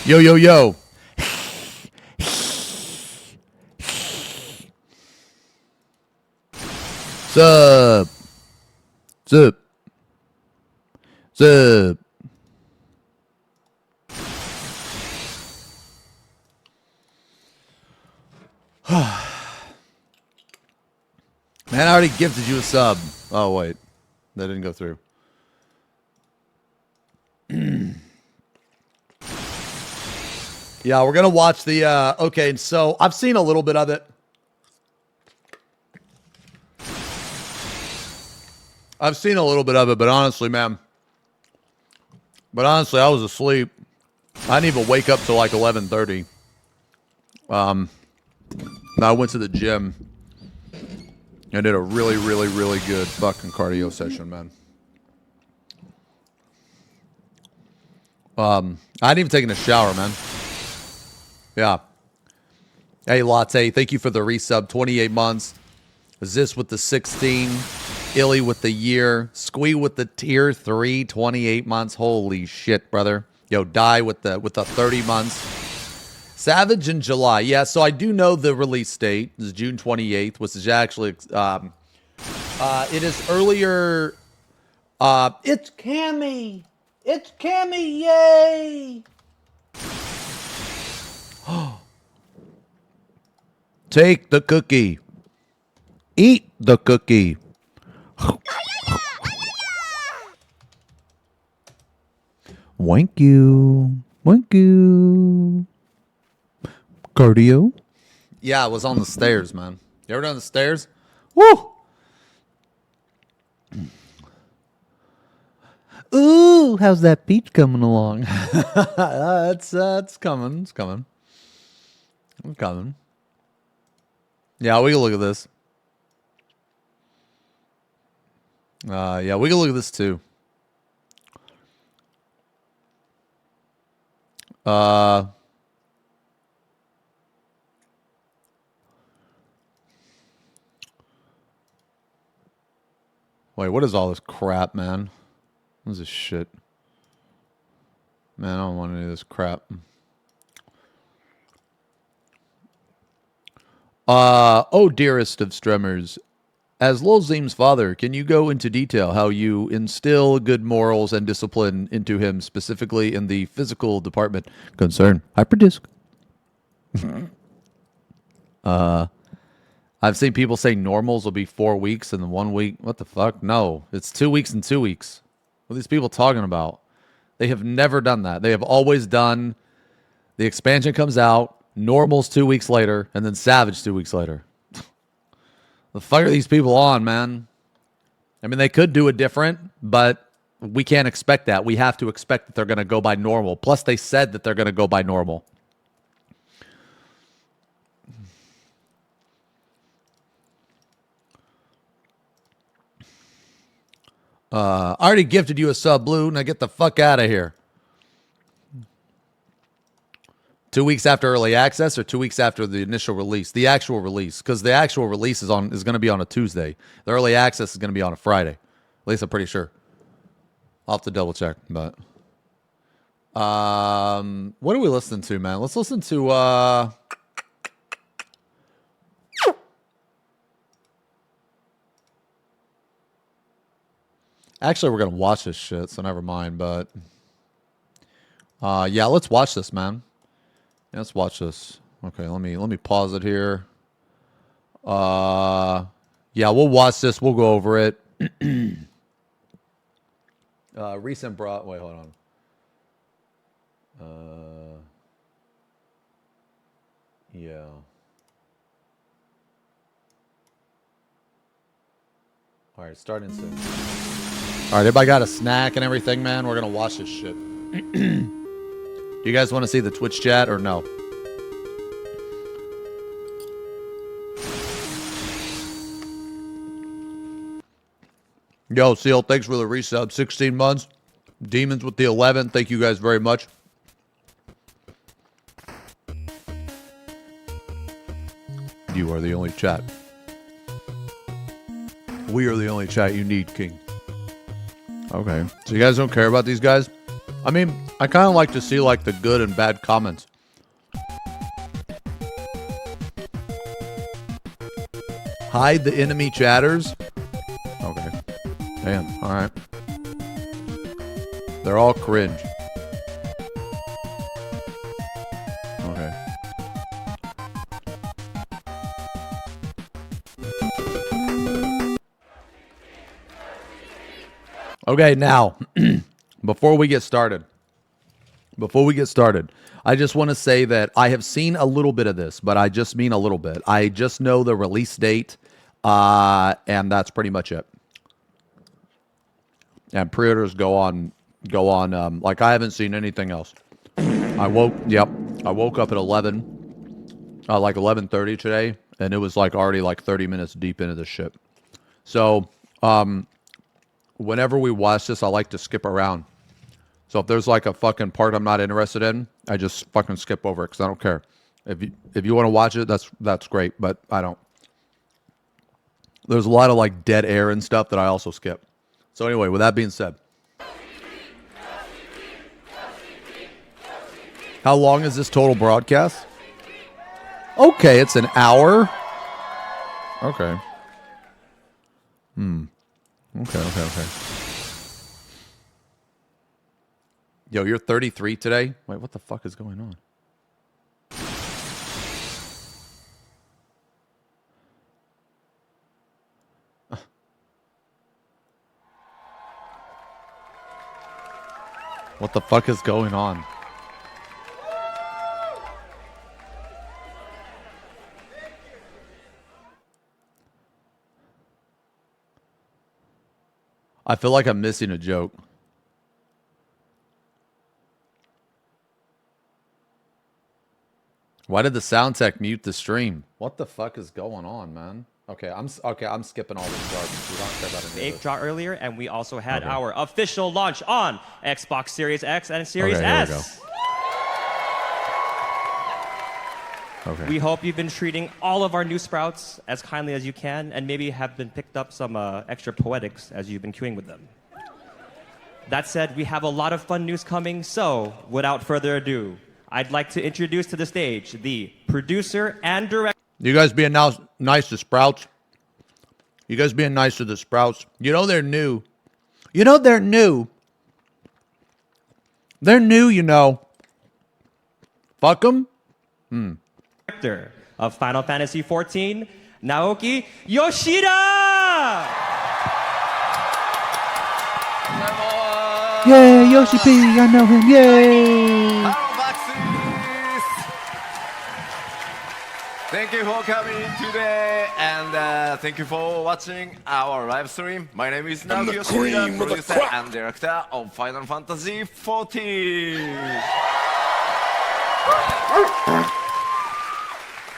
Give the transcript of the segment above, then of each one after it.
Yo, yo, yo. Sup. Sup. Sup. Man, I already gifted you a sub. Oh, wait. That didn't go through. Yeah, we're going to watch the... okay, so I've seen a little bit of it. I've seen a little bit of it, but honestly, man. But honestly, I was asleep. I didn't even wake up till like 11:30. I went to the gym. I did a really, really, really good fucking cardio session, man. I hadn't even taken a shower, man. Yeah. Hey, Latte, thank you for the resub. 28 months. Ziz with the 16. Illy with the year. Squee with the tier 3. 28 months. Holy shit, brother. Yo, Die with the 30 months. Savage in July. Yeah, so I do know the release date is June 28th, which is actually it is earlier. It's Cammy. It's Cammy. Yay. Take the cookie. Eat the cookie. Thank you. Thank you. Cardio? Yeah, I was on the stairs, man. You ever done the stairs? Woo! Ooh, how's that peach coming along? It's coming. It's coming. It's coming. Yeah, we can look at this. Yeah, we can look at this too. Wait, what is all this crap, man? What is this shit? Man, I don't want any of this crap. Oh, dearest of strummers, as Lil Zeem's father, can you go into detail how you instill good morals and discipline into him, specifically in the physical department concern? Hyperdisk. I've seen people say normals will be 4 weeks and then 1 week. What the fuck? No, it's 2 weeks and 2 weeks. What are these people talking about? They have never done that. They have always done the expansion comes out, normals 2 weeks later, and then Savage 2 weeks later. The fuck are these people on, man? I mean, they could do it different, but we can't expect that. We have to expect that they're going to go by normal. Plus, they said that they're going to go by normal. I already gifted you a sub, Blue. Now get the fuck out of here. 2 weeks after early access or 2 weeks after the initial release? The actual release, because the actual release is going to be on a Tuesday. The early access is going to be on a Friday. At least I'm pretty sure. I'll have to double check, but what are we listening to, man? Let's listen to actually, we're going to watch this shit, so never mind, but yeah, let's watch this, man. Yeah, let's watch this. Okay, let me pause it here. Yeah, we'll watch this. We'll go over it. Recent brought. Wait, hold on. Yeah. All right, starting soon. All right, everybody got a snack and everything, man? We're going to watch this shit. Do you guys want to see the Twitch chat or no? Yo, Seal, thanks for the resub. 16 months. Demons with the 11. Thank you guys very much. You are the only chat. We are the only chat you need, King. Okay. So you guys don't care about these guys? I mean, I kind of like to see like the good and bad comments. Hide the enemy chatters. Okay. Damn. All right. They're all cringe. Okay. Okay, now, before we get started, I just want to say that I have seen a little bit of this, but I just mean a little bit. I just know the release date, and that's pretty much it. And pre-orders go on. Like I haven't seen anything else. I woke up at 11, like 11:30 today, and it was like already like 30 minutes deep into the shit. So, whenever we watch this, I like to skip around. So if there's like a fucking part I'm not interested in, I just fucking skip over it because I don't care. If you want to watch it, that's great, but I don't. There's a lot of like dead air and stuff that I also skip. So anyway, with that being said, how long is this total broadcast? Okay, it's an hour. Okay. Okay. Yo, you're 33 today? Wait, what the fuck is going on? What the fuck is going on? I feel like I'm missing a joke. Why did the sound tech mute the stream? What the fuck is going on, man? Okay, I'm skipping all this garbage. We don't care about any of this. Draw earlier, and we also had our official launch on Xbox Series X and Series S. Okay. We hope you've been treating all of our new sprouts as kindly as you can, and maybe have been picked up some extra poetics as you've been queuing with them. That said, we have a lot of fun news coming, so without further ado, I'd like to introduce to the stage the producer and director. You guys being nice to Sprouts? You guys being nice to the Sprouts? You know they're new. You know they're new. They're new, you know. Fuck them. Director of Final Fantasy XIV, Naoki Yoshida! Yay, Yoshi P, I know him, yay! Thank you for coming today, and thank you for watching our live stream. My name is Naoki Yoshida, producer and director of Final Fantasy XIV.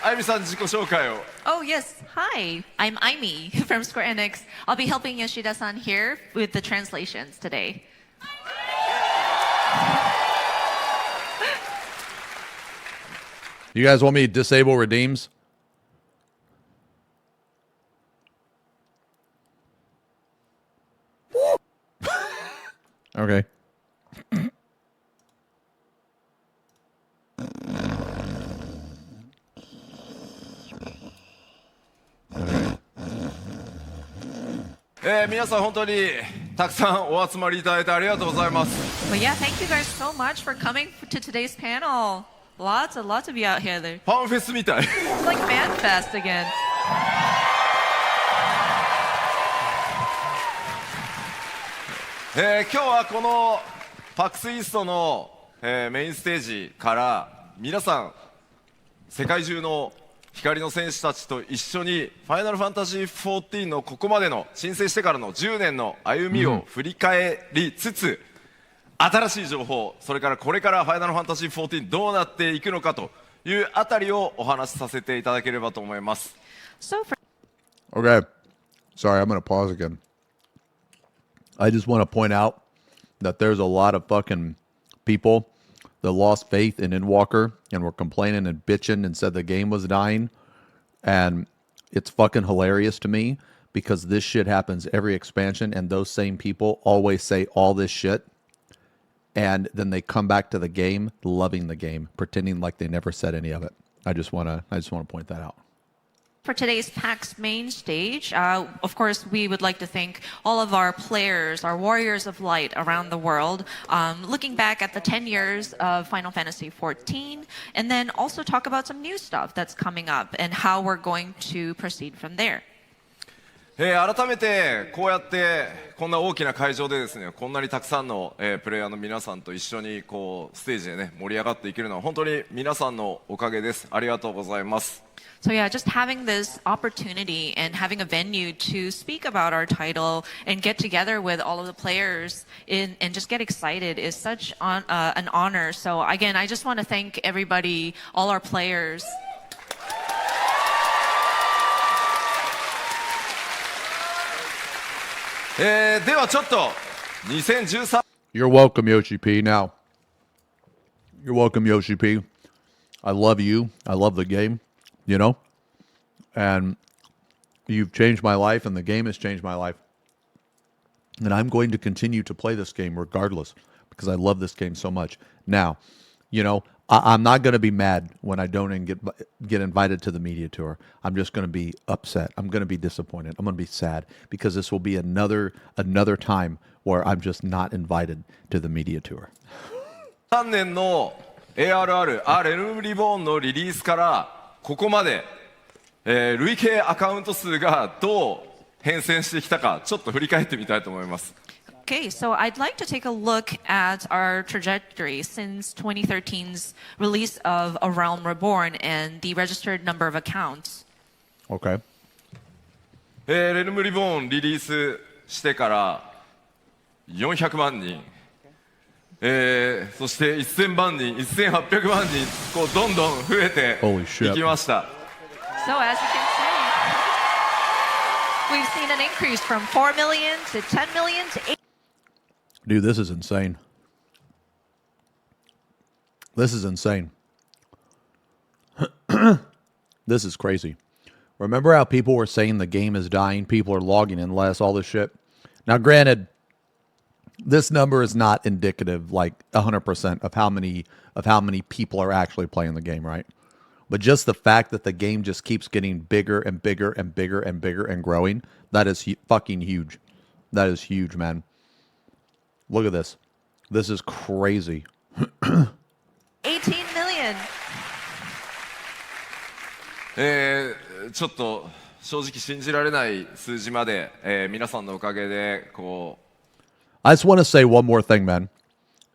Aimi-san, 自己紹介を。 Oh, yes. Hi, I'm Aimi from Square Enix. I'll be helping Yoshida-san here with the translations today. You guys want me to disable redeems? Okay. Okay. 皆さん本当にたくさんお集まりいただいてありがとうございます。 Well, yeah, thank you guys so much for coming to today's panel. Lots of you out here. It's ファンフェスみたい。 like Fan Fest again. 今日はこの PAX イーストの、メインステージから皆さん世界中の光の戦士たちと一緒にファイナルファンタジー14のここまでの申請してからの10年の歩みを振り返りつつ、新しい情報、それからこれからファイナルファンタジー14どうなっていくのかというあたりをお話しさせていただければと思います。 So for Okay. Sorry, I'm going to pause again. I just want to point out that there's a lot of fucking people that lost faith in Endwalker and were complaining and bitching and said the game was dying. And it's fucking hilarious to me because this shit happens every expansion and those same people always say all this shit. and then they come back to the game loving the game, pretending like they never said any of it. I just want to point that out. For today's PAX main stage, of course, we would like to thank all of our players, our warriors of light around the world, looking back at the 10 years of Final Fantasy XIV, and then also talk about some new stuff that's coming up and how we're going to proceed from there. 改めてこうやってこんな大きな会場でですね、こんなにたくさんの、プレイヤーの皆さんと一緒にこうステージでね盛り上がっていけるのは本当に皆さんのおかげです。ありがとうございます。So yeah, just having this opportunity and having a venue to speak about our title and get together with all of the players and just get excited is such an honor. So again, I just want to thank everybody, all our players. ではちょっと2013 You're welcome, Yoshi P. Now, you're welcome, Yoshi P. I love you. I love the game, you know, and you've changed my life, and the game has changed my life. And I'm going to continue to play this game regardless because I love this game so much. Now, you know, I'm not going to be mad when I don't get invited to the media tour. I'm just going to be upset. I'm going to be disappointed. I'm going to be sad because this will be another time where I'm just not invited to the media tour. 3年の ARR、レルムリボーンのリリースからここまで、累計アカウント数がどう変遷してきたかちょっと振り返ってみたいと思います。Okay, so I'd like to take a look at our trajectory since 2013's release of A Realm Reborn and the registered number of accounts. Okay. レルムリボーンリリースしてから400万人、そして1000万人、1800万人、こうどんどん増えていきました。So as you can see, we've seen an increase from 4 million to 10 million to 8. Dude, this is insane. This is insane. This is crazy. Remember how people were saying the game is dying? People are logging in less, all this shit. Now, granted, this number is not indicative, like 100% of how many people are actually playing the game, right? But just the fact that the game just keeps getting bigger and bigger and bigger and bigger and growing, that is fucking huge. That is huge, man. Look at this. This is crazy. 18 million. ちょっと正直信じられない数字まで、皆さんのおかげでこう。I just want to say one more thing, man,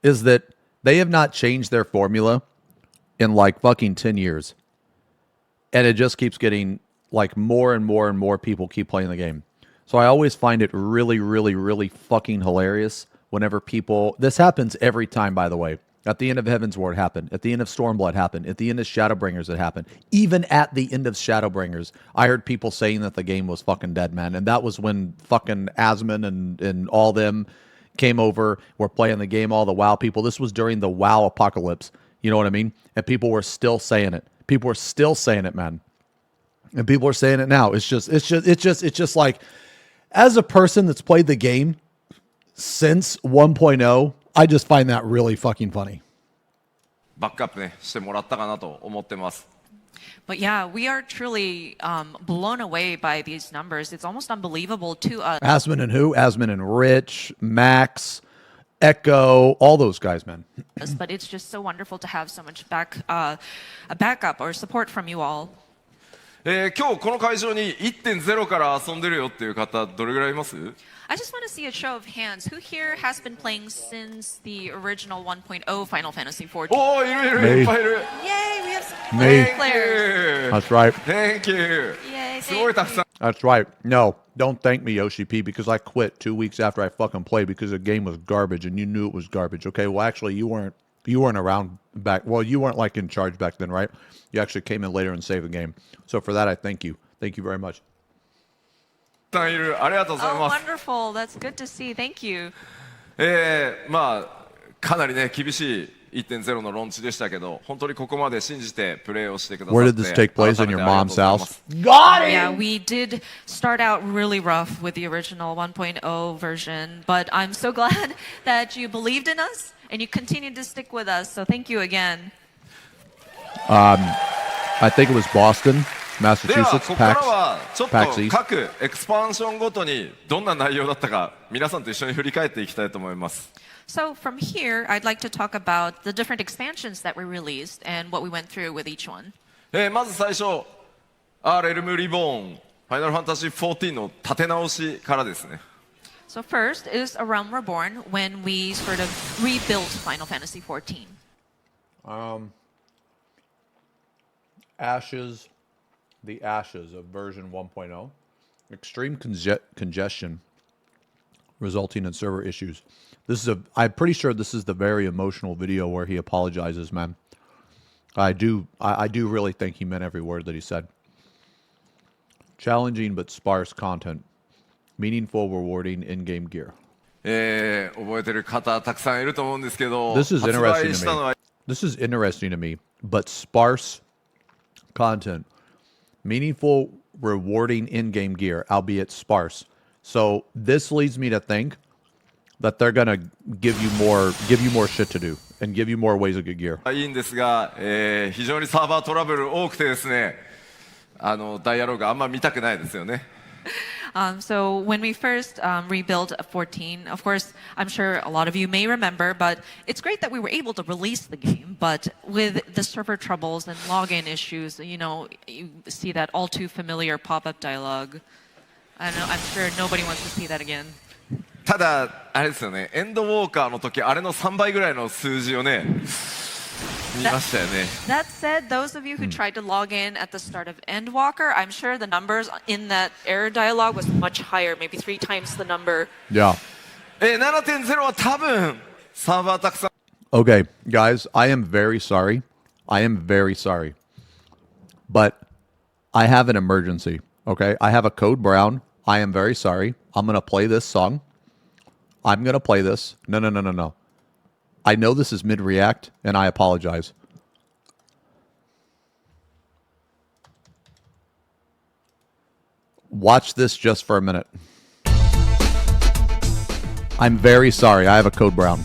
is that they have not changed their formula in like fucking 10 years. And it just keeps getting like more and more and more people keep playing the game. So I always find it really, really, really fucking hilarious whenever people... This happens every time, by the way. At the end of Heaven's Ward happened. At the end of Stormblood happened. At the end of Shadowbringers it happened. Even at the end of Shadowbringers, I heard people saying that the game was fucking dead, man. And that was when fucking Asmon and all them came over, were playing the game, all the WoW people. This was during the WoW apocalypse. You know what I mean? And people were still saying it. People were still saying it, man. And people are saying it now. It's just like, as a person that's played the game since 1.0, I just find that really fucking funny. バックアップねしてもらったかなと思ってます。 But yeah, we are truly blown away by these numbers. It's almost unbelievable to us. Asmon and who? Asmon and Rich, Max, Echo, all those guys, man. But it's just so wonderful to have so much a backup or support from you all. 今日この会場に 1.0 から遊んでるよっていう方どれぐらいいます？ I just want to see a show of hands. Who here has been playing since the original 1.0 Final Fantasy XIV? おー、いるいっぱいいる。 Yay, we have some Me. players. That's right. Thank you. Yay, すごいたくさん。 That's right. No, don't thank me, Yoshi P, because I quit 2 weeks after I fucking played because the game was garbage and you knew it was garbage. Okay, well actually you weren't around back. Well, you weren't like in charge back then, right? You actually came in later and saved the game. So for that, I thank you. Thank you very much. たくさんいる。ありがとうござい Oh, ます。 wonderful. That's good to see. Thank you. まあかなりね厳しい 1.0 のローンチでしたけど、本当にここまで信じてプレーをしてくださって。 Where did this take place? In your mom's house? Yeah, we did start out really rough with the original 1.0 version, but I'm so glad that you believed in us and you continue to stick with us. So thank you again. I think it was Boston, では Massachusetts, ここから PAX. はちょっと PAX East. 各エクスパンションごとにどんな内容だったか皆さんと一緒に振り返っていきたいと思います。 So from here, I'd like to talk about the different expansions that we released and what we went through with each one. まず最初 R エルムリボーンファイナルファンタジー14の立て直しからですね。 So first is A Realm Reborn, when we sort of rebuilt Final Fantasy XIV. Ashes, the ashes of version 1.0. Extreme congestion resulting in server issues. I'm pretty sure this is the very emotional video where he apologizes, man. I do really think he meant every word that he said. Challenging but sparse content. Meaningful, rewarding in-game gear. 覚えてる方たくさんいると思うんですけど This is 発 interesting 売した to の me. は This is interesting to me, but sparse content. Meaningful, rewarding in-game gear, albeit sparse. So this leads me to think that they're gonna give you more shit to do and give you more ways to get gear. いいんですが、非常にサーバートラブル多くてですねダイアログあんま見たくないですよね。 So when we first rebuilt 14, of course, I'm sure a lot of you may remember, but it's great that we were able to release the game. But with the server troubles and login issues, you know, you see that all too familiar pop-up dialogue. I know, I'm sure nobody wants to see that again. ただあれですよねエンドウォーカーの時あれの3倍ぐらいの数字をね見ましたよね。 That said, those of you who tried to log in at the start of Endwalker, I'm sure the numbers in that error dialogue was much higher, maybe 3 times the number. Yeah. 7.0 は多分サーバーたくさん Okay, guys, I am very sorry. I am very sorry. But I have an emergency, okay? I have a code brown. I am very sorry. I'm going to play this song. I'm going to play this. No. I know this is mid-react, and I apologize. Watch this just for a minute. I'm very sorry. I have a code brown.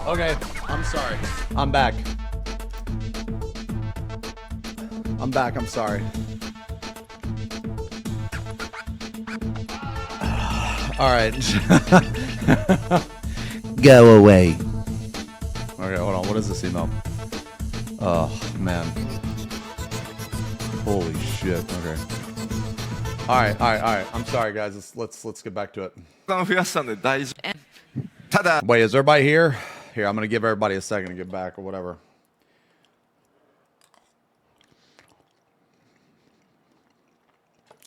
Okay, I'm sorry. I'm back. I'm sorry. All right. Go away. Okay, hold on. What is this email? Oh, man. Holy shit. Okay. All right. I'm sorry, guys. Let's get back to it. 増やしたんで大丈夫。ただ Wait, is everybody here? Here, I'm going to give everybody a second to get back or whatever.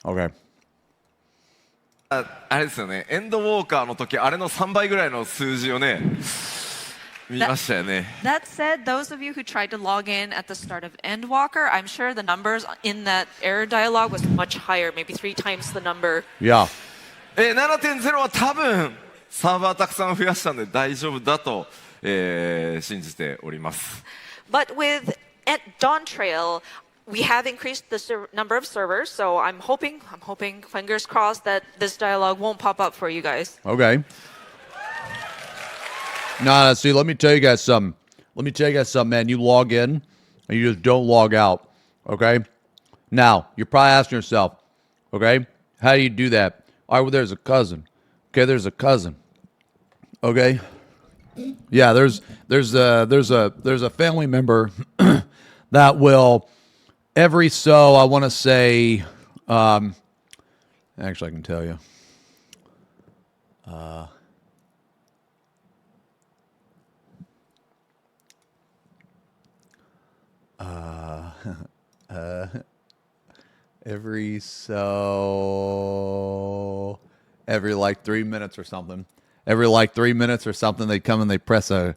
Okay. あれですよね、エンドウォーカーの時あれの3倍ぐらいの数字をね見ましたよね。 That said, those of you who tried to log in at the start of Endwalker, I'm sure the numbers in that error dialogue was much higher, maybe 3 times the number. Yeah. 7.0 は多分サーバーたくさん増やしたんで大丈夫だと、信じております。 But with Dawn Trail, we have increased the number of servers, so I'm hoping, fingers crossed, that this dialogue won't pop up for you guys. Okay. Nah, see, let me tell you guys something. Man. You log in and you just don't log out. Okay? Now, you're probably asking yourself, okay, how do you do that? All right, well, there's a cousin. Okay, there's a cousin. Okay? Yeah, there's a family member that will every so, I want to say, actually I can tell you. Every like 3 minutes or something. Every like 3 minutes or something, they come and they press a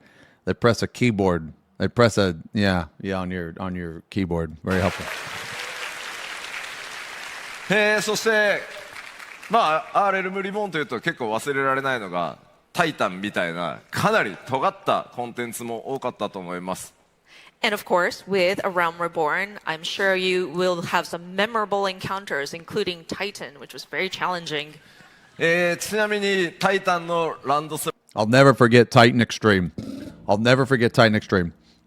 keyboard. They press on your keyboard. Very helpful. そしてまあ RL リボンというと結構忘れられないのがタイタンみたいなかなり尖ったコンテンツも多かったと思います。 And of course, with A Realm Reborn, I'm sure you will have some memorable encounters, including Titan, which was very challenging. ちなみにタイタンのランドス I'll never forget Titan Extreme.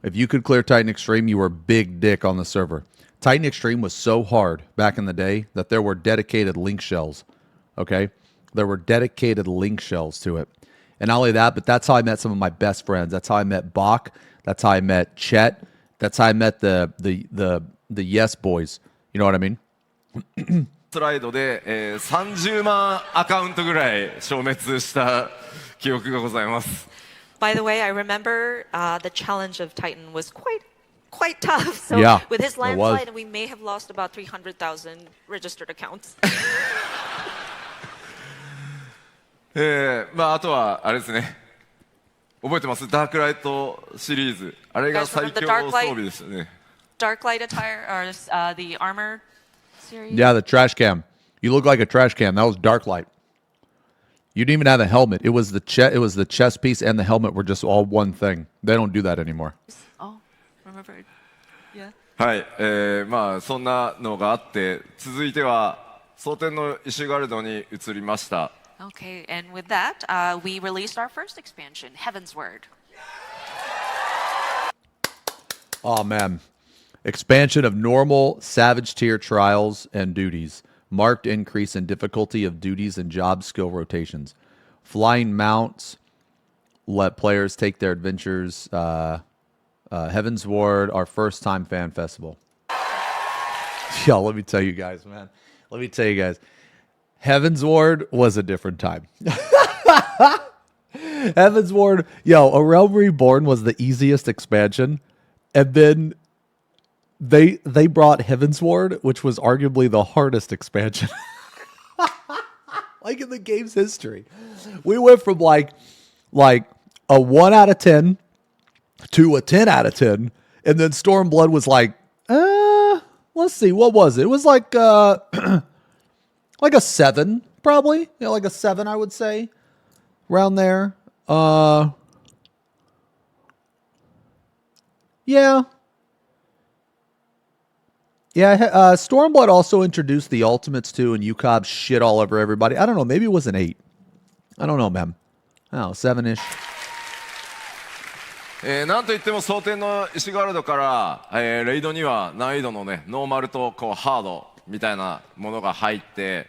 If you could clear Titan Extreme, you were big dick on the server. Titan Extreme was so hard back in the day that there were dedicated link shells. Okay? There were dedicated link shells to it. And not only that, but that's how I met some of my best friends. That's how I met Bach. That's how I met Chet. That's how I met the Yes Boys. You know what I mean? スライドで、30万アカウントぐらい消滅した記憶がございます。 By the way, I remember the challenge of Titan was quite tough. So Yeah, with his it was. landslide, we may have lost about 300,000 registered accounts. まああとはあれですね。覚えてます？ダークライトシリーズ。あれが最強装備でしたね。 Dark Light attire, or the armor series? Yeah, the trash cam. You look like a trash cam. That was Dark Light. You didn't even have a helmet. It was the chest piece and the helmet were just all one thing. They don't do that anymore. Oh, remembered. Yeah. はい、まあそんなのがあって続いては蒼天のイシュガルドに移りました。 Okay, and with that, we released our first expansion, Heaven's Word. Oh, man. Expansion of normal Savage tier trials and duties. Marked increase in difficulty of duties and job skill rotations. Flying mounts let players take their adventures. Heaven's Ward, our first time fan festival. Yo, let me tell you guys, man. Heaven's Ward was a different time. Heaven's Ward, A Realm Reborn was the easiest expansion. And then they brought Heaven's Ward, which was arguably the hardest expansion. Like in the game's history. We went from like a 1 out of 10 to a 10 out of 10. And then Stormblood was like, let's see, what was it? It was like like a 7, probably. Like a 7, I would say. Around there. Yeah. Yeah, Stormblood also introduced the ultimates too, and UCOB shit all over everybody. I don't know, maybe it was an 8. I don't know, man. I don't know, 7-ish. なんといっても蒼天の石ガルドから、レイドには難易度のねノーマルとこうハードみたいなものが入って、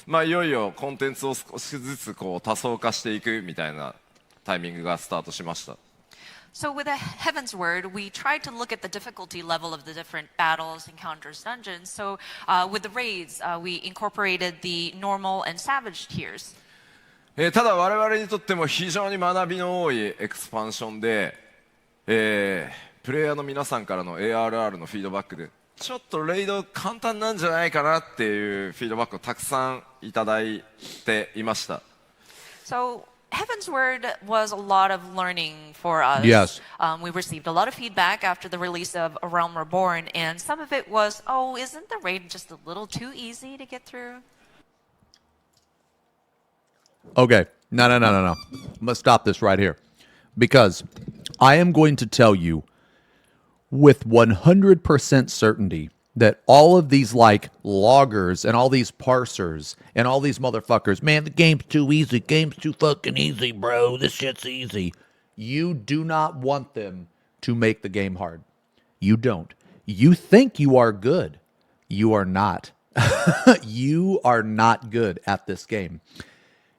まあ、いよいよコンテンツを少しずつこう多層化していくみたいなタイミングがスタートしました。So with the Heaven's Word, we tried to look at the difficulty level of the different battles, encounters, dungeons. So with the raids, we incorporated the normal and savage tiers. ただ我々にとっても非常に学びの多いエクスパンションで、プレイヤーの皆さんからの ARR のフィードバックでちょっとレイド簡単なんじゃないかなっていうフィードバックをたくさんいただいていました。So Heaven's Word was a lot of learning for us. Yes. We received a lot of feedback after the release of A Realm Reborn, and some of it was, oh, isn't the raid just a little too easy to get through? Okay. No. I'm going to stop this right here. Because I am going to tell you with 100% certainty that all of these like loggers and all these parsers and all these motherfuckers, man, the game's too easy. Game's too fucking easy, bro. This shit's easy. You do not want them to make the game hard. You don't. You think you are good. You are not. You are not good at this game.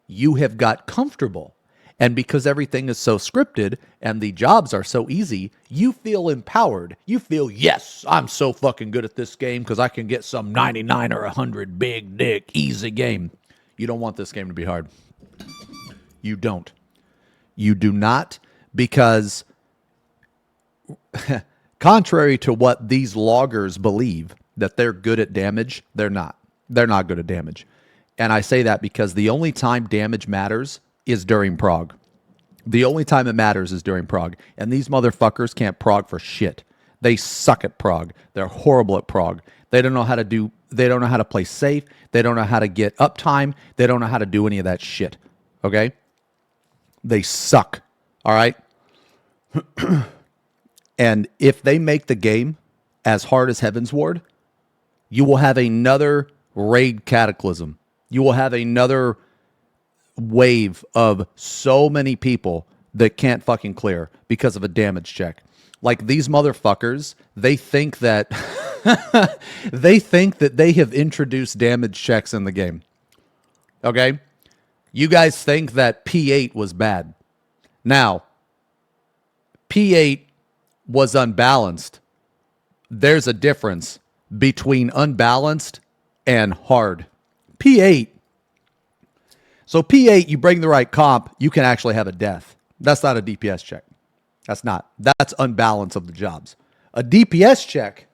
You have got comfortable. And because everything is so scripted and the jobs are so easy, you feel empowered. You feel, yes, I'm so fucking good at this game because I can get some 99 or 100 big dick easy game. You don't want this game to be hard. You don't. You do not, because contrary to what these loggers believe, that they're good at damage, they're not. They're not good at damage. And I say that because the only time damage matters is during prog. The only time it matters is during prog. And these motherfuckers can't prog for shit. They suck at prog. They're horrible at prog. They don't know how to play safe. They don't know how to get uptime. They don't know how to do any of that shit. Okay? They suck. All right? And if they make the game as hard as Heaven's Ward, you will have another raid cataclysm. You will have another wave of so many people that can't fucking clear because of a damage check. Like these motherfuckers, they think that they have introduced damage checks in the game. Okay? You guys think that P8 was bad. Now, P8 was unbalanced. There's a difference between unbalanced and hard. P8. So P8, you bring the right comp, you can actually have a death. That's not a DPS check. That's not. That's unbalance of the jobs. A DPS check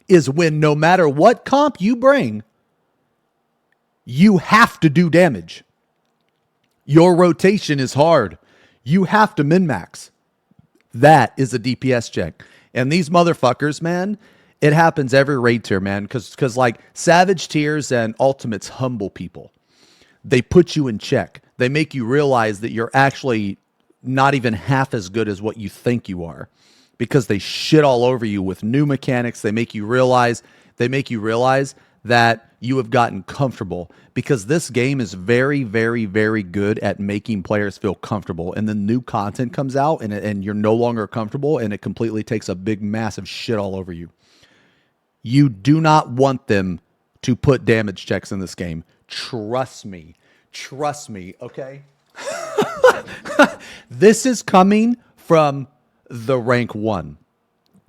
is when no matter what comp you bring, you have to do damage. Your rotation is hard. You have to min-max. That is a DPS check. And these motherfuckers, man, it happens every raid tier, man. Because like Savage tiers and Ultimates humble people. They put you in check. They make you realize that you're actually not even half as good as what you think you are. Because they shit all over you with new mechanics. They make you realize that you have gotten comfortable. Because this game is very, very, very good at making players feel comfortable. And then new content comes out and you're no longer comfortable and it completely takes a big, massive shit all over you. You do not want them to put damage checks in this game. Trust me. Trust me, okay? This is coming from the rank 1.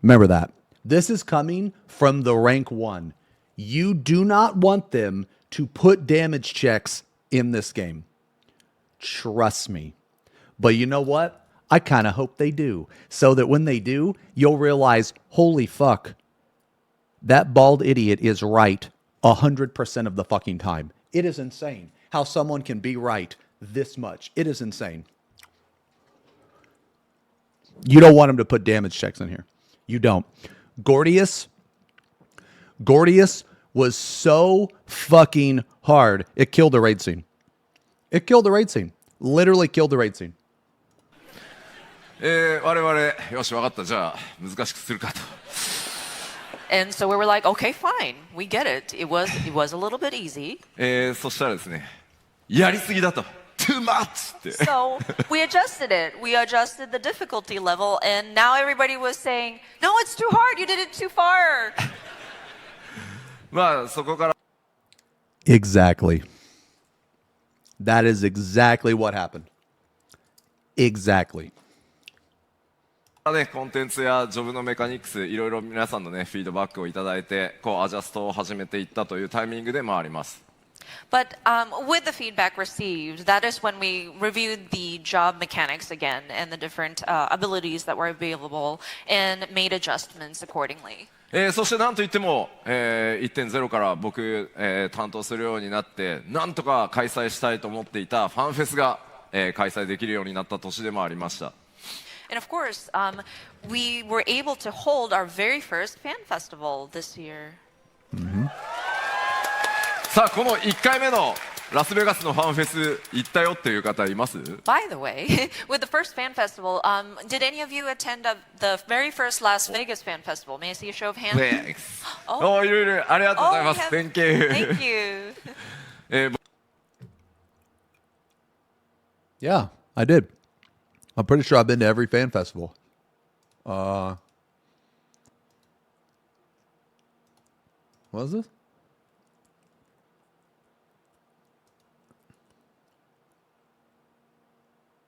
Remember that. This is coming from the rank 1. You do not want them to put damage checks in this game. Trust me. But you know what? I kind of hope they do. So that when they do, you'll realize, holy fuck, that bald idiot is right 100% of the fucking time. It is insane how someone can be right this much. It is insane. You don't want him to put damage checks in here. You don't. Gordius was so fucking hard. It killed the raid scene. It killed the raid scene. Literally killed the raid scene. 我々よし分かったじゃあ難しくするかと。And so we were like, okay, fine, we get it. It was a little bit easy. そしたらですね、やりすぎだと。too much って。 So we adjusted it. We adjusted the difficulty level, and now everybody was saying, "No, it's too hard. You did it too far." まあそこから Exactly. That is exactly what happened. Exactly. ね、コンテンツやジョブのメカニクスいろいろ皆さんのねフィードバックをいただいてこうアジャストを始めていったというタイミングでもあります。 But with the feedback received, that is when we reviewed the job mechanics again and the different abilities that were available and made adjustments accordingly. そしてなんといっても、1.0 から僕、担当するようになってなんとか開催したいと思っていたファンフェスが、開催できるようになった年でもありました。 And of course, we were able to hold our very first fan festival this year. さあこの1回目のラスベガスのファンフェス行ったよっていう方います？ By the way, with the first fan festival, did any of you attend the very first Las Vegas fan festival? May I see a show of hands? おいろいろありがとうござい Oh, ます。 we have- Thank you. Thank you. Yeah, I did. I'm pretty sure I've been to every fan festival. What is this?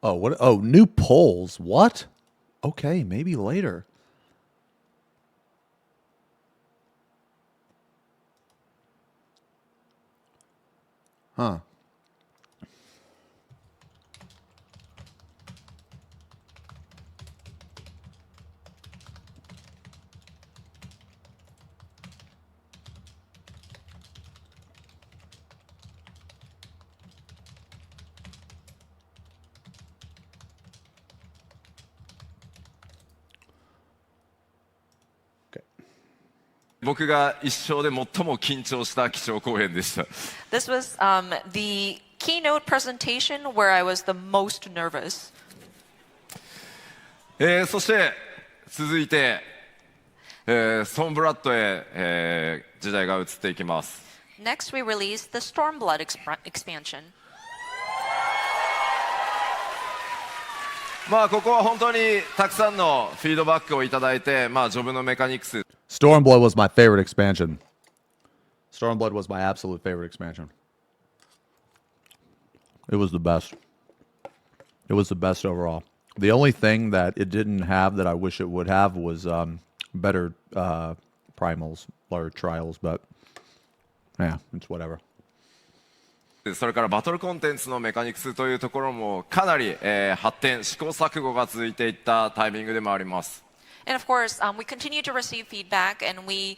Oh, what? Oh, new polls. What? Okay, maybe later. Huh. Okay. 僕が一生で最も緊張した基調講演でした。 This was the keynote presentation where I was the most nervous. そして続いて、ストーンブラッドへ、時代が移っていきます。 Next, we released the Stormblood expansion. まあここは本当にたくさんのフィードバックをいただいて、まあジョブのメカニクス Stormblood was my favorite expansion. Stormblood was my absolute favorite expansion. It was the best. It was the best overall. The only thing that it didn't have that I wish it would have was better primals or trials, but yeah, it's whatever. それからバトルコンテンツのメカニクスというところもかなり、発展試行錯誤が続いていったタイミングでもあります。 And of course, we continue to receive feedback, and we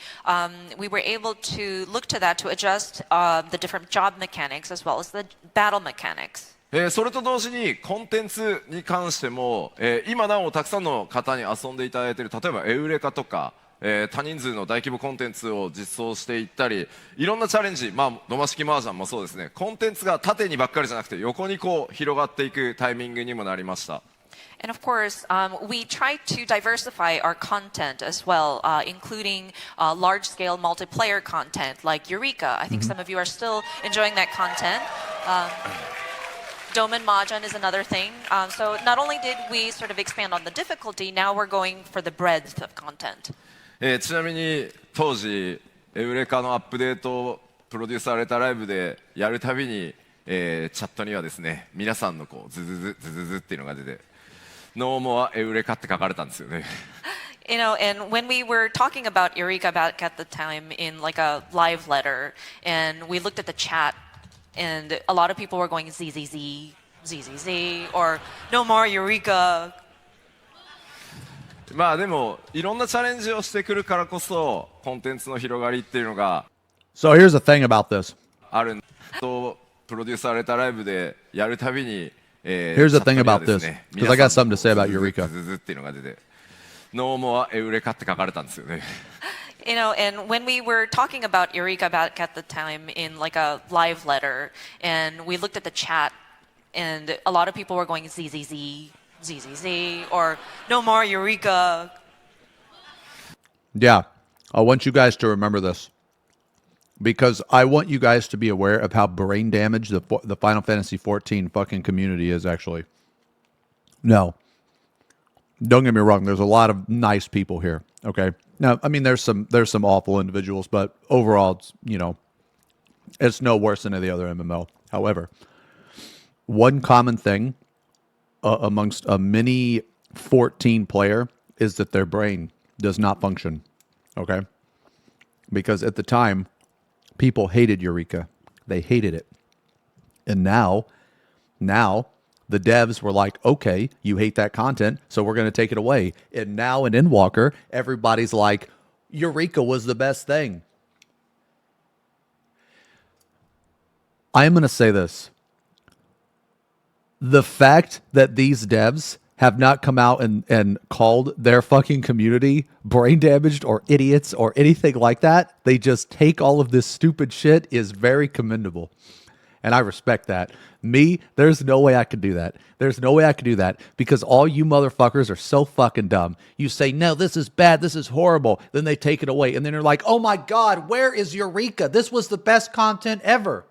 were able to look to that to adjust the different job mechanics as well as the battle mechanics. それと同時にコンテンツに関しても、今なおたくさんの方に遊んでいただいている例えばエウレカとか、多人数の大規模コンテンツを実装していったりいろんなチャレンジ、まあ、野間式麻雀もそうですねコンテンツが縦にばっかりじゃなくて横にこう広がっていくタイミングにもなりました。 And of course, we try to diversify our content as well, including large-scale multiplayer content like Eureka. I think some of you are still enjoying that content. Doman Mahjong is another thing. So not only did we sort of expand on the difficulty, now we're going for the breadth of content. ちなみに当時エウレカのアップデートをプロデュースされたライブでやるたびに、チャットにはですね皆さんのこうズズズズズズっていうのが出てノーモアエウレカって書かれたんですよね。You know, and when we were talking about Eureka back at the time in like a live letter, and we looked at the chat, and a lot of people were going ZZZ, ZZZ, or no more Eureka. まあでもいろんなチャレンジをしてくるからこそコンテンツの広がりっていうのが So here's the thing about this. あるとプロデュースされたライブでやるたびに Here's the thing about this, because I got something to say about Eureka. ズズズっていうのが出てノーモアエウレカって書かれたんですよね。You know, and when we were talking about Eureka back at the time in like a live letter, and we looked at the chat, and a lot of people were going ZZZ, ZZZ, or no more Eureka. Yeah, I want you guys to remember this. because I want you guys to be aware of how brain damaged the Final Fantasy 14 fucking community is actually. No. Don't get me wrong, there's a lot of nice people here, okay? Now, I mean there's some awful individuals, but overall it's, it's no worse than any other MMO. However, one common thing amongst a mini 14 player is that their brain does not function, okay? Because at the time, people hated Eureka. They hated it. And now, the devs were like, okay, you hate that content, so we're going to take it away. And now in Endwalker, everybody's like, Eureka was the best thing. I am going to say this. The fact that these devs have not come out and called their fucking community brain damaged or idiots or anything like that, they just take all of this stupid shit, is very commendable. And I respect that. Me, there's no way I could do that. There's no way I could do that because all you motherfuckers are so fucking dumb. You say, no, this is bad, this is horrible. Then they take it away. And then they're like, oh my God, where is Eureka? This was the best content ever.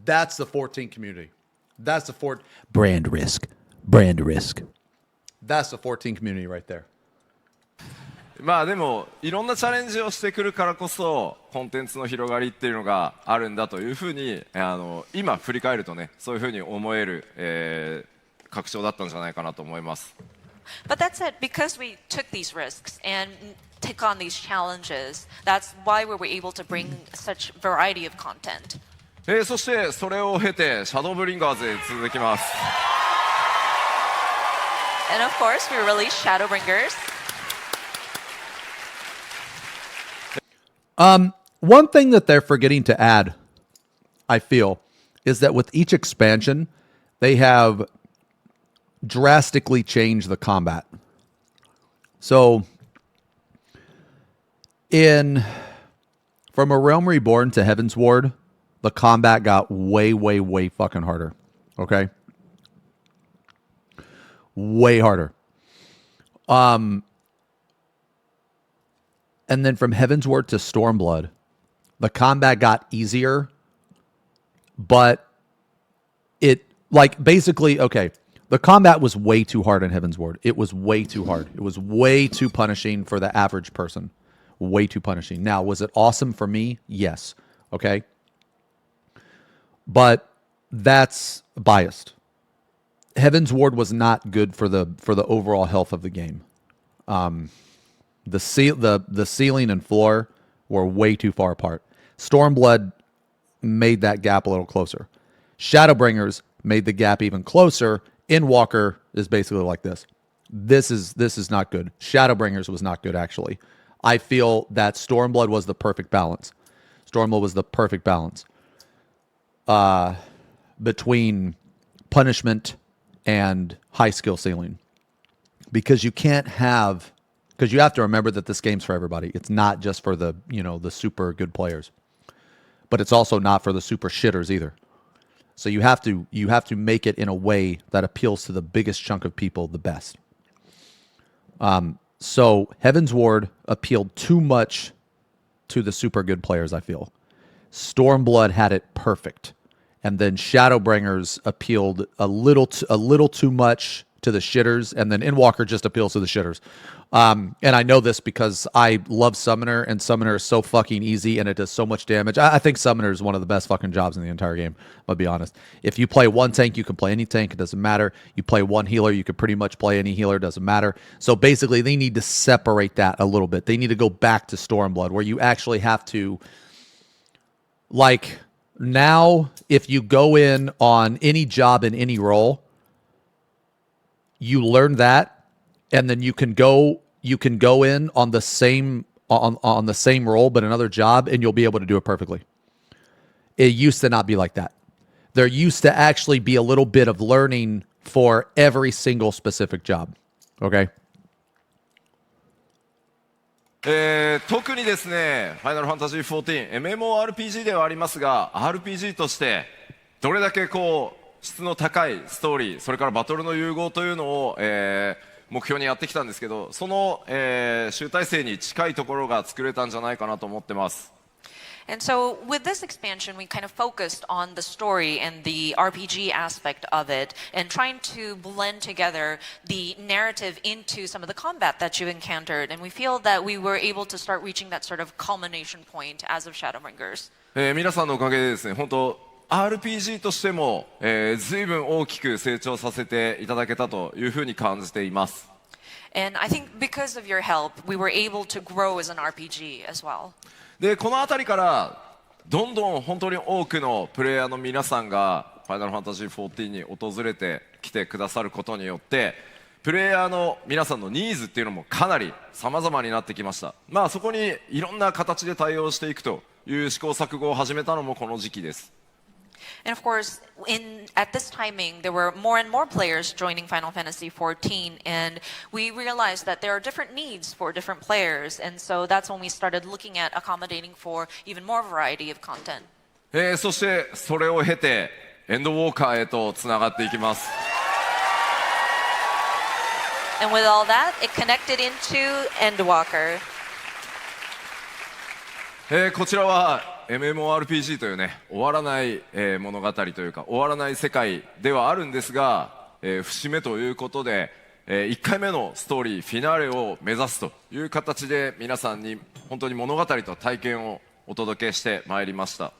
That's the 14 community. That's the brand risk. That's the 14 community right there. まあでもいろんなチャレンジをしてくるからこそコンテンツの広がりっていうのがあるんだというふうに今振り返るとねそういうふうに思える、確証だったんじゃないかなと思います。But that said, because we took these risks and took on these challenges, that's why we were able to bring such variety of content. そしてそれを経てシャドーブリンガーズへ続きます。And of course, we released Shadowbringers. One thing that they're forgetting to add, I feel, is that with each expansion, they have drastically changed the combat. So, from A Realm Reborn to Heaven's Ward, the combat got way, way, way fucking harder. Okay? Way harder. And then from Heaven's Ward to Stormblood, the combat got easier, but basically, okay, the combat was way too hard in Heaven's Ward. It was way too hard. It was way too punishing for the average person. Way too punishing. Now, was it awesome for me? Yes. Okay? But that's biased. Heaven's Ward was not good for the overall health of the game. The ceiling and floor were way too far apart. Stormblood made that gap a little closer. Shadowbringers made the gap even closer. Endwalker is basically like this. This is not good. Shadowbringers was not good, actually. I feel that Stormblood was the perfect balance. Stormblood was the perfect balance between punishment and high skill ceiling. Because you have to remember that this game's for everybody. It's not just for the super good players. But it's also not for the super shitters either. So you have to make it in a way that appeals to the biggest chunk of people the best. So Heaven's Ward appealed too much to the super good players, I feel. Stormblood had it perfect. And then Shadowbringers appealed a little too much to the shitters, and then Endwalker just appeals to the shitters. And I know this because I love Summoner, and Summoner is so fucking easy, and it does so much damage. I think Summoner is one of the best fucking jobs in the entire game, I'll be honest. If you play one tank, you can play any tank, it doesn't matter. You play one healer, you can pretty much play any healer, it doesn't matter. So basically, they need to separate that a little bit. They need to go back to Stormblood, where you actually have to, now, if you go in on any job in any role, you learn that, and then you can go in on the same on the same role but another job, and you'll be able to do it perfectly. It used to not be like that. There used to actually be a little bit of learning for every single specific job. Okay? 特にですね、ファイナルファンタジー14、MMORPG ではありますが、RPG としてどれだけ質の高いストーリー、それからバトルの融合というのを、目標にやってきたんですけど、その、集大成に近いところが作れたんじゃないかなと思ってます。And so with this expansion, we kind of focused on the story and the RPG aspect of it and trying to blend together the narrative into some of the combat that you encountered. And we feel that we were able to start reaching that sort of culmination point as of Shadowbringers. 皆さんのおかげでですね、本当 RPG としても、随分大きく成長させていただけたというふうに感じています。And I think because of your help, we were able to grow as an RPG as well. でこの辺りからどんどん本当に多くのプレイヤーの皆さんがファイナルファンタジー14に訪れてきてくださることによってプレイヤーの皆さんのニーズっていうのもかなり様々になってきました。まあそこにいろんな形で対応していくという試行錯誤を始めたのもこの時期です。And of course, at this timing, there were more and more players joining Final Fantasy XIV, and we realized that there are different needs for different players, and so that's when we started looking at accommodating for even more variety of content. そしてそれを経てエンドウォーカーへとつながっていきます。And with all that, it connected into Endwalker. こちらは MMORPG というね終わらない、物語というか終わらない世界ではあるんですが、節目ということで、1回目のストーリーフィナーレを目指すという形で皆さんに本当に物語と体験をお届けしてまいりました。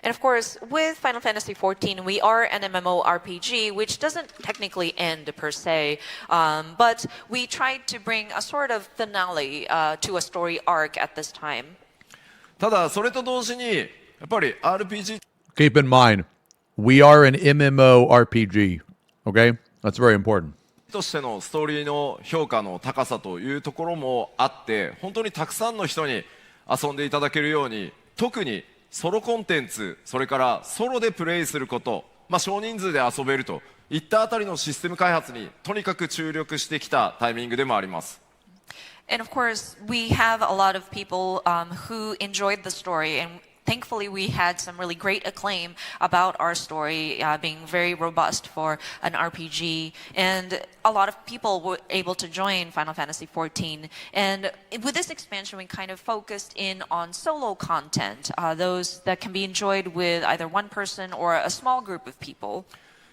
And of course, with Final Fantasy XIV, we are an MMORPG, which doesn't technically end per se, but we tried to bring a sort of finale to a story arc at this time. ただそれと同時にやっぱり RPG Keep in mind, we are an MMORPG. Okay? That's very important. としてのストーリーの評価の高さというところもあって本当にたくさんの人に遊んでいただけるように特にソロコンテンツそれからソロでプレイすること、少人数で遊べるといったあたりのシステム開発にとにかく注力してきたタイミングでもあります。And of course, we have a lot of people who enjoyed the story, and thankfully we had some really great acclaim about our story being very robust for an RPG, and a lot of people were able to join Final Fantasy XIV. And with this expansion, we kind of focused in on solo content, those that can be enjoyed with either one person or a small group of people.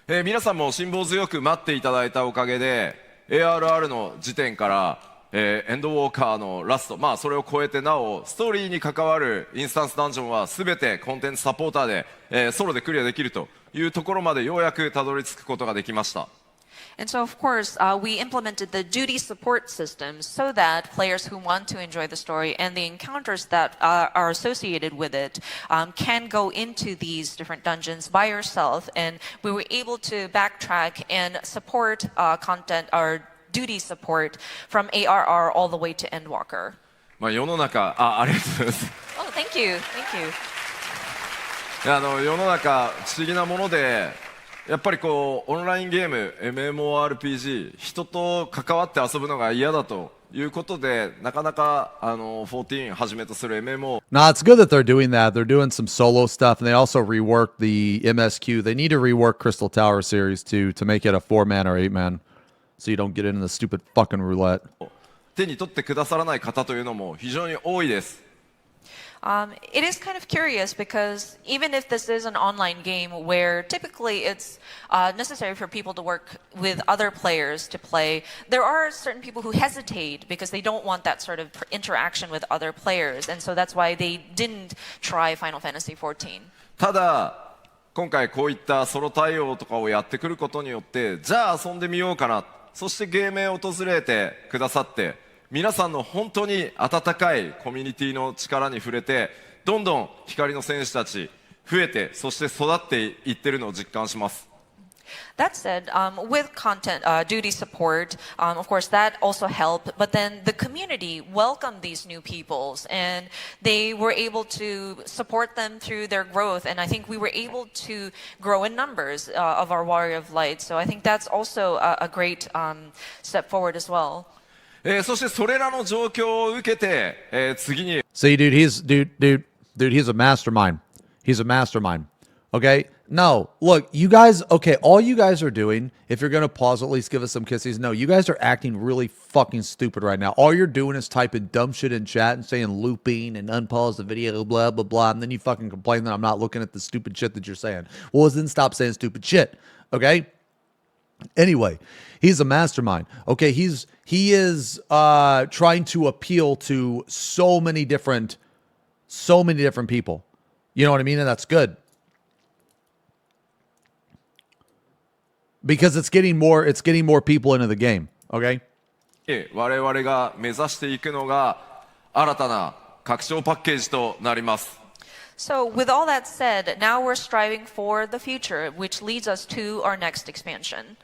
皆さんも辛抱強く待っていただいたおかげで ARR の時点からエンドウォーカーのラスト、それを超えてなおストーリーに関わるインスタンスダンジョンは全てコンテンツサポーターで、ソロでクリアできるというところまでようやくたどり着くことができました。And so, of course, we implemented the duty support system so that players who want to enjoy the story and the encounters that are associated with it can go into these different dungeons by yourself. And we were able to backtrack and support content or duty support from ARR all the way to Endwalker. 世の中ありがとうございます。Oh, thank you. Thank you. 世の中不思議なものでやっぱりオンラインゲーム MMORPG 人と関わって遊ぶのが嫌だということでなかなか14はじめとする MMO Nah, it's good that they're doing that. They're doing some solo stuff, and they also reworked the MSQ. They need to rework Crystal Tower series too to make it a 4-man or 8-man, so you don't get into the stupid fucking roulette. 手に取ってくださらない方というのも非常に多いです。It is kind of curious because even if this is an online game where typically it's necessary for people to work with other players to play, there are certain people who hesitate because they don't want that sort of interaction with other players, and so that's why they didn't try Final Fantasy XIV. ただ今回こういったソロ対応とかをやってくることによってじゃあ遊んでみようかな、そしてゲームへ訪れてくださって皆さんの本当に温かいコミュニティの力に触れてどんどん光の戦士たち増えてそして育っていってるのを実感します。That said, with content duty support, of course that also helped, but then the community welcomed these new peoples and they were able to support them through their growth, and I think we were able to grow in numbers of our Warrior of Light, so I think that's also a great step forward as well. そしてそれらの状況を受けて、次に See, dude, he's a mastermind. He's a mastermind. Okay? No. Look, you guys, okay, all you guys are doing, if you're going to pause, at least give us some kisses. No, you guys are acting really fucking stupid right now. All you're doing is typing dumb shit in chat and saying looping and unpause the video, blah, blah, blah. And then you fucking complain that I'm not looking at the stupid shit that you're saying. Well, then stop saying stupid shit. Okay? Anyway, he's a mastermind. Okay, he is trying to appeal to so many different people. You know what I mean? And that's good. Because it's getting more people into the game, okay? 我々が目指していくのが新たな拡張パッケージとなります。 So with all that said, now we're striving for the future, which leads us to our next expansion.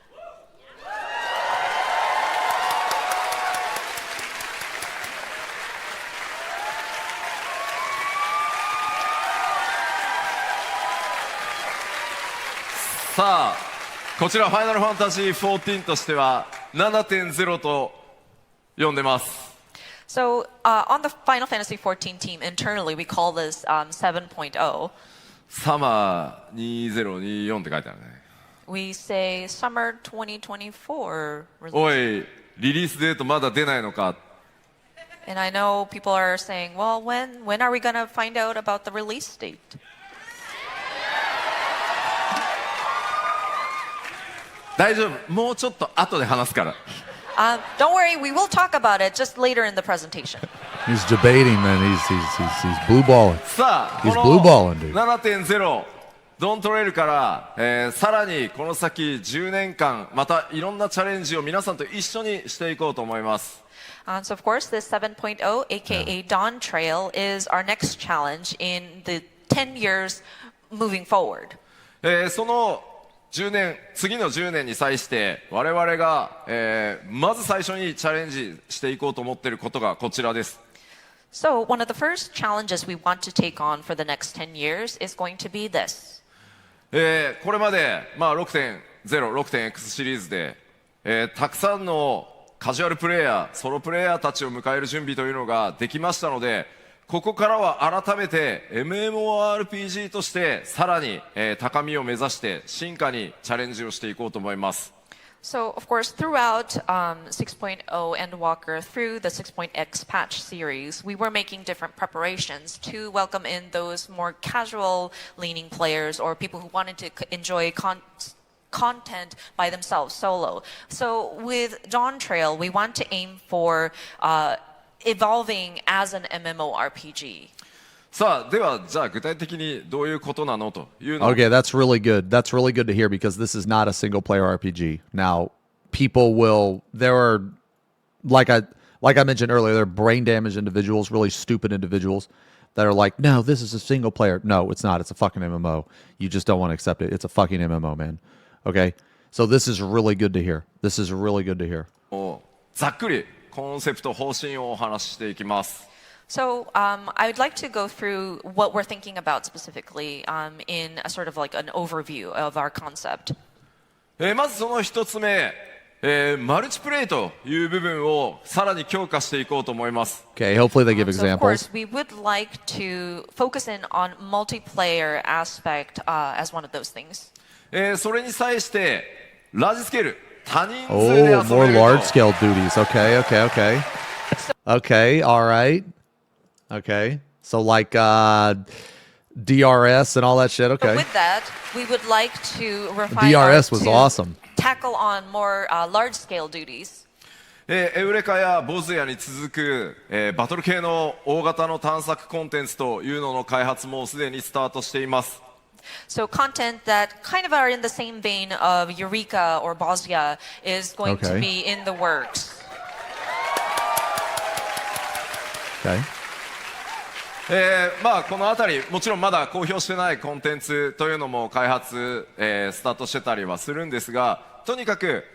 さあ、こちらファイナルファンタジー14としては 7.0 と呼んでます。 So on the Final Fantasy XIV team internally, we call this 7.0. サマー2024って書いてあるね。 We say summer 2024 release. おい、リリースデートまだ出ないのか。 And I know people are saying, well, when are we going to find out about the release date? 大丈夫、もうちょっと後で話すから。 Don't worry, we will talk about it just later in the presentation. He's debating, man. He's blue balling. さあ、 He's こ blue の balling, dude. 7.0 ドントレールから、さらにこの先10年間またいろんなチャレンジを皆さんと一緒にしていこうと思います。 So of course, this 7.0, aka Dawn Trail, is our next challenge in the 10 years moving forward. その10年、次の10年に際して我々が、まず最初にチャレンジしていこうと思っていることがこちらです。 So one of the first challenges we want to take on for the next 10 years is going to be this. これまで、6.0、6.X シリーズで、たくさんのカジュアルプレイヤー、ソロプレイヤーたちを迎える準備というのができましたので、ここからは改めて MMORPG としてさらに、高みを目指して進化にチャレンジをしていこうと思います。 So, of course, throughout 6.0 Endwalker, through the 6.x patch series, we were making different preparations to welcome in those more casual-leaning players or people who wanted to enjoy content by themselves solo. So, with Dawn Trail, we want to aim for evolving as an MMORPG. さあ、ではじゃあ具体的にどういうことなのというのを Okay, that's really good. That's really good to hear because this is not a single player RPG. Now, there are like I mentioned earlier, there are brain damaged individuals, really stupid individuals that are like, "No, this is a single player." No, it's not. It's a fucking MMO. You just don't want to accept it. It's a fucking MMO, man. Okay? So this is really good to hear. This is really good to hear. ざっくりコンセプト方針をお話ししていきます。 So, I would like to go through what we're thinking about specifically in a sort of like an overview of our concept. まずその一つ目、マルチプレイという部分をさらに強化していこうと思います。 Okay, hopefully they give So, of course, examples. we would like to focus in on multiplayer aspect as one of those things. それに際してラージスケール、多人数で遊べる Oh, と more large scale duties. Okay. Okay, all right. Okay. So like DRS and all that shit. So Okay. with that, we would like to refine DRS was to awesome. tackle on more large-scale duties. エウレカやボズヤに続く、バトル系の大型の探索コンテンツというのの開発もすでにスタートしています。 So content that kind of are in the same vein of Eureka or Bosnia is going to Okay. be in the works. Okay. このあたりもちろんまだ公表してないコンテンツというのも開発、スタートしてたりはするんですが、とにかく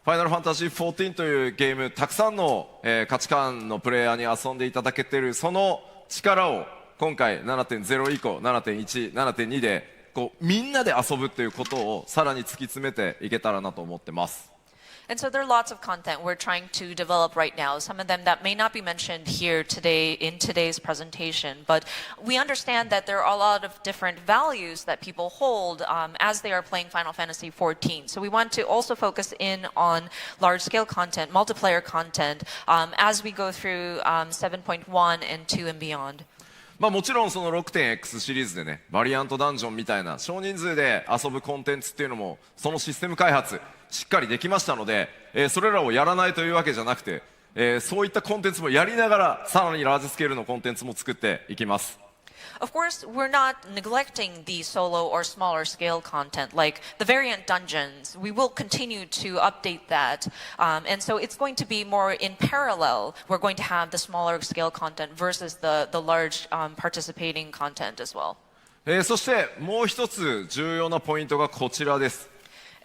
ファイナルファンタジー14というゲーム、たくさんの、価値観のプレイヤーに遊んでいただけているその力を今回 7.0 以降 7.1、7.2 でこうみんなで遊ぶということをさらに突き詰めていけたらなと思ってます。And so there are lots of content we're trying to develop right now, some of them that may not be mentioned here today in today's presentation, but we understand that there are a lot of different values that people hold as they are playing Final Fantasy XIV. So we want to also focus in on large-scale content, multiplayer content, as we go through 7.1 and 2 and beyond. まあもちろんその 6.X シリーズでね、バリアントダンジョンみたいな少人数で遊ぶコンテンツっていうのもそのシステム開発しっかりできましたので、それらをやらないというわけじゃなくて、そういったコンテンツもやりながらさらにラージスケールのコンテンツも作っていきます。Of course, we're not neglecting the solo or smaller scale content like the variant dungeons. We will continue to update that. And so it's going to be more in parallel. We're going to have the smaller scale content versus the large participating content as well. そしてもう一つ重要なポイントがこちらです。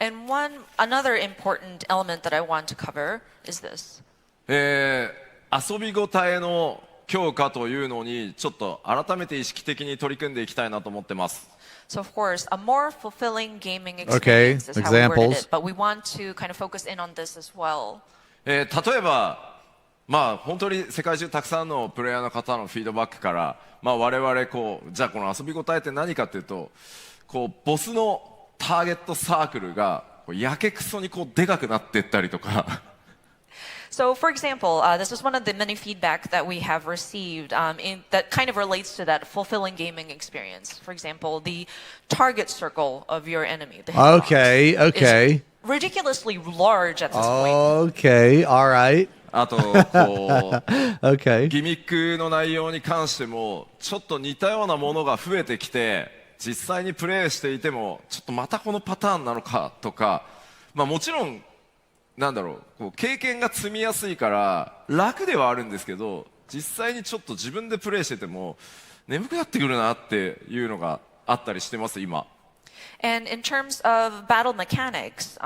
And another important element that I want to cover is this. 遊びごたえの強化というのにちょっと改めて意識的に取り組んでいきたいなと思ってます。So of course, a more fulfilling gaming experience is how we worded it, but we want to kind of focus in on this as well. 例えば、まあ本当に世界中たくさんのプレイヤーの方のフィードバックから、まあ我々こうじゃあこの遊びごたえって何かっていうと、こうボスのターゲットサークルがやけくそにこうでかくなっていったりとか。So, for example, this is one of the many feedback that we have received that kind of relates to that fulfilling gaming experience. For example, the target circle of your enemy, the hitbox, is ridiculously large at this point. Okay, all right. あとこう、ギミックの内容に関してもちょっと似たようなものが増えてきて、実際にプレイしていてもちょっとまたこのパターンなのかとか、まあもちろんなんだろう、こう経験が積みやすいから楽ではあるんですけど、実際にちょっと自分でプレイしてても眠くなってくるなっていうのがあったりしてます今。And in terms of battle mechanics,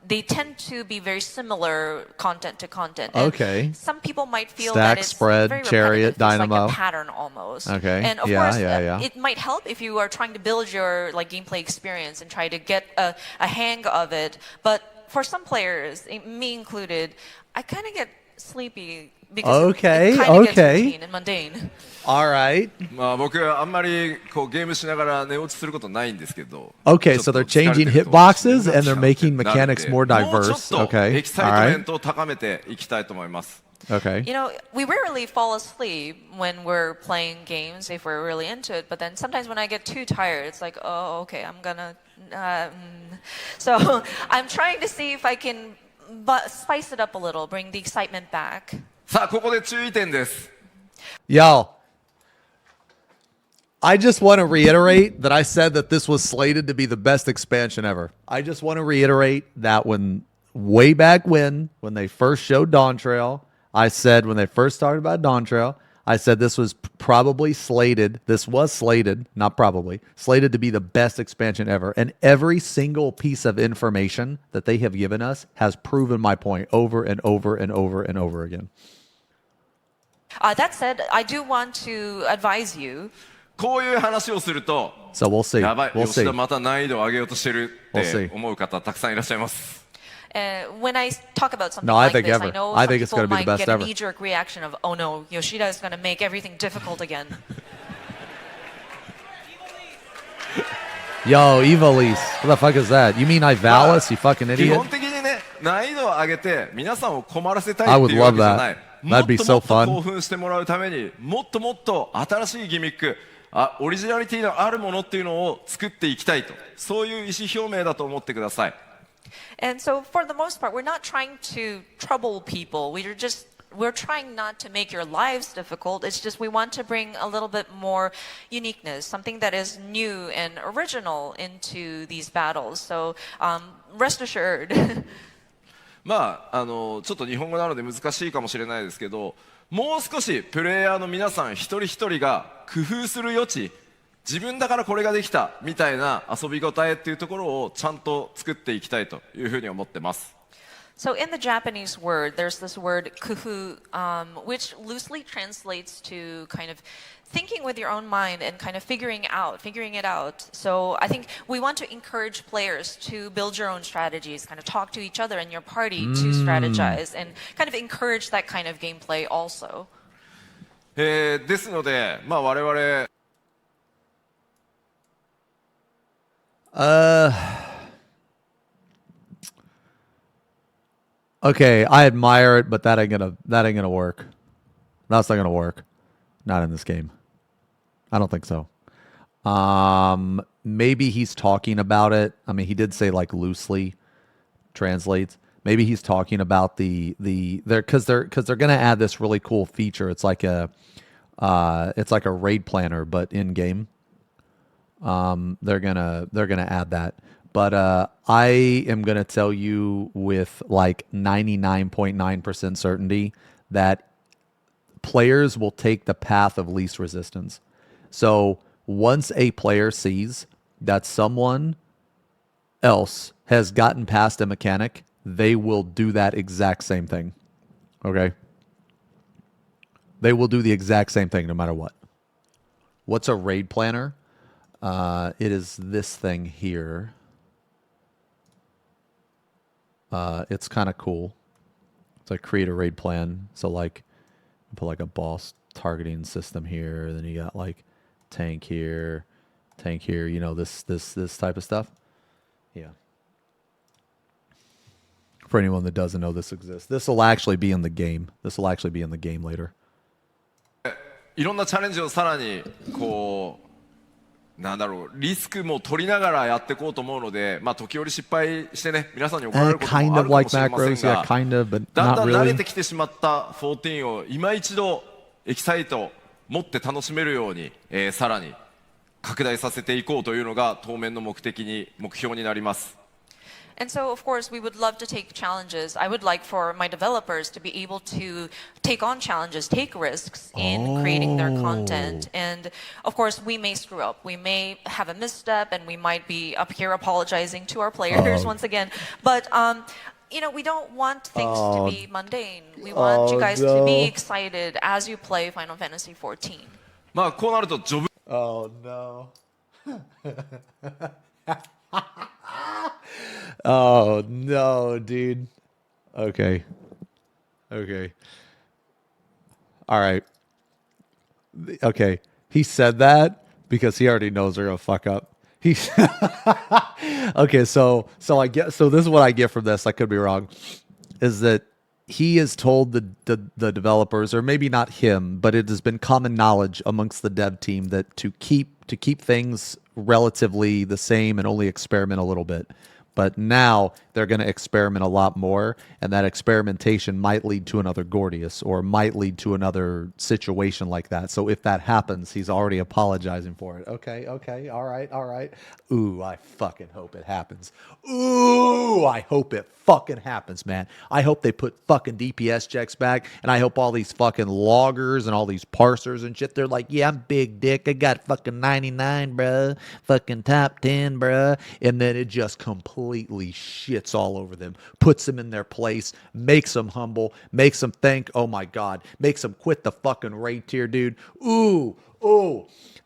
they tend to be very similar content to content. Okay. And some people might feel Stack, that it's spread, very chariot, repetitive. It's dynamo. like a pattern almost. Okay. And of Yeah, course, yeah. it might help if you are trying to build your like gameplay experience and try to get a hang of it. But for some players, me included, I kind of get sleepy because it kind of gets routine and mundane. All right. まあ僕あんまりこうゲームしながら寝落ちすることないんですけど。Okay, so they're changing hitboxes and they're making mechanics more もう diverse. ちょっと Okay. エキサイトメントを高めていきたいと思います。Okay. You know, we rarely fall asleep when we're playing games if we're really into it, but then sometimes when I get too tired, it's like, oh, okay, I'm gonna. So I'm trying to see if I can spice it up a little, bring the excitement back. さあここで注意点です。Yo, I just want to reiterate that I said that this was slated to be the best expansion ever. I just want to reiterate that way back when they first showed Dawn Trail, I said when they first started about Dawn Trail, I said this was slated to be the best expansion ever. And every single piece of information that they have given us has proven my point over and over and over and over again. That said, I do want to advise you. こういう話をすると、 So we'll see. やばい、 We'll 吉 see. 田また難易度を上げようとしてるっ We'll て see. 思う方たくさんいらっしゃいます。When I talk about something No, I like think this, ever. I know I some think it's people gonna be the might best get a ever. knee-jerk reaction of, oh no, Yoshida is going to make everything difficult again. Yo, Evilise. What the fuck is that? You mean Ivalis, you fucking 基 idiot? 本的にね、難易度を上げて皆さんを困らせたい I っ would ていうわけ love じゃない。 that. もっ That'd be と so もっと fun. 興奮してもらうためにもっともっと新しいギミック、オリジナリティのあるものっていうのを作っていきたいと、そういう意思表明だと思ってください。And so for the most part, we're not trying to trouble people. We're trying not to make your lives difficult. It's just we want to bring a little bit more uniqueness, something that is new and original into these battles. So rest assured. まあちょっと日本語なので難しいかもしれないですけど、もう少しプレイヤーの皆さん一人一人が工夫する余地、自分だからこれができたみたいな遊びごたえっていうところをちゃんと作っていきたいというふうに思ってます。So in the Japanese word, there's this word kufu, which loosely translates to kind of thinking with your own mind and kind of figuring it out. So I think we want to encourage players to build your own strategies, kind of talk to each other in your party to strategize and kind of encourage that kind of gameplay also. ですので、まあ我々 Okay, I admire it, but that ain't gonna work. That's not gonna work. Not in this game. I don't think so. Maybe he's talking about it. I mean, he did say like loosely translates. Maybe he's talking about the because they're gonna add this really cool feature. It's like a raid planner, but in game. They're gonna add that. But I am gonna tell you with like 99.9% certainty that players will take the path of least resistance. So once a player sees that someone else has gotten past a mechanic, they will do that exact same thing. Okay? They will do the exact same thing no matter what. What's a raid planner? It is this thing here. It's kind of cool. It's like create a raid plan. So like put like a boss targeting system here. Then you got like tank here, you know, this type of stuff. Yeah. For anyone that doesn't know this exists. This will actually be in the game. This will actually be in the game later. いろんなチャレンジをさらにこうなんだろうリスクも取りながらやっていこうと思うので、まあ時折失敗してね皆さんに怒られることもあるかもしれませんが、だんだん慣れてきてしまった14を今一度エキサイト持って楽しめるように、さらに拡大させていこうというのが当面の目標になります。And so, of course, we would love to take challenges. I would like for my developers to be able to take on challenges, take risks in creating their content. And, of course, we may screw up. We may have a misstep, and we might be up here apologizing to our players once again. But, you know, we don't want things to be mundane. We want you guys to be excited as you play Final Fantasy XIV. まあこうなるとジョブ Oh, no. Oh no, dude. Okay. All right. Okay. He said that because he already knows they're gonna fuck up. Okay, so this is what I get from this. I could be wrong. Is that he has told the developers, or maybe not him, but it has been common knowledge amongst the dev team that to keep things relatively the same and only experiment a little bit. But now they're going to experiment a lot more, and that experimentation might lead to another Gordius or might lead to another situation like that. So if that happens, he's already apologizing for it. Okay, all right. Ooh, I fucking hope it happens. Ooh, I hope it fucking happens, man. I hope they put fucking DPS checks back, and I hope all these fucking loggers and all these parsers and shit, they're like, yeah, I'm big dick. I got fucking 99, bruh. Fucking top 10, bruh. And then it just completely shits all over them, puts them in their place, makes them humble, makes them think, oh my God, makes them quit the fucking raid tier, dude. Ooh.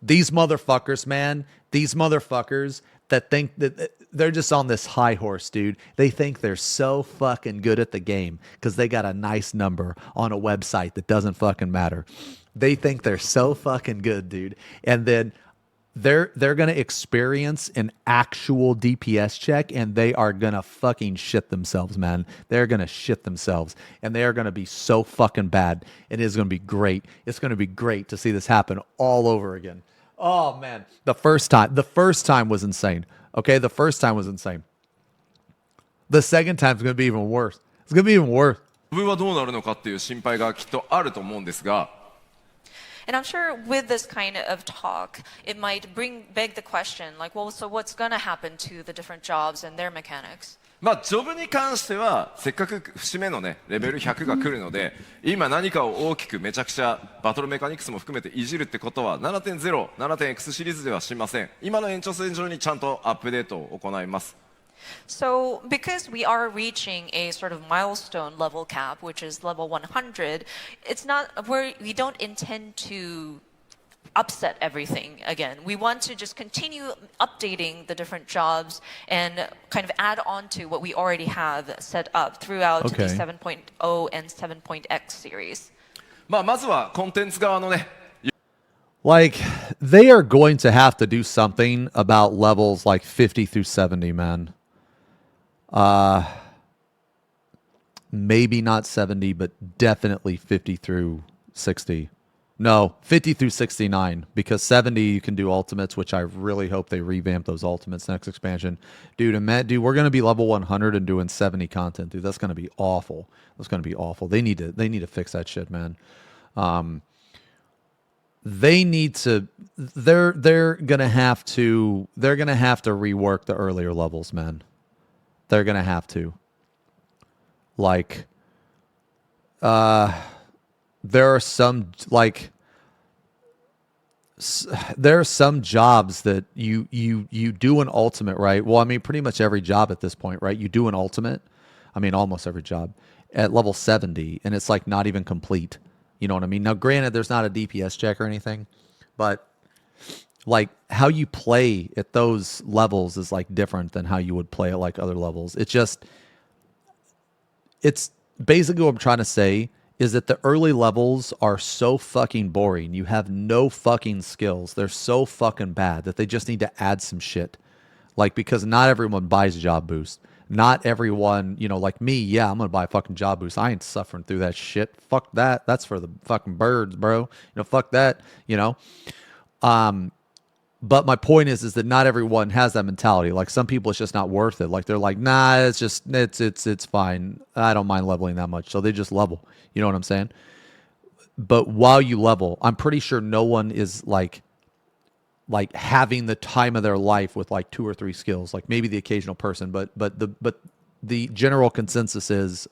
These motherfuckers, man, that think that they're just on this high horse, dude. They think they're so fucking good at the game because they got a nice number on a website that doesn't fucking matter. They think they're so fucking good, dude. And then they're going to experience an actual DPS check, and they are going to fucking shit themselves, man. They're going to shit themselves, and they are going to be so fucking bad. It is going to be great. It's going to be great to see this happen all over again. Oh, man. The first time was insane. Okay, the first time was insane. The second time is going to be even worse. It's going to be even worse. ジョブはどうなるのかっていう心配がきっとあると思うんですが。And I'm sure with this kind of talk, it might beg the question, like, well, so what's going to happen to the different jobs and their mechanics? まあジョブに関してはせっかく節目のねレベル100が来るので、今何かを大きくめちゃくちゃバトルメカニクスも含めていじるってことは 7.0、7.X シリーズではしません。今の延長線上にちゃんとアップデートを行います。So, because we are reaching a sort of milestone level cap, which is level 100, it's not we don't intend to upset everything again. We want to just continue updating the different jobs and kind of add on to what we already have set up throughout Okay. the 7.0 and 7.x series. まずはコンテンツ側のね Like, they are going to have to do something about levels like 50 through 70, man. Maybe not 70, but definitely 50 through 60. No, 50 through 69, because 70 you can do ultimates, which I really hope they revamp those ultimates next expansion. Dude, we're going to be level 100 and doing 70 content, dude. That's going to be awful. That's going to be awful. They need to fix that shit, man. They're going to have to rework the earlier levels, man. They're going to have to. Like, there are some jobs that you do an ultimate, right? Well, I mean, pretty much every job at this point, right? You do an ultimate. I mean, almost every job at level 70, and it's like not even complete. You know what I mean? Now, granted, there's not a DPS check or anything, but like how you play at those levels is like different than how you would play at like other levels. It's basically what I'm trying to say is that the early levels are so fucking boring. You have no fucking skills. They're so fucking bad that they just need to add some shit. Like, because not everyone buys job boost. Not everyone, you know, like me, yeah, I'm going to buy a fucking job boost. I ain't suffering through that shit. Fuck that. That's for the fucking birds, bro. You know, fuck that, you know. But my point is that not everyone has that mentality. Like, some people, it's just not worth it. Like, they're like, nah, it's fine. I don't mind leveling that much. So they just level. You know what I'm saying? But while you level, I'm pretty sure no one is like having the time of their life with like 2 or 3 skills. Like maybe the occasional person, but the general consensus is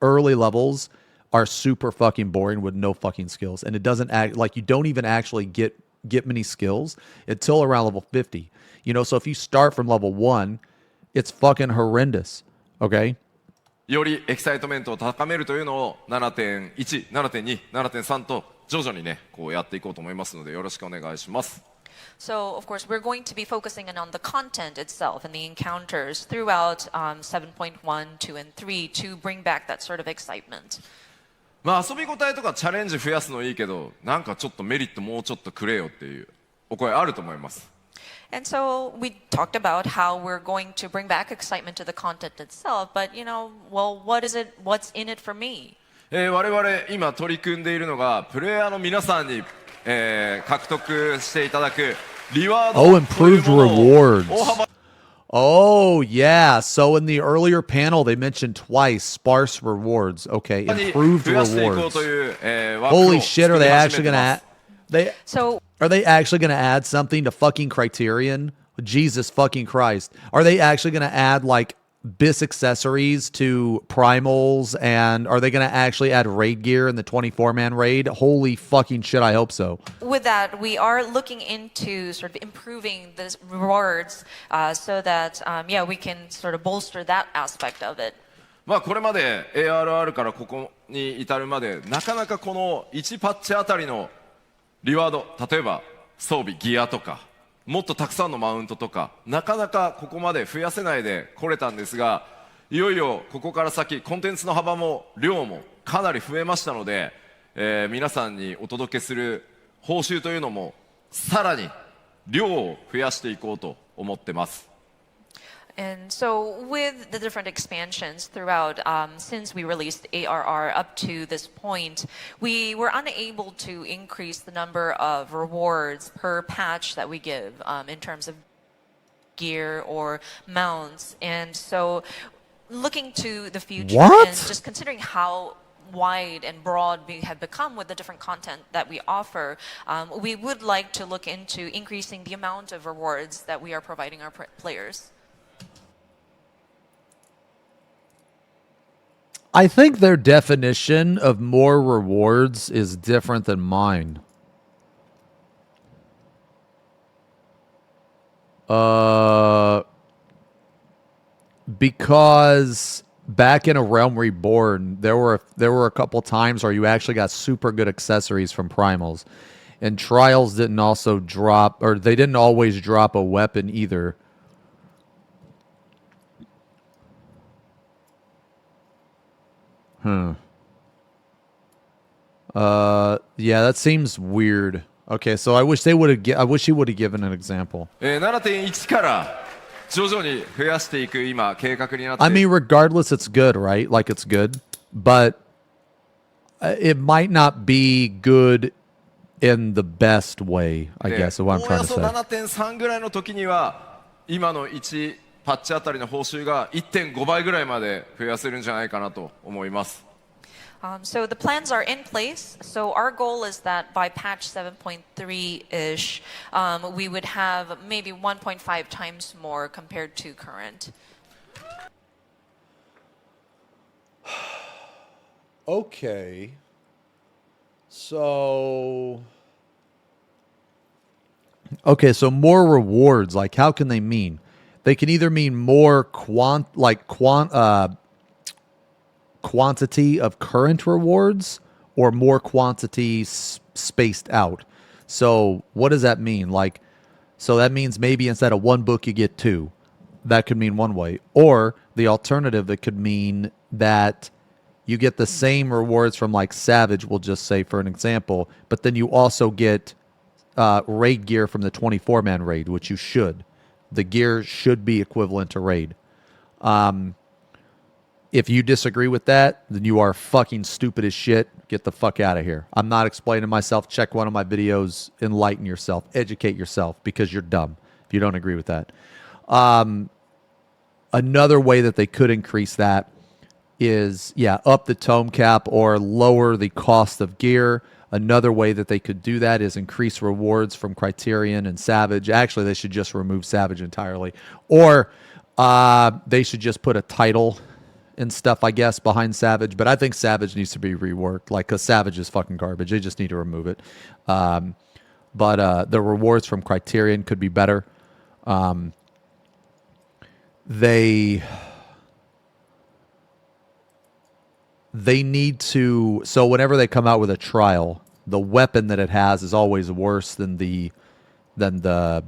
early levels are super fucking boring with no fucking skills, and it doesn't act like you don't even actually get many skills until around level 50. You know, so if you start from level 1, it's fucking horrendous. Okay? よりエキサイトメントを高めるというのを 7.1、7.2、7.3 と徐々にねこうやっていこうと思いますのでよろしくお願いします。 So, of course, we're going to be focusing on the content itself and the encounters throughout 7.1, 2, and 3 to bring back that sort of excitement. まあ遊び応えとかチャレンジ増やすのいいけどなんかちょっとメリットもうちょっとくれよっていうお声あると思います。 And so we talked about how we're going to bring back excitement to the content itself, but you know, well, what's in it for me? 我々今取り組んでいるのがプレイヤーの皆さんに、獲得していただくリワード Oh, improved というものを rewards. 大幅 Oh, yeah. So in the earlier panel, they mentioned twice sparse rewards. Okay, に improved 増やしていこう rewards. という、枠を Holy shit, are 作り they 始 actually めて gonna ま add す。 So are they actually gonna add something to fucking Criterion? Jesus fucking Christ. Are they actually gonna add like BIS accessories to primals, and are they gonna actually add raid gear in the 24-man raid? Holy fucking shit, I hope so. with that, we are looking into sort of improving the rewards so that, yeah, we can sort of bolster that aspect of it. まあこれまで ARR からここに至るまでなかなかこの1パッチあたりのリワード、例えば装備ギアとかもっとたくさんのマウントとかなかなかここまで増やせないで来れたんですが、いよいよここから先コンテンツの幅も量もかなり増えましたので、皆さんにお届けする報酬というのもさらに量を増やしていこうと思ってます。 And so, with the different expansions throughout, since we released ARR up to this point, we were unable to increase the number of rewards per patch that we give in terms of gear or mounts. And so, looking to the future What? and just considering how wide and broad we have become with the different content that we offer, we would like to look into increasing the amount of rewards that we are providing our players. I think their definition of more rewards is different than mine. because back in A Realm Reborn, there were a couple times where you actually got super good accessories from primals, and trials didn't also drop, or they didn't always drop a weapon either. Yeah, that seems weird. Okay, so I wish he would have given an example. 7.1 から徐々に増やしていく今計画になって I mean, regardless, it's good, right? Like, it's good, but it might not be good in the best way, I で guess, is what I'm おお trying よ to そ say. 7.3 ぐらいの時には今の1パッチあたりの報酬が 1.5 倍ぐらいまで増やせるんじゃないかなと思います。 So the plans are in place. So our goal is that by patch 7.3-ish, we would have maybe 1.5 times more compared to current. Okay. So more rewards. Like, how can they mean? They can either mean more quantity of current rewards or more quantity spaced out. So what does that mean? Like, so that means maybe instead of one book you get two. That could mean one way. Or the alternative, it could mean that you get the same rewards from like Savage, we'll just say for an example, but then you also get raid gear from the 24-man raid, which you should. The gear should be equivalent to raid. If you disagree with that, then you are fucking stupid as shit. Get the fuck out of here. I'm not explaining myself. Check one of my videos. Enlighten yourself. Educate yourself, because you're dumb if you don't agree with that. Another way that they could increase that is, up the tome cap or lower the cost of gear. Another way that they could do that is increase rewards from Criterion and Savage. Actually, they should just remove Savage entirely. Or they should just put a title and stuff, I guess, behind Savage. But I think Savage needs to be reworked, like, because Savage is fucking garbage. They just need to remove it. But the rewards from Criterion could be better. They need to, so whenever they come out with a trial, the weapon that it has is always worse than the the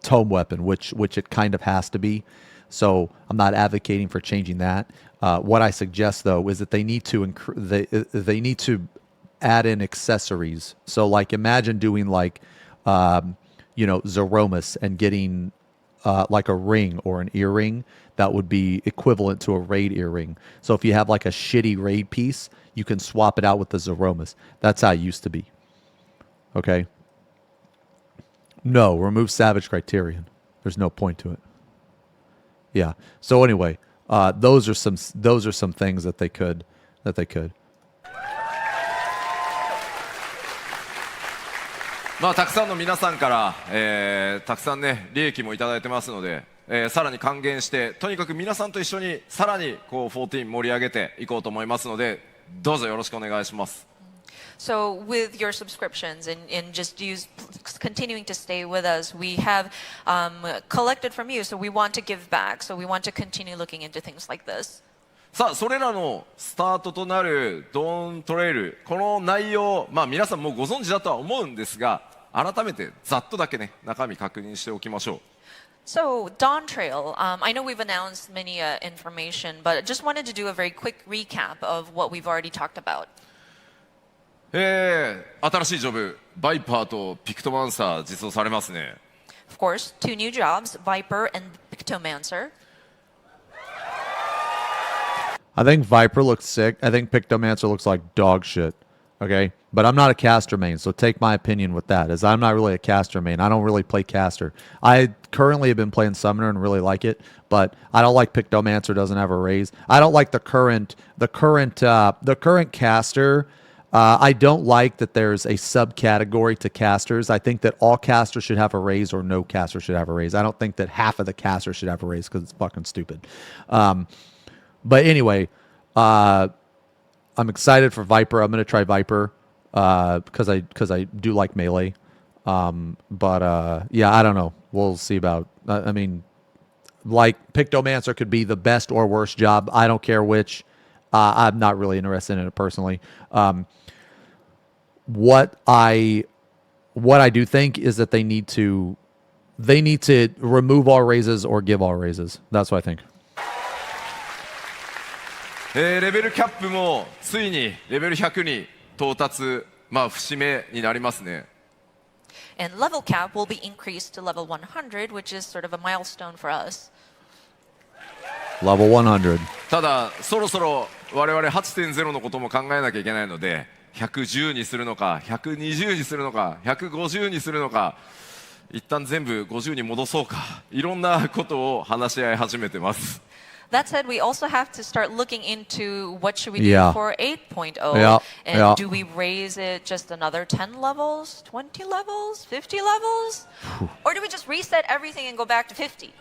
tome weapon, which it kind of has to be. So I'm not advocating for changing that. What I suggest, though, is that they need to they need to add in accessories. So, like, imagine doing like Zeromus and getting like a ring or an earring that would be equivalent to a raid earring. So if you have like a shitty raid piece, you can swap it out with the Zeromus. That's how it used to be. Okay. No, remove Savage Criterion. There's no point to it. Yeah. So anyway, those are some things that they could. まあたくさんの皆さんから、たくさんね利益もいただいてますので、さらに還元してとにかく皆さんと一緒にさらにこう14盛り上げていこうと思いますので、どうぞよろしくお願いします。 So with your subscriptions and just continuing to stay with us, we have collected from you, so we want to give back. So we want to continue looking into things like this. さあそれらのスタートとなるドーントレイル、この内容、まあ皆さんもうご存知だとは思うんですが、改めてざっとだけね中身確認しておきましょう。 So Dawn Trail, I know we've announced many information, but just wanted to do a very quick recap of what we've already talked about. 新しいジョブ、バイパーとピクトマンサー実装されますね。 Of course, 2 new jobs, Viper and Pictomancer. I think Viper looks sick. I think Pictomancer looks like dog shit. Okay? But I'm not a caster main, so take my opinion with that, as I'm not really a caster main. I don't really play caster. I currently have been playing Summoner and really like it, but I don't like Pictomancer doesn't have a raise. I don't like the current caster. I don't like that there's a subcategory to casters. I think that all casters should have a raise or no caster should have a raise. I don't think that half of the casters should have a raise because it's fucking stupid. But anyway, I'm excited for Viper. I'm going to try Viper because I do like melee. But yeah, I don't know. We'll see about. I mean, Like, Pictomancer could be the best or worst job. I don't care which. I'm not really interested in it personally. What I do think is that they need to remove all raises or give all raises. That's what I think. レベルキャップもついにレベル100に到達、節目になりますね。And level cap will be increased to level 100, which is sort of a milestone for us. Level 100. ただそろそろ我々 8.0 のことも考えなきゃいけないので、110にするのか120にするのか150にするのか、一旦全部50に戻そうか、いろんなことを話し合い始めてます。That said, we also have to start looking into what should we do Yeah. for 8.0. Yeah, And yeah. do we raise it just another 10 levels, 20 levels, 50 levels? Or do we just reset everything and go back to 50?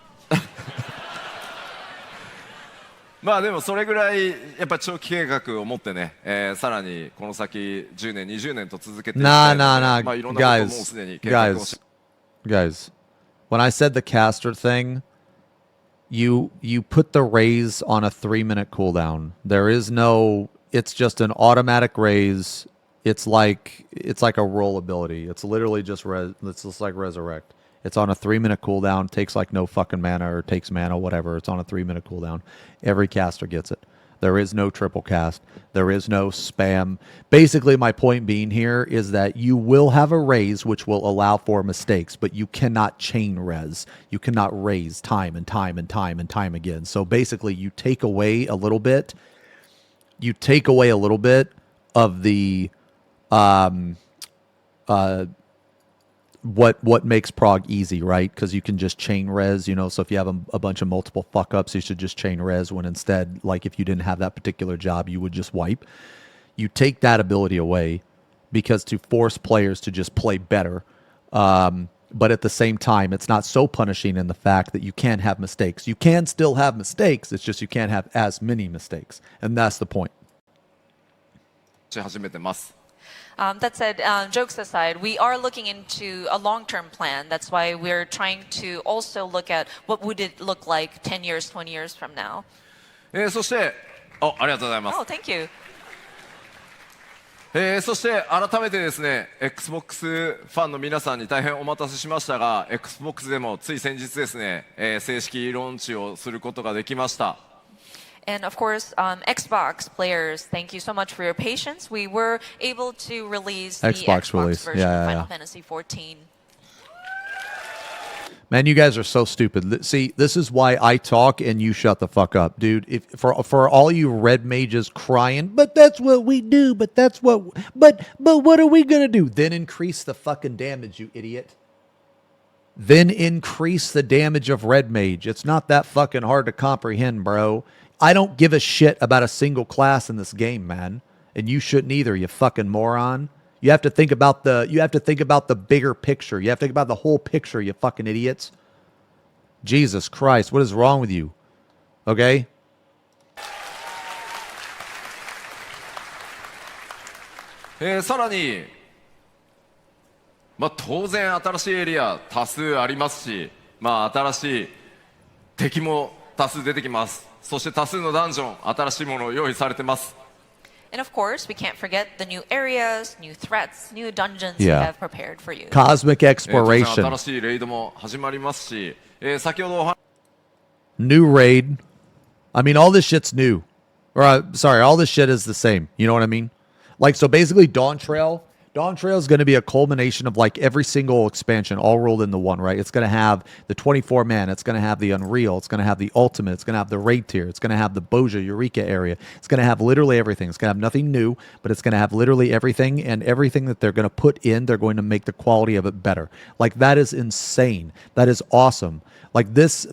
でもそれぐらいやっぱ長期計画を持ってね、さらにこの先10年20年と続けていきたいので、いろんなことももうすでに計画をし Guys, when I said the caster thing, you put the raise on a 3-minute cooldown. There is no, it's just an automatic raise. It's like a roll ability. It's literally just it's just like resurrect. It's on a 3-minute cooldown, takes like no fucking mana or takes mana, whatever. It's on a 3-minute cooldown. Every caster gets it. There is no triple cast. There is no spam. Basically, my point being here is that you will have a raise which will allow for mistakes, but you cannot chain res. You cannot raise time and time and time and time again. So basically, you take away a little bit. You take away a little bit of the what makes prog easy, right? Because you can just chain res, so if you have a bunch of multiple fuck ups, you should just chain res, when instead, like, if you didn't have that particular job, you would just wipe. You take that ability away because to force players to just play better, but at the same time, it's not so punishing in the fact that you can't have mistakes. You can still have mistakes, it's just you can't have as many mistakes, and that's the point. 始めてます。That said, jokes aside, we are looking into a long-term plan. That's why we're trying to also look at what would it look like 10 years, 20 years from now. そしてありがとうございます。 Oh, thank you. そして改めてですね、Xbox ファンの皆さんに大変お待たせしましたが、Xbox でもつい先日ですね、正式ローンチをすることができました。And of course, Xbox players, thank you so much for your patience. We were able to release the Xbox release. version Yeah, of yeah, Final yeah. Fantasy XIV. Man, you guys are so stupid. See, this is why I talk and you shut the fuck up, dude. If for all you red mages crying, but that's what we do, but what are we gonna do? Then increase the fucking damage, you idiot. Then increase the damage of red mage. It's not that fucking hard to comprehend, bro. I don't give a shit about a single class in this game, man. And you shouldn't either, you fucking moron. You have to think about the bigger picture. You have to think about the whole picture, you fucking idiots. Jesus Christ, what is wrong with you? Okay? さらに、当然新しいエリア多数ありますし、新しい敵も多数出てきます。そして多数のダンジョン、新しいものを用意されてます。And of course, we can't forget the new areas, new threats, new dungeons we Yeah. have prepared for you. Cosmic 当然 exploration. 新しいレイドも始まりますし、先ほどお話 New raid. I mean, all this shit's new. Or, sorry, all this shit is the same. You know what I mean? Like, so basically, Dawn Trail is going to be a culmination of like every single expansion all rolled into one, right? It's going to have the 24-man. It's going to have the Unreal. It's going to have the Ultimate. It's going to have the Raid tier. It's going to have the Boja Eureka area. It's going to have literally everything. It's going to have nothing new, but it's going to have literally everything, and everything that they're going to put in, they're going to make the quality of it better. Like, that is insane. That is awesome. Like, this,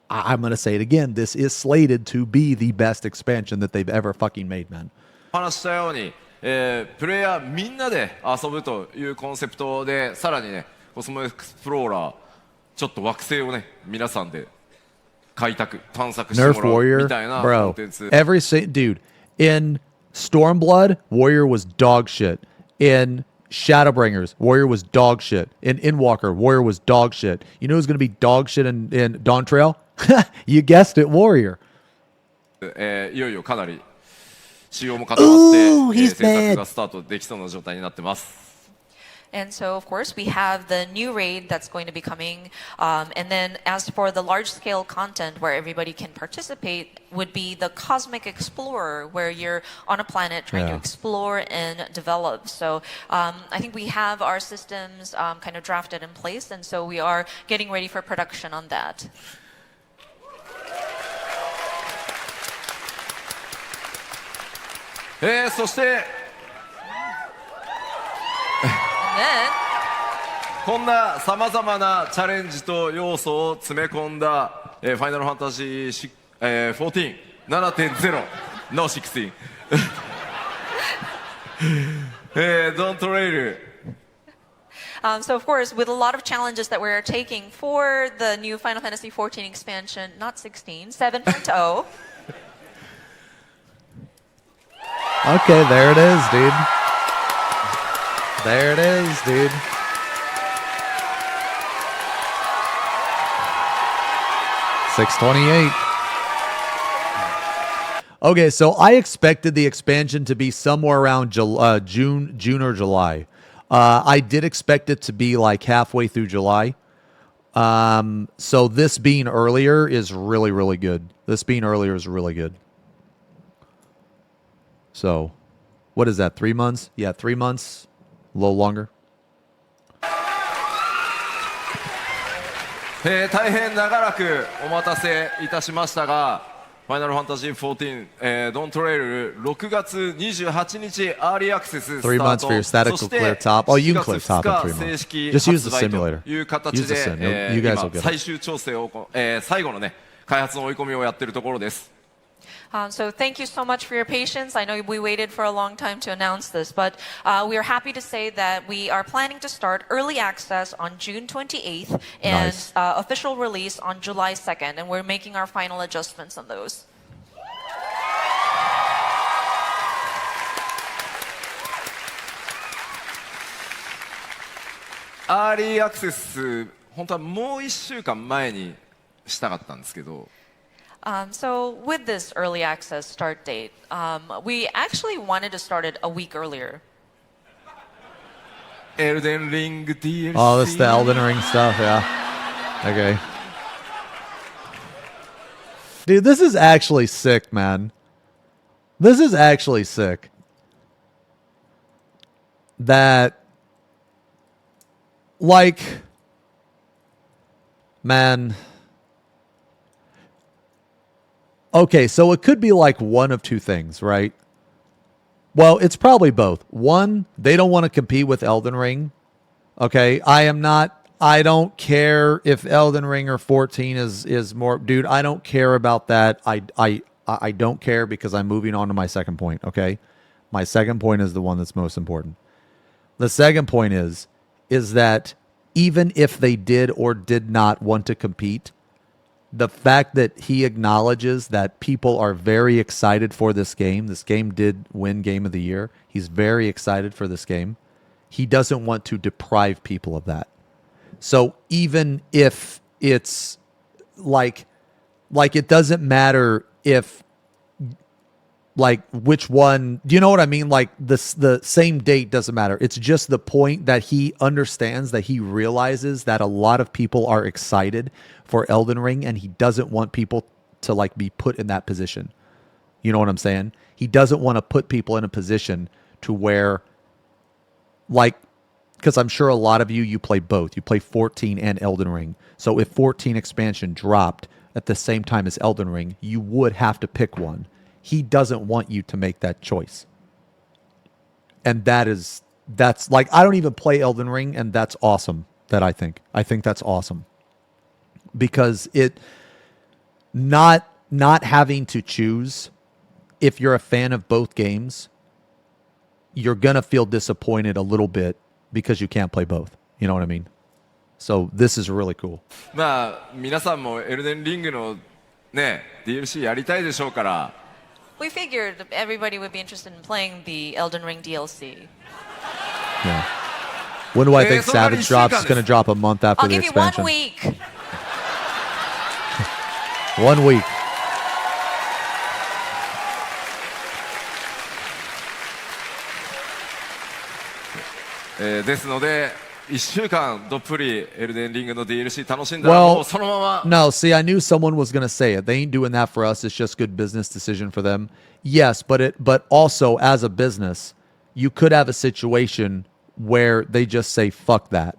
I'm going to say it again. This is slated to be the best expansion that they've ever fucking made, man. 話したように、プレイヤーみんなで遊ぶというコンセプトで、さらにね、コスモエクスプローラー、ちょっと惑星をね、皆さんで開拓、探索しても Nerf らう Warrior, みたいなコン bro. テンツ。Dude, in Stormblood, Warrior was dog shit. In Shadowbringers, Warrior was dog shit. In Endwalker, Warrior was dog shit. You know who's going to be dog shit in Dawn Trail? You guessed it, Warrior. いよいよかなり仕様も固まって、 he's 制作 bad. がスタートできそうな状態になってます。 And so, of course, we have the new raid that's going to be coming. And then as for the large-scale content where everybody can participate would be the Cosmic Explorer, where you're on a planet trying to explore and develop. So I think we have our systems kind of drafted in place, and so we are getting ready for production on that. そして こんなさまざまなチャレンジと要素を詰め込んだ、ファイナルファンタジー、14 7.0 の16 Don't Trail So of course, with a lot of challenges that we're taking for the new Final Fantasy XIV expansion, not 16, 7.0. Okay, there it is, dude. There it is, dude. $628. Okay, so I expected the expansion to be somewhere around June or July. I did expect it to be like halfway through July. So this being earlier is really, really good. This being earlier is really good. So, what is that, 3 months? Yeah, 3 months. A little longer. 大変長らくお待たせいたしましたが、ファイナルファンタジー14、Don't Trail 6月28日アーリーアクセススタート。3 months for your static will clear top. Oh, you can clear top in 3 months. 正式 Just use the 発売 simulator. という形 Use the sim. で、 You guys will 今 get it. 最終調整を、最後のね開発の追い込みをやっているところです。 So thank you so much for your patience. I know we waited for a long time to announce this, but we are happy to say that we are planning to start early access on June 28th and Nice. Official release on July 2nd, and we're making our final adjustments on those. アーリーアクセス本当はもう1週間前にしたかったんですけど。 So with this early access start date, we actually wanted to start it a week earlier. Elden Ring DLC. Oh, that's the Elden Ring stuff, yeah. Okay. Dude, this is actually sick, man. This is actually sick. That, like, man. Okay, so it could be like one of two things, right? Well, it's probably both. One, they don't want to compete with Elden Ring. Okay, I don't care if Elden Ring or 14 is more, dude, I don't care about that. I don't care because I'm moving on to my second point, okay? My second point is the one that's most important. The second point is that even if they did or did not want to compete, the fact that he acknowledges that people are very excited for this game did win Game of the Year. He's very excited for this game. He doesn't want to deprive people of that. So even if it's like it doesn't matter if like which one, do you know what I mean? Like the same date doesn't matter. It's just the point that he understands, that he realizes that a lot of people are excited for Elden Ring and he doesn't want people to like be put in that position. You know what I'm saying? He doesn't want to put people in a position to where like, because I'm sure a lot of you play both. You play 14 and Elden Ring. So if 14 expansion dropped at the same time as Elden Ring, you would have to pick one. He doesn't want you to make that choice. And that's like, I don't even play Elden Ring, and that's awesome. I think that's awesome. Because it not having to choose, if you're a fan of both games, you're gonna feel disappointed a little bit because you can't play both. You know what I mean? So this is really cool. まあ皆さんもエルデンリングのね DLC やりたいでしょうから。 We figured everybody would be interested in playing the Elden Ring DLC. Yeah. When do I think それから Savage 1週 drops? 間 It's で going to す drop a month after I'll the give you one expansion. week. 1 week. ですので1週間どっぷりエルデンリングの DLC 楽しんだらも Well, うそのまま no, see, I knew someone was going to say it. They ain't doing that for us. It's just good business decision for them. Yes, but also as a business, you could have a situation where they just say fuck that.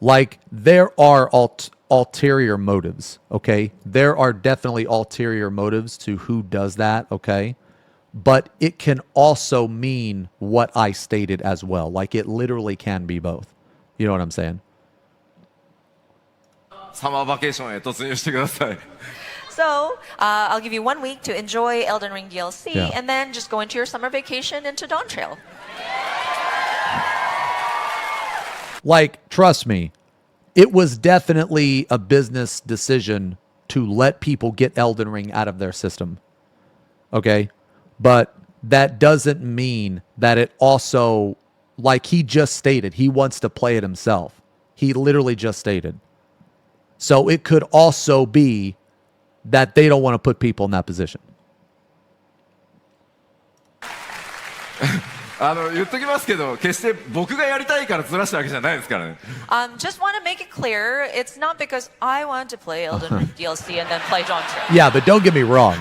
Like there are ulterior motives, okay? There are definitely ulterior motives to who does that, okay? But it can also mean what I stated as well. Like it literally can be both. You know what I'm saying? サマーバケーションへ突入してください So I'll give you 1 week to enjoy Elden Ring DLC, Yeah. and then just go into your summer vacation into Dawn Trail. Like, trust me, it was definitely a business decision to let people get Elden Ring out of their system. Okay? But that doesn't mean that it also, like he just stated, he wants to play it himself. He literally just stated. So it could also be that they don't want to put people in that position. 言っときますけど決して僕がやりたいからずらしたわけじゃないですからね Just want to make it clear, it's not because I want to play Elden Ring DLC and then play Dawn Trail. Yeah, but don't get me wrong.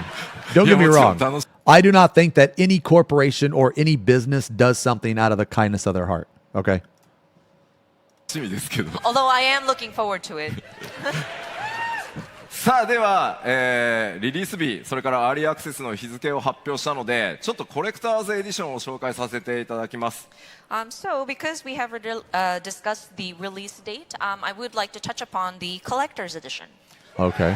Don't get me Yeah, wrong. I do not think that any corporation or any business does something out of the kindness of their heart. Okay? 楽しみですけど Although I am looking forward to it. さあでは、リリース日それからアーリーアクセスの日付を発表したのでちょっとコレクターズエディションを紹介させていただきます So, because we have discussed the release date, I would like to touch upon the collector's edition. Okay.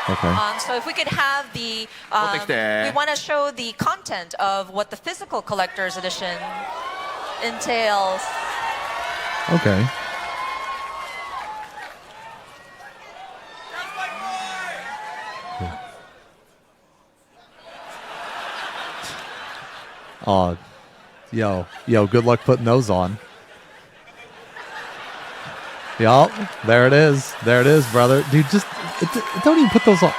Okay. So, if we could have the, 持ってきて。 we want to show the content of what the physical collector's edition entails. Okay. Oh, yo, good luck putting those on. Yup, there it is. There it is, brother. Dude, just don't even put those on.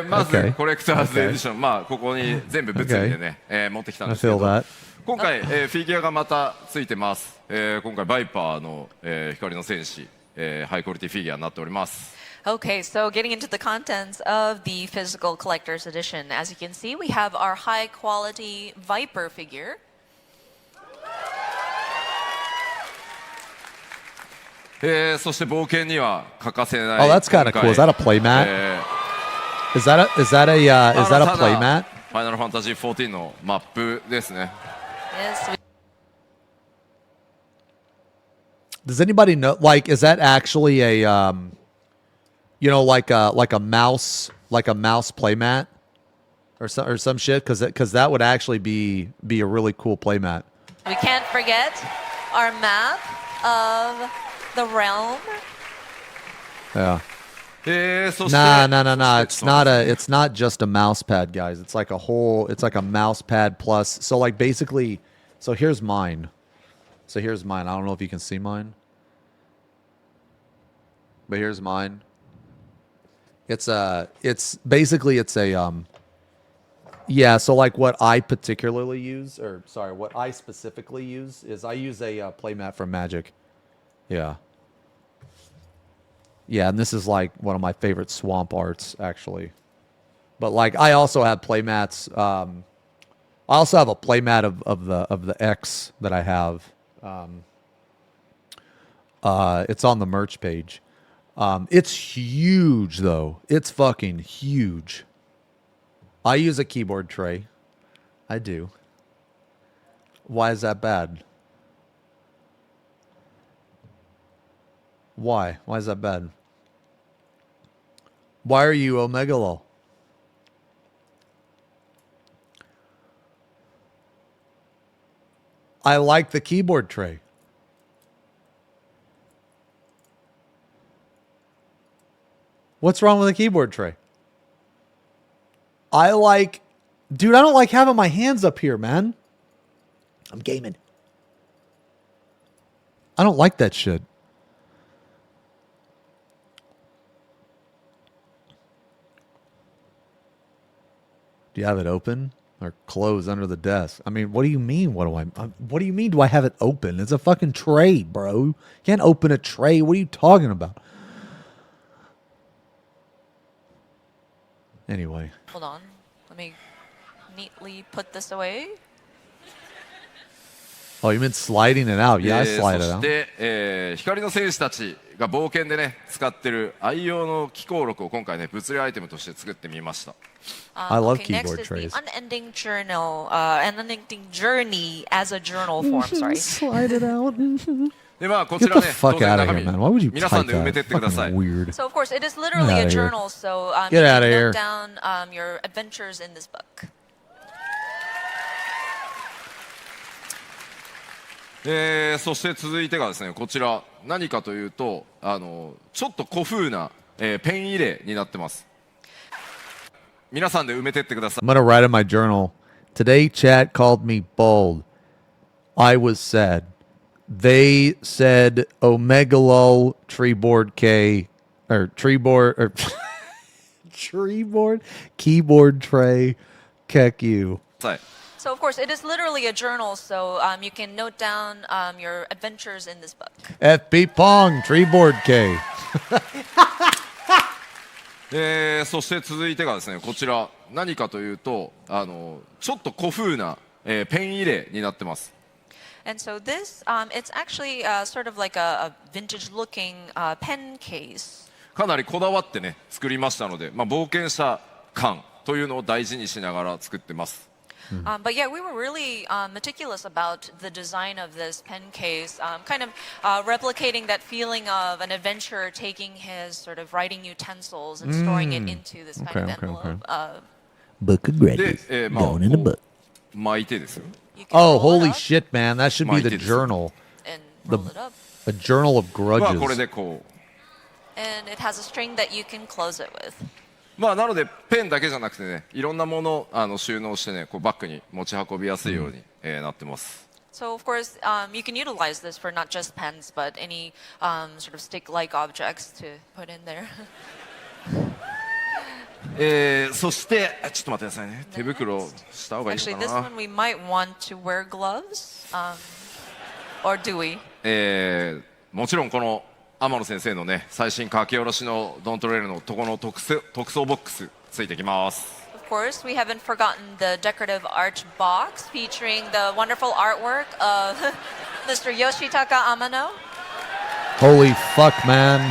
まず Okay. コレクターズエディション、まあここに全部物理でね、持ってきたんですけ I ど feel that. 今回、フィギュアがまたついてます、今回バイパーの、光の戦士、ハイクオリティフィギュアになっております Okay, so getting into the contents of the physical collector's edition. As you can see, we have our high quality Viper figure. そして冒険には欠かせない Oh, that's kind of cool. Is that a playmat? え Is that aー playmat? ファイナルファンタジー14のマップですね Yes, we Does anybody know? Like, is that actually a you know, like a mouse playmat or some shit? Because that would actually be a really cool playmat. We can't forget our map of the realm. Yeah. そして Nah. そして It's not just a mouse pad, guys. It's like a mouse pad plus. So like basically, so here's mine. I don't know if you can see mine, but here's mine. It's basically a yeah. So like what I particularly use, or sorry, what I specifically use is I use a playmat from Magic. Yeah. Yeah, and this is like one of my favorite swamp arts, actually. But like, I also have playmats. I also have a playmat of the X that I have. It's on the merch page. It's huge though. It's fucking huge. I use a keyboard tray. I do. Why is that bad? Why? Why is that bad? Why are you Omegalo? I like the keyboard tray. What's wrong with the keyboard tray? I like Dude, I don't like having my hands up here, man. I'm gaming. I don't like that shit. Do you have it open or closed under the desk? I mean, what do you mean? What do you mean? Do I have it open? It's a fucking tray, bro. You can't open a tray. What are you talking about? Anyway. Hold on. Let me neatly put this away. Oh, you meant sliding it out. Yeah, I slide it そし out. て、光の戦士たちが冒険でね使ってる愛用の機構録を今回ね物理アイテムとして作ってみました。I love Okay, next keyboard is trays. the unending journal, unending journey as a journal form. Sorry. Slide it out. でまあこ Get ちら the ね fuck 当然 out of 中 here, 身 man. Why would you 皆さん type で埋めて that? ってください。 Fucking weird. So of course it is literally Get a outta here. journal. So Get you outta can here. note down your adventures in this book. そして続いてがですねこちら何かというとちょっと古風な、ペン入れになってます。皆さんで埋めてってください。 I'm gonna write in my journal. Today, chat called me bold. I was sad. They said Omegalo treeboard K or treeboard or treeboard keyboard tray keck you. はい So of course it is literally a journal. So you can note down your adventures in this book. FB Pong treeboard K. そして続いてがですねこちら何かというとちょっと古風な、ペン入れになってます。 And so this, it's actually sort of like a vintage-looking pen case. かなりこだわってね作りましたので、まあ、冒険者感というのを大事にしながら作ってます。 But yeah, we were really meticulous about the design of this pen case, kind of replicating that feeling of an adventurer taking his sort of writing utensils and storing it into this kind of Okay, okay, envelope. Book of で Gradies.、まあ、Going in the こ book. う巻いてですよ。 You can Oh, roll holy it up shit, man. That should be the Mighty. journal. and The- roll it up. A journal of まあこれ grudges. でこう And it has a string that you can close it with. まあなのでペンだけじゃなくてねいろんなものを収納してねこうバッグに持ち運びやすいように、なってます。 So of course, you can utilize this for not just pens, but any sort of stick-like objects to put in there. そしてちょっと待ってくださいね手袋した方がいい Actually, の this かな one we might want to wear gloves, or do we? もちろんこの天野先生のね最新書き下ろしのドントレールのとこの特装ボックスついてきます。 Of course, we haven't forgotten the decorative art box featuring the wonderful artwork of Mr. Yoshitaka Amano. Holy fuck, man.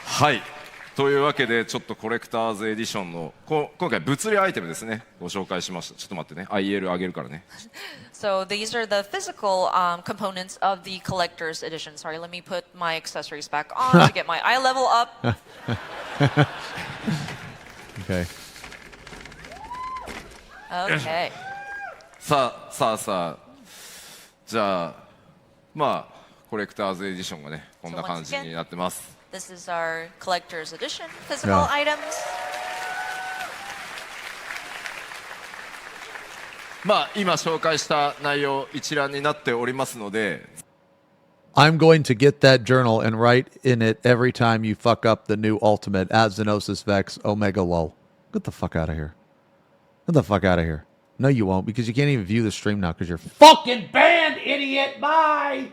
はいというわけでちょっとコレクターズエディションの今回物理アイテムですねご紹介しました。ちょっと待ってね IL 上げるからね。 So these are the physical components of the collector's edition. Sorry, let me put my accessories back on to get my eye level up. Okay. Okay. さあじゃあまあコレクターズエディションがねこんな感じになってます。 This is our collector's edition, physical Yeah. items. まあ今紹介した内容一覧になっておりますので I'm going to get that journal and write in it every time you fuck up the new ultimate at XenosysVex Omega Lull. Get the fuck out of here. Get the fuck out of here. No, you won't because you can't even view the stream now because you're fucking banned, idiot. Bye.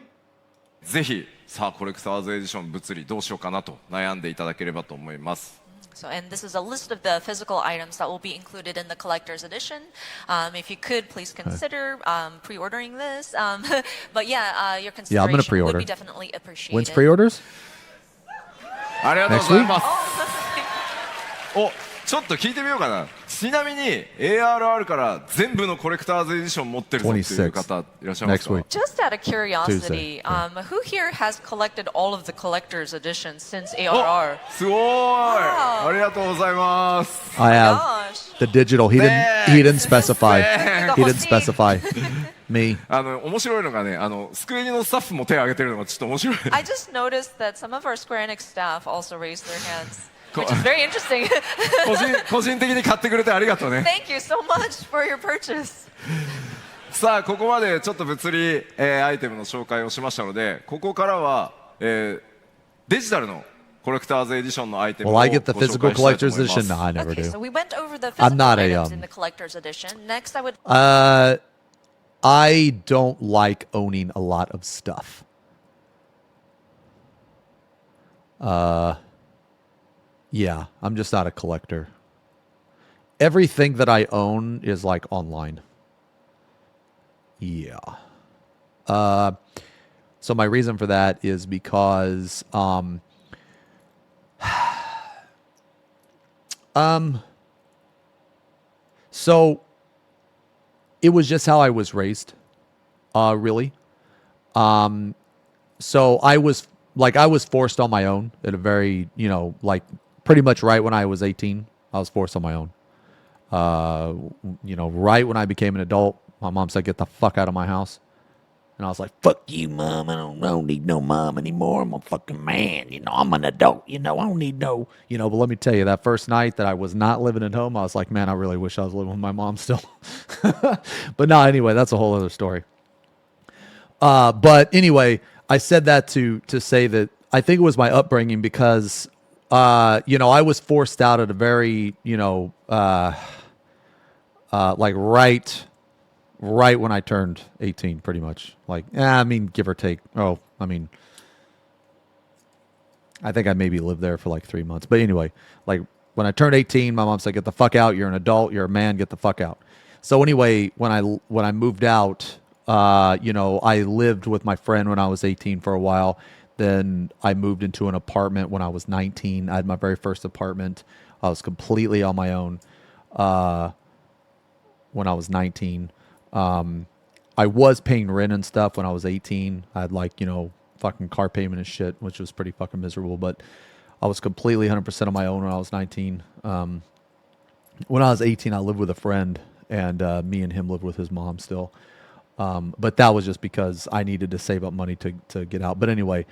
ぜひさあコレクターズエディション物理どうしようかなと悩んでいただければと思います。 So, and this is a list of the physical items that will be included in the collector's edition. If you could, please consider pre-ordering this. But yeah, your Yeah, I'm gonna consideration pre-order. would be definitely appreciated. When's pre-orders? ありがとうござい Next ます。 Oh, おちょっと聞いてみようかな。ちなみに ARR から全部のコレクターズエディション持ってるぞっていう方いらっしゃいますか Next week. just out of curiosity, Tuesday, yeah. who here has collected all of the collector's editions since ARR? おすごーいありがとうございます。 I have Gosh. the digital. He didn't specify. Thanks. He didn't specify. Me. 面白いのがねスクエニのスタッフも手を挙げてるのがちょっと面白い。 I just noticed that some of our Square Enix staff also raised their hands. which is very interesting. 個人的に買ってくれてありがとうね。 Thank you so much for your purchase. さあここまでちょっと物理、アイテムの紹介をしましたので、ここからは、デジタルのコレクターズエディションのアイテムを Will ご I 紹 get the 介 physical したいと collector's 思います。 edition? No, I never Okay, do. so we went over the I'm physical not a, items in the collector's edition. Next, I would I don't like owning a lot of stuff. Yeah, I'm just not a collector. Everything that I own is like online. Yeah. So my reason for that is because so it was just how I was raised. Really. So I was forced on my own at a very, like pretty much right when I was 18, I was forced on my own. Right when I became an adult, my mom said, "Get the fuck out of my house." And I was like, "Fuck you, mom. I don't need no mom anymore. I'm a fucking man. I'm an adult. I don't need no, But let me tell you, that first night that I was not living at home, I was like, man, I really wish I was living with my mom still. But no, anyway, that's a whole other story. But anyway, I said that to say that I think it was my upbringing because, I was forced out at a very, like right when I turned 18, pretty much. Like, give or take. I think I maybe lived there for like 3 months. But anyway, like when I turned 18, my mom said, "Get the fuck out. You're an adult. You're a man. Get the fuck out." So anyway, when I moved out, I lived with my friend when I was 18 for a while. Then I moved into an apartment when I was 19. I had my very first apartment. I was completely on my own when I was 19. I was paying rent and stuff when I was 18. I had fucking car payment and shit, which was pretty fucking miserable. But I was completely 100% on my own when I was 19. When I was 18, I lived with a friend, and me and him lived with his mom still. But that was just because I needed to save up money to get out. But anyway,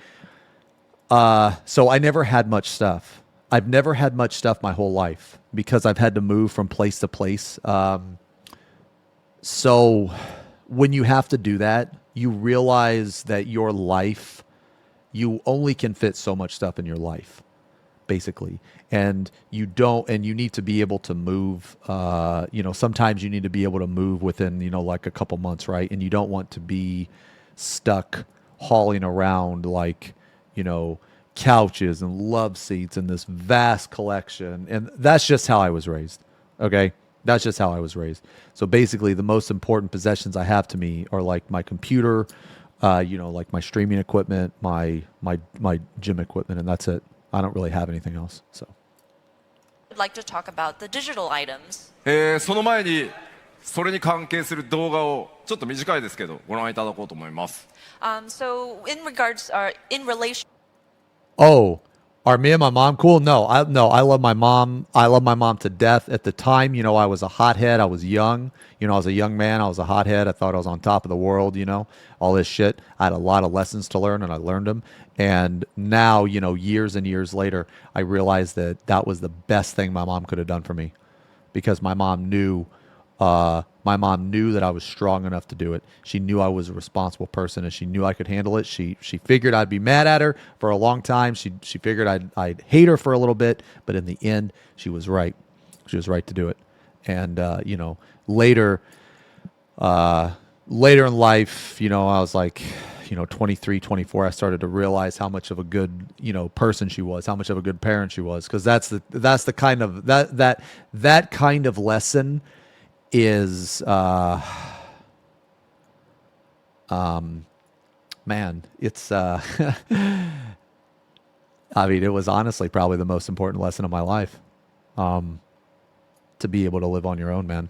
so I never had much stuff. I've never had much stuff my whole life because I've had to move from place to place. So when you have to do that, you realize that your life, you only can fit so much stuff in your life, basically. And you need to be able to move, sometimes you need to be able to move within, like a couple months, right? And you don't want to be stuck hauling around like, couches and love seats and this vast collection. And that's just how I was raised. Okay. That's just how I was raised. So basically the most important possessions I have to me are like my computer, like my streaming equipment, my gym equipment, and that's it. I don't really have anything else. So I'd like to talk about the digital items. その前にそれに関係する動画をちょっと短いですけどご覧いただこうと思います。So in relation. Oh, are me and my mom cool? No, I love my mom. I love my mom to death. At the time, I was a hothead. I was young. I was a young man. I was a hothead. I thought I was on top of the world, all this shit. I had a lot of lessons to learn, and I learned them. And now, years and years later, I realized that was the best thing my mom could have done for me because my mom knew that I was strong enough to do it. She knew I was a responsible person, and she knew I could handle it. She figured I'd be mad at her for a long time. She figured I'd hate her for a little bit, but in the end, she was right. She was right to do it. And later in life, I was like, 23, 24, I started to realize how much of a good, person she was, how much of a good parent she was, because that's the kind of that kind of lesson is man, it's it was honestly probably the most important lesson of my life, to be able to live on your own, man,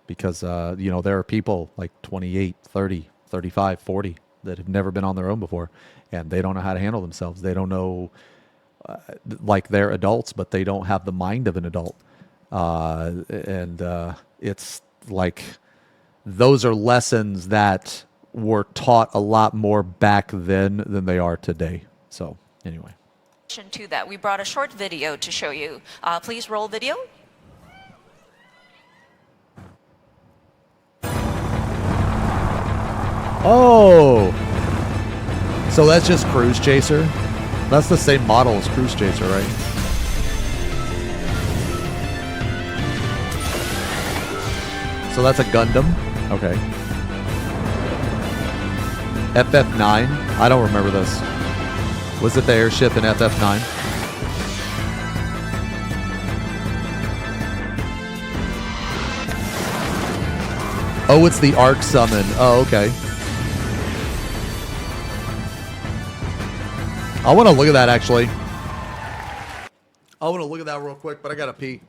because there are people like 28, 30, 35, 40 that have never been on their own before, and they don't know how to handle themselves. They don't know, like they're adults, but they don't have the mind of an adult. It's like those are lessons that were taught a lot more back then than they are today. So anyway. to that, we brought a short video to show you. Please roll video. Oh! So that's just Cruise Chaser? That's the same model as Cruise Chaser, right? So that's a Gundam? Okay. FF9? I don't remember this. Was it the airship in FF9? Oh, it's the Arc Summon. Oh, okay. I want to look at that, actually. I want to look at that real quick, but I gotta pee.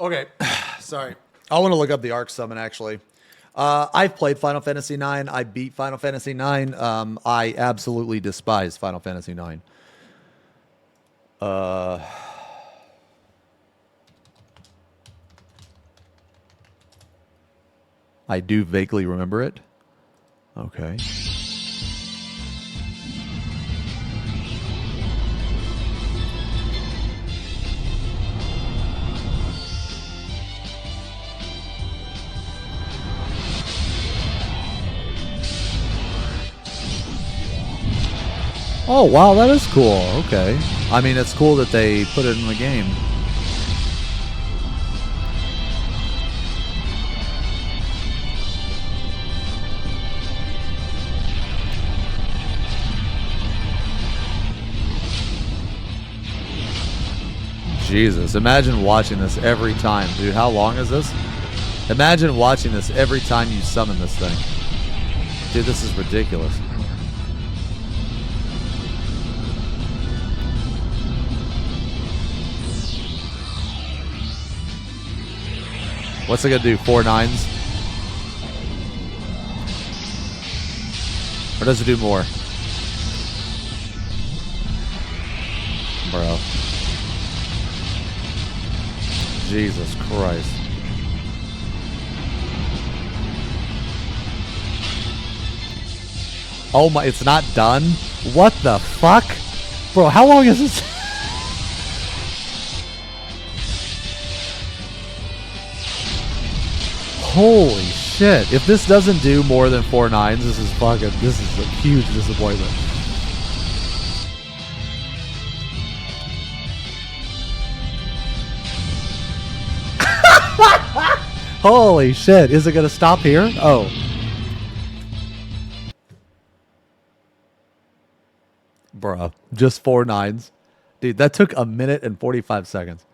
Okay, sorry. I want to look up the Arc Summon, actually. I've played Final Fantasy IX. I beat Final Fantasy IX. I absolutely despise Final Fantasy IX. I do vaguely remember it. Okay. Oh, wow, that is cool. Okay. I mean, it's cool that they put it in the game. Jesus, imagine watching this every time. Dude, how long is this? Imagine watching this every time you summon this thing. Dude, this is ridiculous. What's it gonna do? 4 9s? Or does it do more? Bro. Jesus Christ. Oh my, it's not done? What the fuck? Bro, how long is this? Holy shit. If this doesn't do more than 4 9s, this is a huge disappointment. Holy shit. Is it going to stop here? Oh. Bruh. Just 4 9s. Dude, that took a minute and 45 seconds.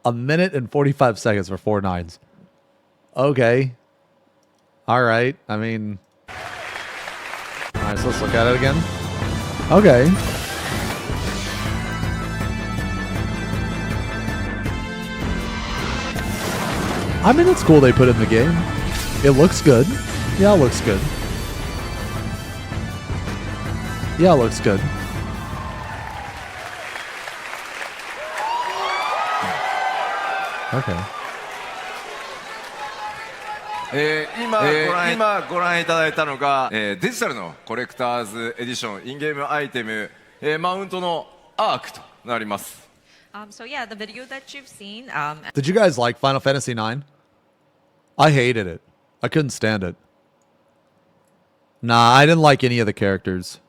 A minute and 45 seconds for 4 9s. Okay. Alright. I mean... Alright, so let's look at it again. Okay. I mean, it's cool they put it in the game. It looks good. Yeah, it looks good. Yeah, it looks good. Okay. 今ご覧いただいたのが、デジタルのコレクターズエディションインゲームアイテム、マウントのアークとなります。So yeah, the video that you've seen. Did you guys like Final Fantasy IX? I hated it. I couldn't stand it. Nah, I didn't like any of the characters.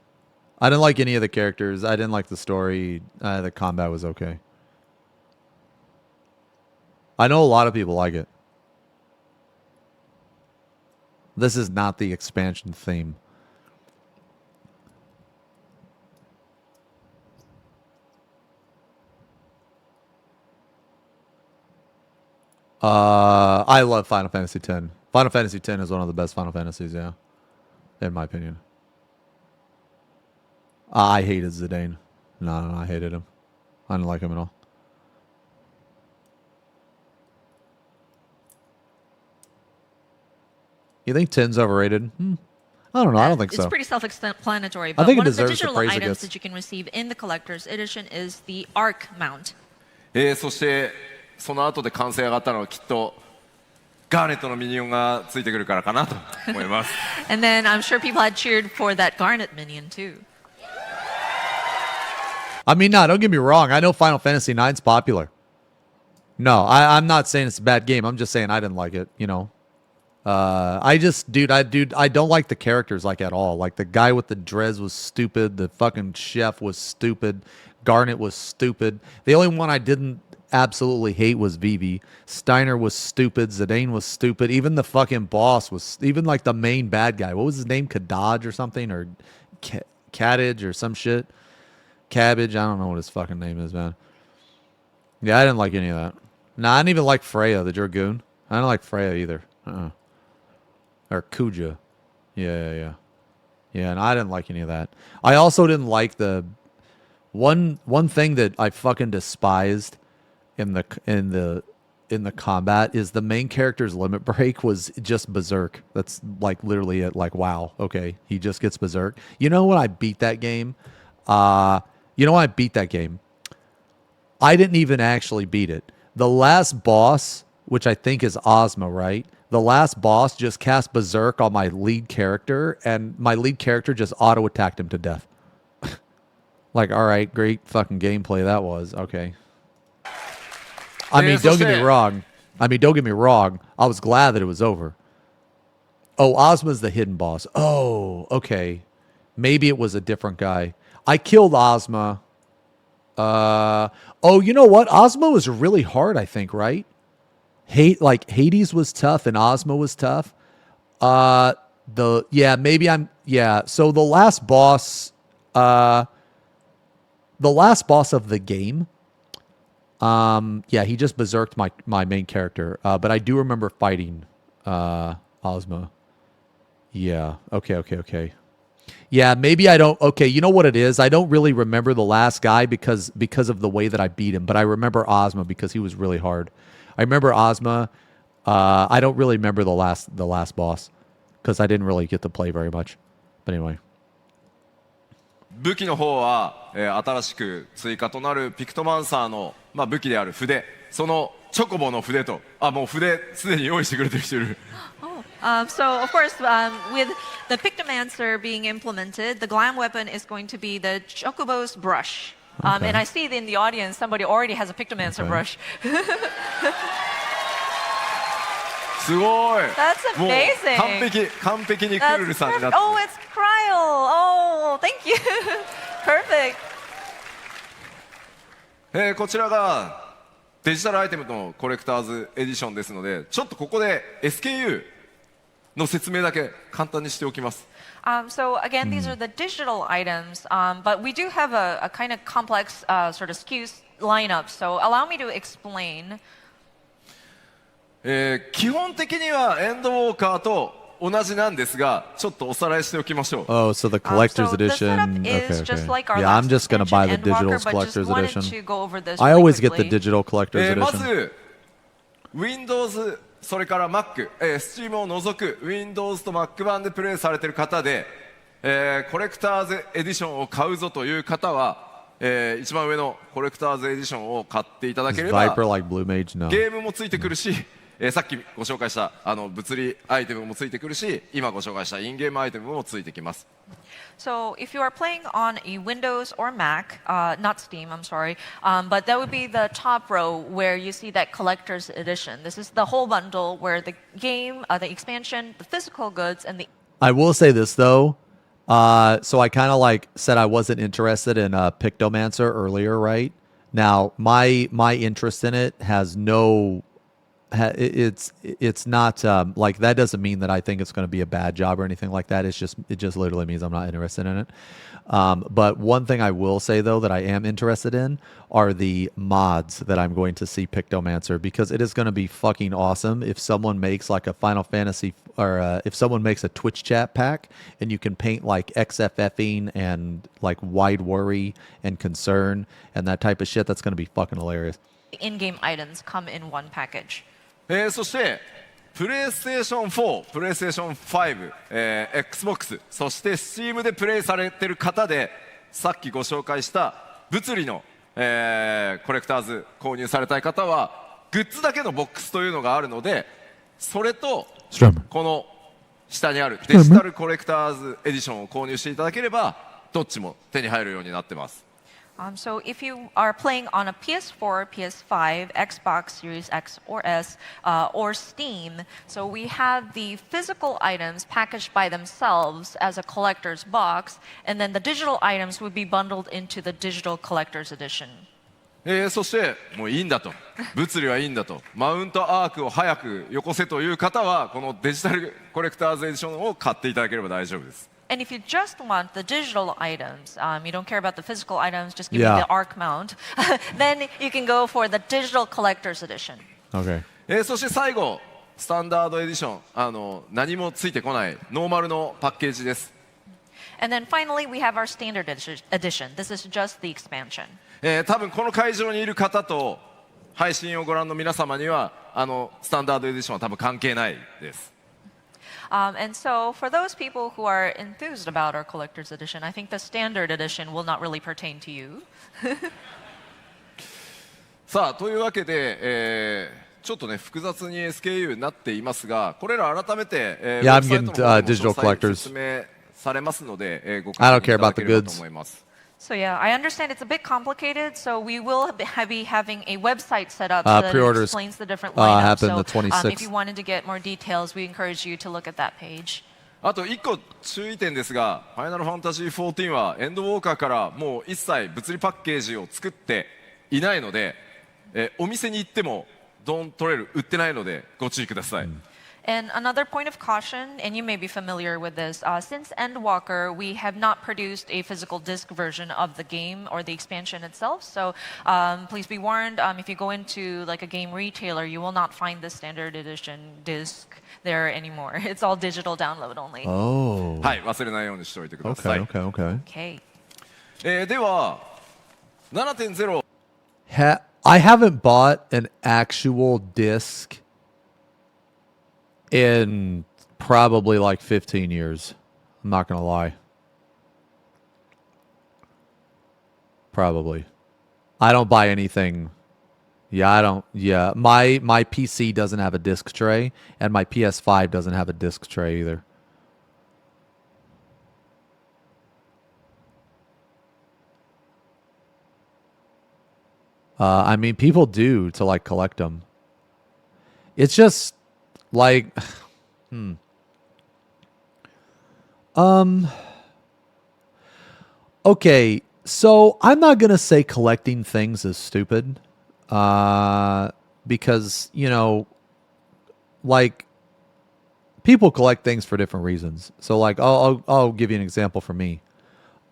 I didn't like any of the characters. I didn't like the story. The combat was okay. I know a lot of people like it. This is not the expansion theme. I love Final Fantasy X. Final Fantasy X is one of the best Final Fantasies, yeah. In my opinion. I hated Zidane. No, I hated him. I didn't like him at all. You think 10's overrated? I don't know. I don't think so. It's pretty self-explanatory. I But think it one of the deserves the digital praise it items gets. that you can receive in the collector's edition is the Arc mount. そしてその後で歓声上がったのはきっとガーネットのミニオンがついてくるからかなと思います And then I'm sure people had cheered for that Garnet minion too. I mean, no, don't get me wrong. I know Final Fantasy IX's popular. No, I'm not saying it's a bad game. I'm just saying I didn't like it, you know. I don't like the characters like at all. Like the guy with the dreads was stupid. The fucking chef was stupid. Garnet was stupid. The only one I didn't absolutely hate was Vivi. Steiner was stupid. Zidane was stupid. Even the fucking boss was, even like the main bad guy. What was his name? Kadaj or something? Or Cadage or some shit? Cabbage? I don't know what his fucking name is, man. Yeah, I didn't like any of that. Nah, I didn't even like Freya, the Dragoon. I don't like Freya either. Or Kuja. Yeah, and I didn't like any of that. I also didn't like the one thing that I fucking despised in the combat is the main character's limit break was just berserk. That's like literally it. Like, wow, okay, he just gets berserk. You know when I beat that game? I didn't even actually beat it. The last boss, which I think is Ozma, right? The last boss just cast berserk on my lead character, and my lead character just auto-attacked him to death. Like, all right, great fucking gameplay that was. Okay. I mean, don't get me wrong. I was glad that it was over. Oh, Ozma's the hidden boss. Oh, okay. Maybe it was a different guy. I killed Ozma. Oh, you know what? Ozma was really hard, I think, right? Hades was tough and Ozma was tough. So the last boss of the game, he just berserked my main character. But I do remember fighting Ozma. Yeah, okay. Yeah, maybe I don't. Okay, you know what it is? I don't really remember the last guy because of the way that I beat him. But I remember Ozma because he was really hard. I remember Ozma. I don't really remember the last boss because I didn't really get to play very much. But anyway. 武器の方は、新しく追加となるピクトマンサーの、武器である筆、そのチョコボの筆と、もう筆すでに用意してくれてる人いる。So, of course, with the Pictomancer being implemented, the glam weapon is going to be the Chocobo's brush. Okay. And I see in the audience somebody already has a Pictomancer brush. すごい That's amazing. もう完璧にクルルさんになって Oh, it's Cryo. Oh, thank you. Perfect. こちらがデジタルアイテムのコレクターズエディションですので、ちょっとここで SKU の説明だけ簡単にしておきます。So again, these are the digital items, but we do have a kind of complex sort of SKU lineup. So allow me to explain. 基本的にはエンドウォーカーと同じなんですが、ちょっとおさらいしておきましょう。Oh, so the collector's So the edition. setup is just like our Yeah, I'm last just gonna buy the expansion, digital Endwalker, but collector's just wanted edition. to go over this I really always get the quickly. digital collector's ま edition. ず Windows それから Mac、Steam を除く Windows と Mac 版でプレイされている方で、コレクターズエディションを買うぞという方は、一番上のコレクターズエディションを買っていただけ Is れば Viper like Blue Mage? No. ゲームもついてくるし、さっきご紹介した物理アイテムもついてくるし、今ご紹介したインゲームアイテムもついてきます。So if you are playing on a Windows or Mac, not Steam, I'm sorry, but that would be the top row where you see that collector's edition. This is the whole bundle where the game, the expansion, the physical goods, and the I will say this though. So I kind of like said I wasn't interested in Pictomancer earlier, right? Now my interest in it has no it's not like that doesn't mean that I think it's going to be a bad job or anything like that. It just literally means I'm not interested in it. But one thing I will say though that I am interested in are the mods that I'm going to see Pictomancer, because it is going to be fucking awesome if someone makes like a Final Fantasy or if someone makes a Twitch chat pack and you can paint like XFFing and like Wide Worry and Concern and that type of shit. That's going to be fucking hilarious. In-game items come in one package. そしてプレイステーション4、プレイステーション5、Xbox、そして Steam でプレイされてる方でさっきご紹介した物理の、コレクターズ購入されたい方はグッズだけのボックスというのがあるので、それとこの下にあるデジタルコレクターズエディションを購入していただければどっちも手に入るようになってます。So if you are playing on a PS4, PS5, Xbox Series X or S, or Steam, so we have the physical items packaged by themselves as a collector's box, and then the digital items would be bundled into the digital collector's edition. そしてもういいんだと、物理はいいんだと、マウントアークを早くよこせという方はこのデジタルコレクターズエディションを買っていただければ大丈夫です。And if you just want the digital items, you don't care about the physical items, just give me the Arc mount, then you can go for the digital collector's edition. Okay. そして最後、スタンダードエディション、何もついてこないノーマルのパッケージです。And then finally, we have our standard edition. This is just the expansion. 多分この会場にいる方と配信をご覧の皆様にはスタンダードエディションは多分関係ないです。And so, for those people who are enthused about our collector's edition, I think the standard edition will not really pertain to you. さあというわけで、ちょっとね複雑に SKU になっていますが、これら改めて、ウェブサイトの方でも詳細説明されますので、ご確認いただければと思います。So yeah, I understand it's a bit complicated. So we will be having a website set up so that it explains the different lineups. So if you wanted to get more details, we encourage you to look at that page. あと1個注意点ですが、ファイナルファンタジー14はエンドウォーカーからもう一切物理パッケージを作っていないので、お店に行ってもドン取れる売ってないのでご注意ください。And another point of caution, and you may be familiar with this, since Endwalker, we have not produced a physical disc version of the game or the expansion itself. So please be warned, if you go into like a game retailer, you will not find the standard edition disc there anymore. It's all digital download only. Oh. はい、忘れないようにしておいてください。Okay. Okay. では 7.0 I haven't bought an actual disc in probably like 15 years. I'm not going to lie. Probably. I don't buy anything. Yeah, I don't. Yeah, my PC doesn't have a disc tray, and my PS5 doesn't have a disc tray either. I mean, people do to like collect them. It's just like, okay, so I'm not gonna say collecting things is stupid, because you know, like people collect things for different reasons. So like, I'll give you an example for me.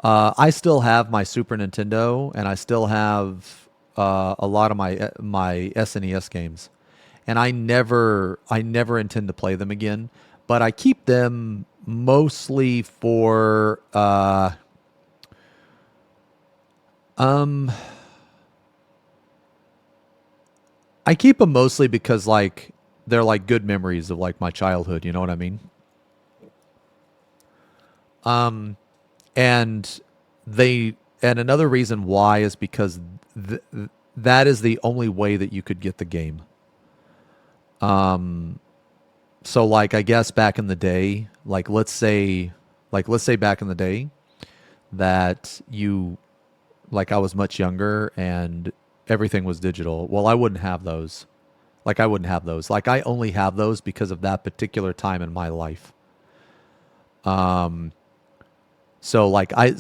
I still have my Super Nintendo, and I still have a lot of my SNES games. And I never intend to play them again, but I keep them mostly for I keep them mostly because like they're like good memories of like my childhood, you know what I mean? And another reason why is because that is the only way that you could get the game. So like, I guess back in the day, like, let's say back in the day that I was much younger and everything was digital. Well, I wouldn't have those. Like, I only have those because of that particular time in my life. So like I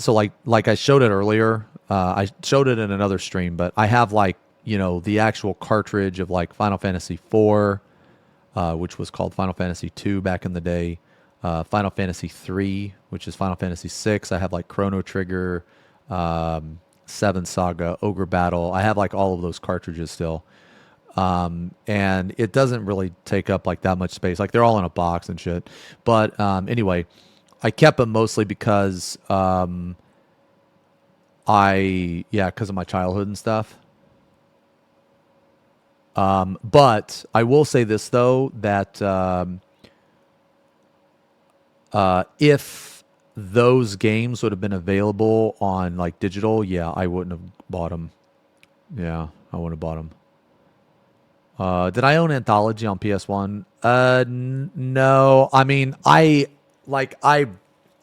showed it earlier. I showed it in another stream, but I have like, you know, the actual cartridge of like Final Fantasy IV, which was called Final Fantasy II back in the day. Final Fantasy III, which is Final Fantasy VI. I have like Chrono Trigger, Seven Saga, Ogre Battle. I have like all of those cartridges still. And it doesn't really take up like that much space. Like they're all in a box and shit. But anyway, I kept them mostly because because of my childhood and stuff. But I will say this though, that if those games would have been available on like digital, yeah, I wouldn't have bought them. Yeah, I wouldn't have bought them. Did I own Anthology on PS1? No. I mean, I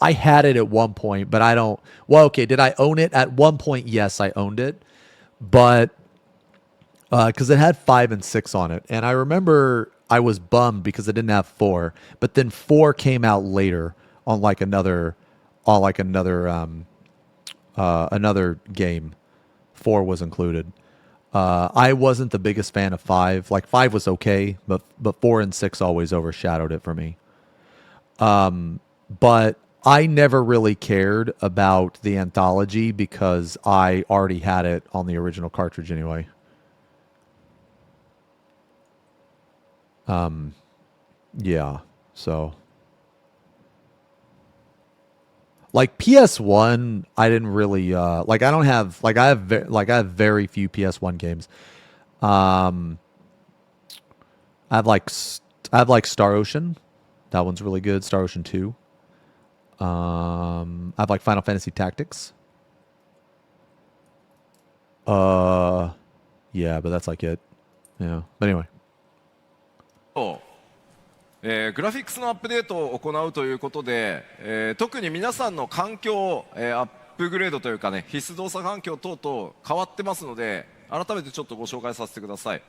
had it at one point, but I don't. Well, okay. Did I own it at one point? Yes, I owned it, but because it had 5 and 6 on it, and I remember I was bummed because it didn't have 4. But then 4 came out later on another game. 4 was included. I wasn't the biggest fan of 5. Like 5 was okay, but 4 and 6 always overshadowed it for me. But I never really cared about the Anthology because I already had it on the original cartridge anyway. Yeah, so like PS1, I didn't really like. I don't have like I have very few PS1 games. I have like Star Ocean, that one's really good. Star Ocean 2. I have like Final Fantasy Tactics. Yeah, but that's like it. Yeah, but anyway. グラフィックスのアップデートを行うということで、特に皆さんの環境、アップグレードというかね、必須動作環境等々変わってますので、改めてちょっとご紹介させてください。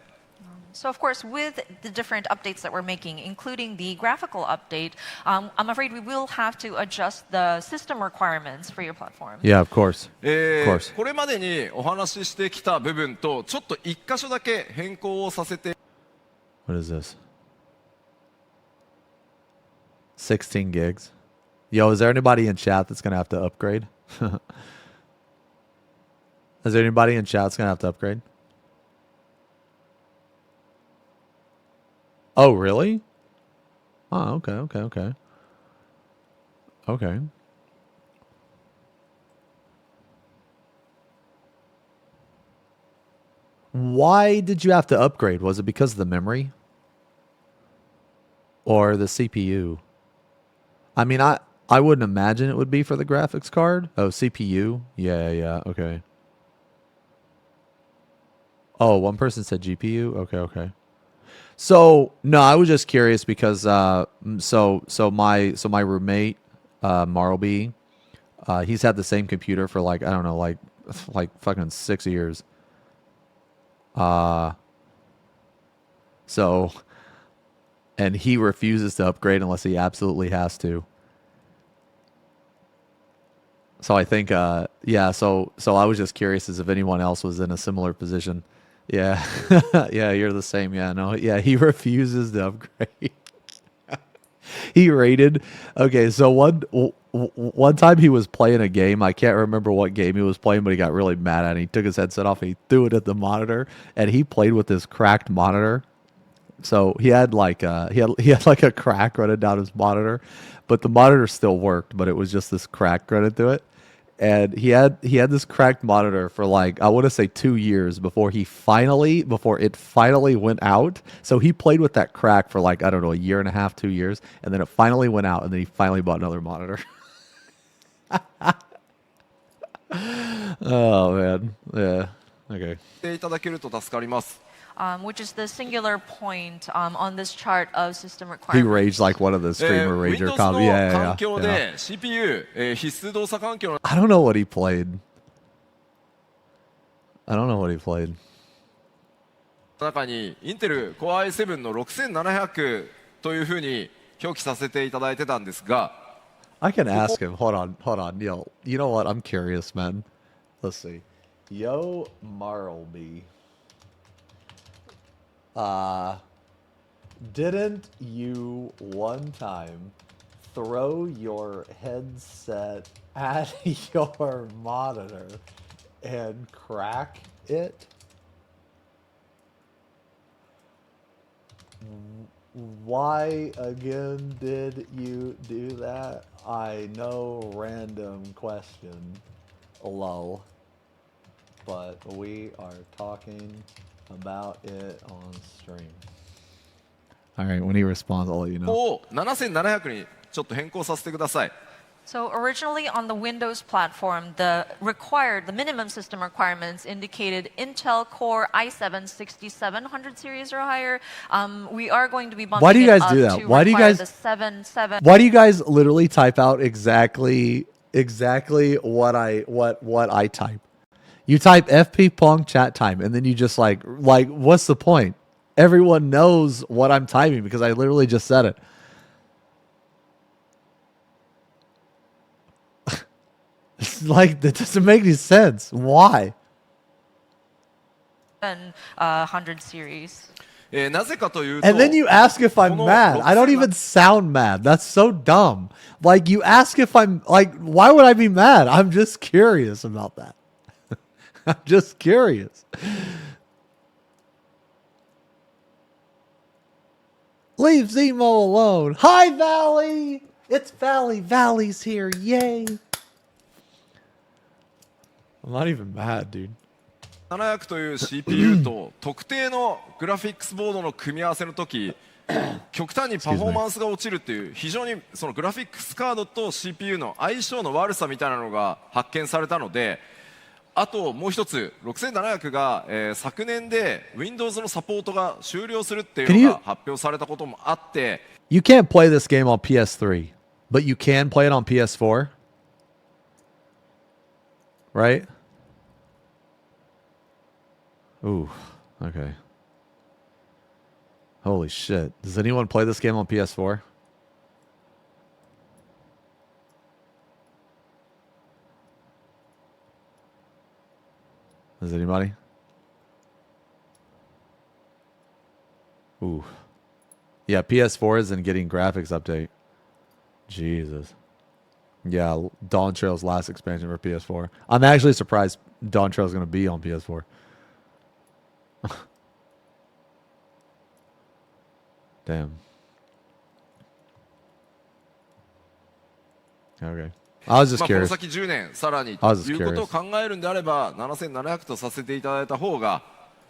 So of course, with the different updates that we're making, including the graphical update, I'm afraid we will have to adjust the system requirements for your platform. Yeah, of course. これまでにお話ししてきた部分とちょっと一箇所だけ変更をさせて。What is this? 16 gigs. Yo, is there anybody in chat that's gonna have to upgrade? Is there anybody in chat that's gonna have to upgrade? Oh, really? Oh, okay. Okay. Why did you have to upgrade? Was it because of the memory? Or the CPU? I mean, I wouldn't imagine it would be for the graphics card. Oh, CPU? Yeah, okay. Oh, one person said GPU? Okay. So, no, I was just curious because so my roommate, Marlby, he's had the same computer for like, I don't know, like fucking 6 years. So, and he refuses to upgrade unless he absolutely has to. So I think, yeah, so I was just curious as if anyone else was in a similar position. Yeah, yeah, you're the same. Yeah, no, yeah, he refuses to upgrade. He rated. Okay, so one time he was playing a game. I can't remember what game he was playing, but he got really mad at it. He took his headset off and he threw it at the monitor, and he played with this cracked monitor. So he had like he had like a crack running down his monitor, but the monitor still worked, but it was just this crack running through it. And he had this cracked monitor for like, I want to say 2 years before it finally went out. So he played with that crack for like, I don't know, 1.5 years, 2 years, and then it finally went out, and then he finally bought another monitor. Oh man, yeah, okay. いただけると助かります。Which is the singular point on this chart of system He requirements. raged like one of the streamer rager Windows comments. の Yeah. 環境で CPU、必須動作環境の I don't know what he played. 中にインテル Core i7 の6700というふうに表記させていただいてたんですが、I can ask him. Hold on. Yo, you know what? I'm curious, man. Let's see. Yo, Marlby. Didn't you one time throw your headset at your monitor and crack it? Why again did you do that? I know, random question. Lol. But we are talking about it on stream. Alright, when he responds, I'll let you know. を7700にちょっと変更させてください。 So originally on the Windows platform, the minimum system requirements indicated Intel Core i7 6700 series or higher. We are going to be bumping Why do you it guys up do that? to Why do you require guys- the 7. Why do you guys literally type out exactly what I type? You type FP Pong chat time and then you just like what's the point? Everyone knows what I'm typing because I literally just said it. It's like that doesn't make any sense. Why? 700 series. なぜかというと、 And then you ask if I'm mad. I don't even sound mad. That's so dumb. Like you ask if I'm like, why would I be mad? I'm just curious about that. I'm just curious. Leave Zemo alone. Hi, Valley. It's Valley. Valley's here. Yay. I'm not even mad, dude. 700という CPU と特定のグラフィックスボードの組み合わせの時極端にパフォーマンスが落ちるっていう非常にそのグラフィックスカードと CPU の相性の悪さみたいなのが発見されたので、あともう一つ6700が、昨年で Windows のサポートが終了するっていうのが発表されたこともあって、 You can't play this game on PS3, but you can play it on PS4, right? Ooh, okay. Holy shit. Does anyone play this game on PS4? Does anybody? Ooh. Yeah, PS4 isn't getting graphics update. Jesus. Yeah, Dawn Trail's last expansion for PS4. I'm actually surprised Dawn Trail's going to be on PS4. Damn. Okay. I was just まあこの curious. 先10年さらに I と was just いうことを考えるんであれば7700とさせていただいた方が、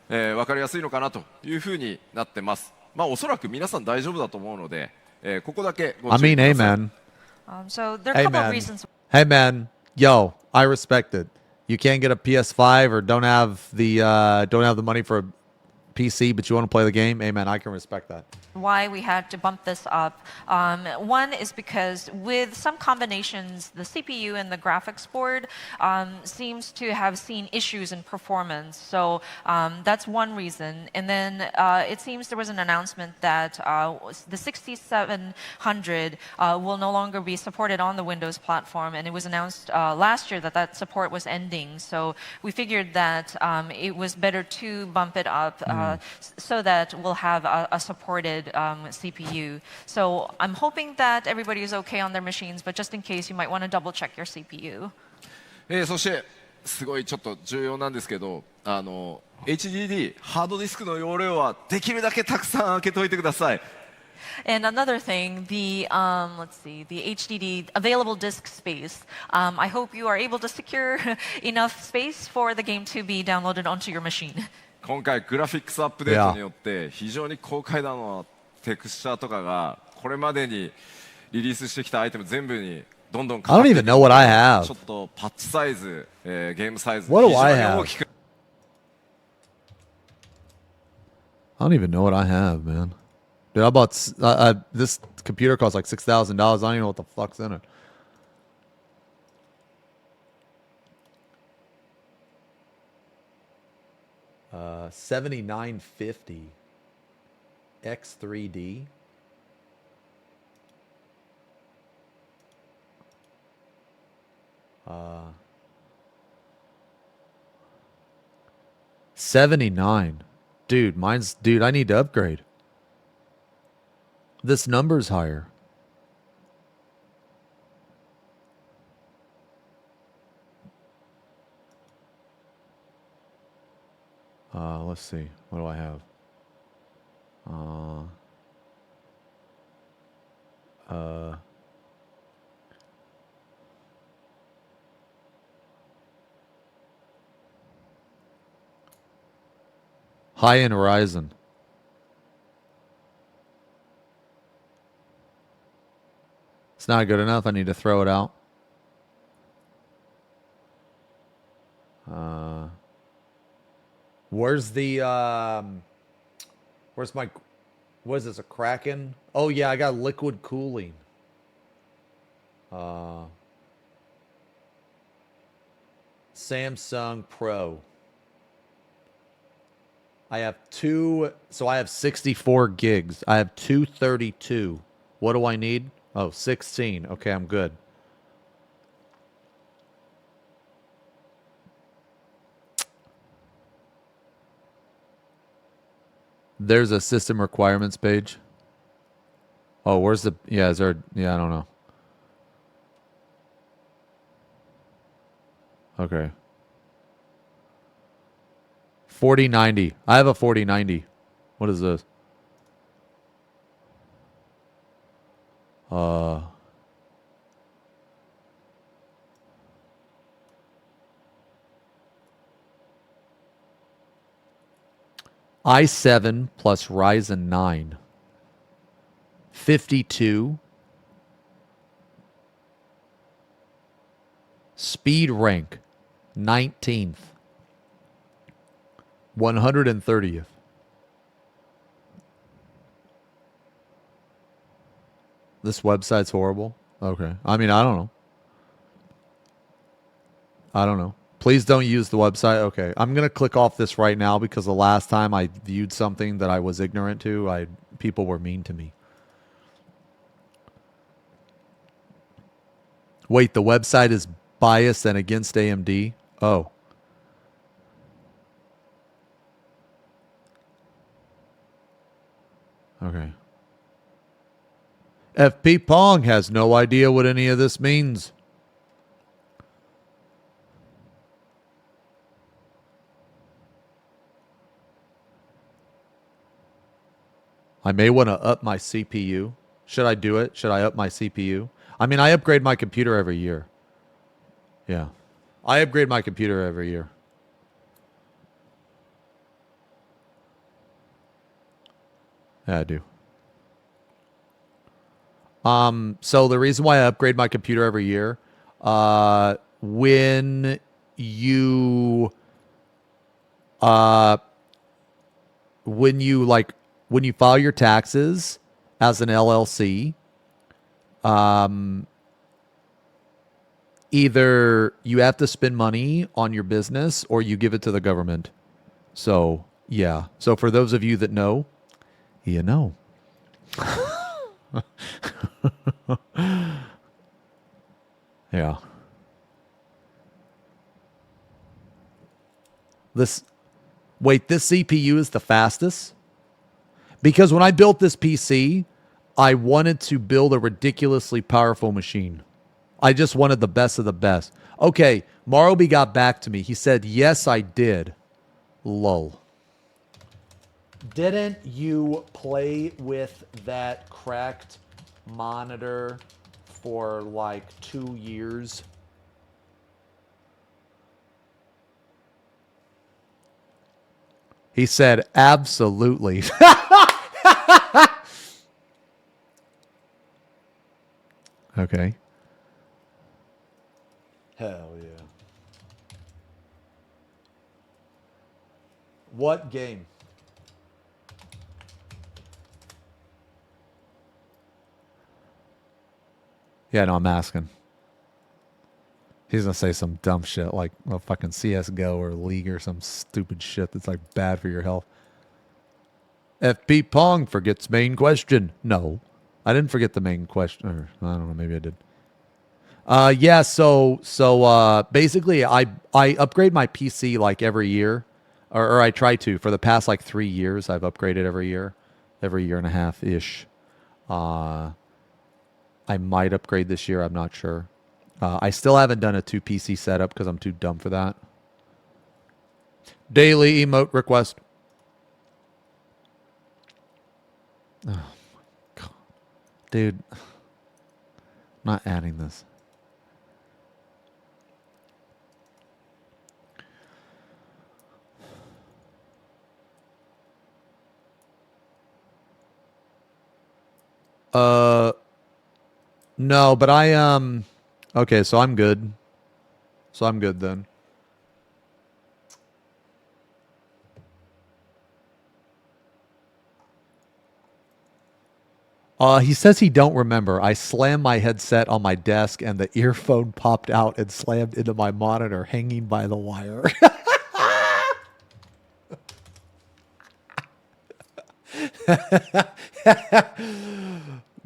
分かりやすいのかなというふうになってます。まあおそらく皆さん大丈夫だと思うので、ここだけご I 注意 mean, く hey, ださい。 man. So there are a Hey, couple of man. reasons. Hey, man. Yo, I respect it. You can't get a PS5 or don't have the money for a PC, but you want to play the game. Hey, man, I can respect that. Why we had to bump this up. One is because with some combinations, the CPU and the graphics board seems to have seen issues in performance. So that's one reason. And then it seems there was an announcement that the 6700 will no longer be supported on the Windows platform. And it was announced last year that that support was ending. So we figured that it was better to bump it up so that we'll have a supported CPU. So I'm hoping that everybody is okay on their machines, but just in case, you might want to double check your CPU. そしてすごいちょっと重要なんですけど、HDD ハードディスクの容量はできるだけたくさん開けといてください。 And another thing, the HDD available disk space. I hope you are able to secure enough space for the game to be downloaded onto your machine. 今回グラフィックスアップデートによって非常に高解像のテクスチャーとかがこれまでにリリースしてきたアイテム全部にどんどん変わっていく I don't even know what I have. ちょっとパッチサイズ、ゲームサイズ What do 非 I 常 have? に大きく I don't even know what I have, man. Dude, I bought this computer costs like $6,000. I don't even know what the fuck's in it. $79.50 X3D. $79. Dude, dude, I need to upgrade. This number's higher. Let's see. What do I have? High-end Ryzen. It's not good enough. I need to throw it out. Where's the where's my, what is this, a Kraken? Oh yeah, I got liquid cooling. Samsung Pro. I have so I have 64 gigs. I have 232. What do I need? Oh, 16. Okay, I'm good. There's a system requirements page. Oh, where's the, yeah, is there, yeah, I don't know. Okay. 4090. I have a 4090. What is this? i7 plus Ryzen 9. 52. Speed rank 19th. 130th. This website's horrible. Okay. I mean, I don't know. I don't know. Please don't use the website. Okay. I'm going to click off this right now because the last time I viewed something that I was ignorant to, people were mean to me. Wait, the website is biased and against AMD? Oh. Okay. FP Pong has no idea what any of this means. I may want to up my CPU. Should I do it? Should I up my CPU? I mean, I upgrade my computer every year. Yeah. I upgrade my computer every year. Yeah, I do. So the reason why I upgrade my computer every year, when you file your taxes as an LLC, either you have to spend money on your business or you give it to the government. So, yeah. So for those of you that know, you know. Yeah. This CPU is the fastest? Because when I built this PC, I wanted to build a ridiculously powerful machine. I just wanted the best of the best. Okay, Maroby got back to me. He said, yes, I did. Lol. Didn't you play with that cracked monitor for like 2 years? He said, absolutely. Okay. Hell yeah. What game? Yeah, no, I'm asking. He's gonna say some dumb shit like a fucking CS:GO or League or some stupid shit that's like bad for your health. FP Pong forgets main question. No, I didn't forget the main question. Or I don't know, maybe I did. Yeah, basically I upgrade my PC like every year, or I try to. For the past like 3 years, I've upgraded every year and a half ish. I might upgrade this year. I'm not sure. I still haven't done a 2 PC setup because I'm too dumb for that. Daily emote request. Oh my god, dude, I'm not adding this. No, but okay, so I'm good. So I'm good then. He says he don't remember. I slammed my headset on my desk and the earphone popped out and slammed into my monitor hanging by the wire.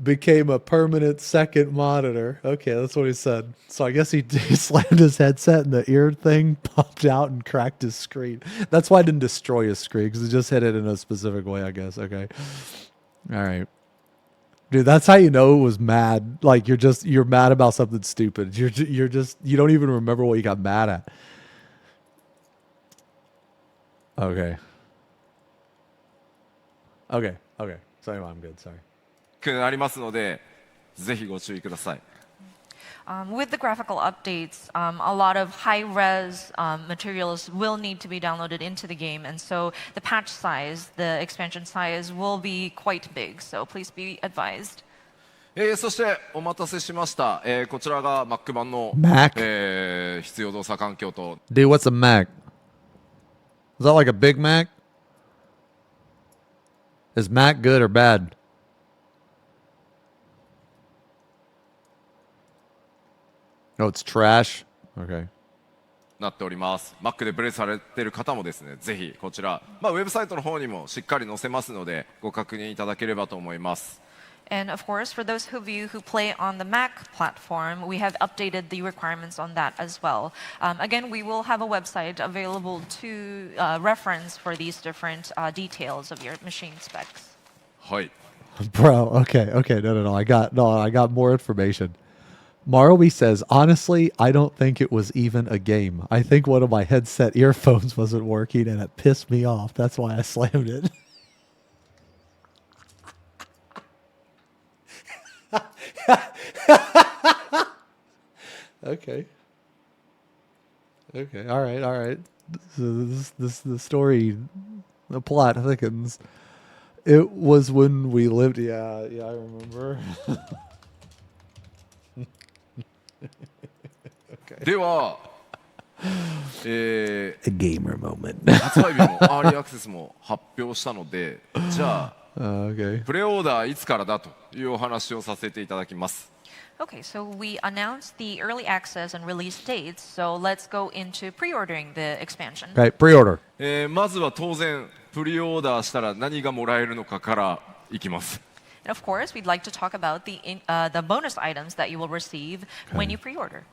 Became a permanent second monitor. Okay, that's what he said. So I guess he slammed his headset and the ear thing popped out and cracked his screen. That's why I didn't destroy his screen, because it just hit it in a specific way, I guess. Okay. All right. Dude, that's how you know it was mad. Like you're mad about something stupid. You don't even remember what you got mad at. Okay. So anyway, I'm good. Sorry. ありますので、ぜひご注意ください。With the graphical updates, a lot of high-res materials will need to be downloaded into the game, and so the patch size, the expansion size, will be quite big. So please be advised. そしてお待たせしました。こちらが Mac 版の Mac? 必要動作環境と。Dude, what's a Mac? Is that like a Big Mac? Is Mac good or bad? No, it's trash. Okay. なっております。Mac でプレイされている方もですね、ぜひこちら、ウェブサイトの方にもしっかり載せますので、ご確認いただければと思います。And of course, for those of you who play on the Mac platform, we have updated the requirements on that as well. Again, we will have a website available to reference for these different details of your machine specs. はい。Bro, okay. No. I got more information. Marowi says, honestly, I don't think it was even a game. I think one of my headset earphones wasn't working and it pissed me off. That's why I slammed it. Okay. All right. The story, the plot thickens. It was when we lived. Yeah, I remember. Okay. では、A gamer moment. 発売日もアーリーアクセスも発表したので、じゃあ、okay. プレオーダーいつからだというお話をさせていただきます。Okay, so we announced the early access and release dates, so let's go into pre-ordering the expansion. Okay, pre-order. まずは当然、プリオーダーしたら何がもらえるのかからいきます。And of course, we'd like to talk about the bonus items that you will receive when you pre-order.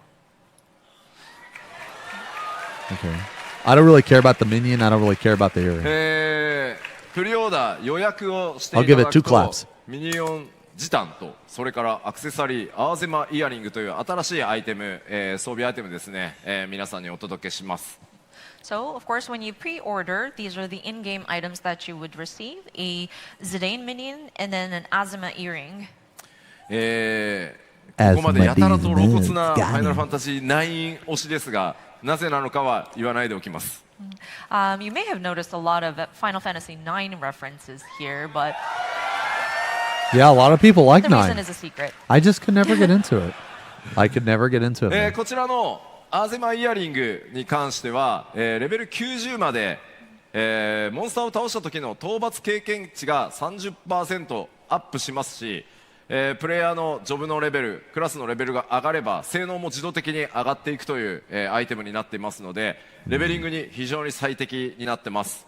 Okay. I don't really care about the minion. I don't really care about the earring. プリオーダー予約をしてい I'll た give だ it 2くと claps. ミニオンジタンとそれからアクセサリーアーゼマイヤリングという新しいアイテム、装備アイテムですね、皆さんにお届けします。So, of course, when you pre-order, these are the in-game items that you would receive: a Zidane minion and then an Azuma earring. ここまでやたらと露骨なファイナルファンタジー9推しですが、なぜなのかは言わないでおきます。You may have noticed a lot of Final Fantasy IX references here, but Yeah, a lot of people like the reason 9. is a secret. I just could never get into it. I could never get into it. man. こちらのアーゼマイヤリングに関しては、レベル90まで、モンスターを倒した時の討伐経験値が 30% アップしますし、プレイヤーのジョブのレベル、クラスのレベルが上がれば性能も自動的に上がっていくという、アイテムになっていますので、レベリングに非常に最適になってます。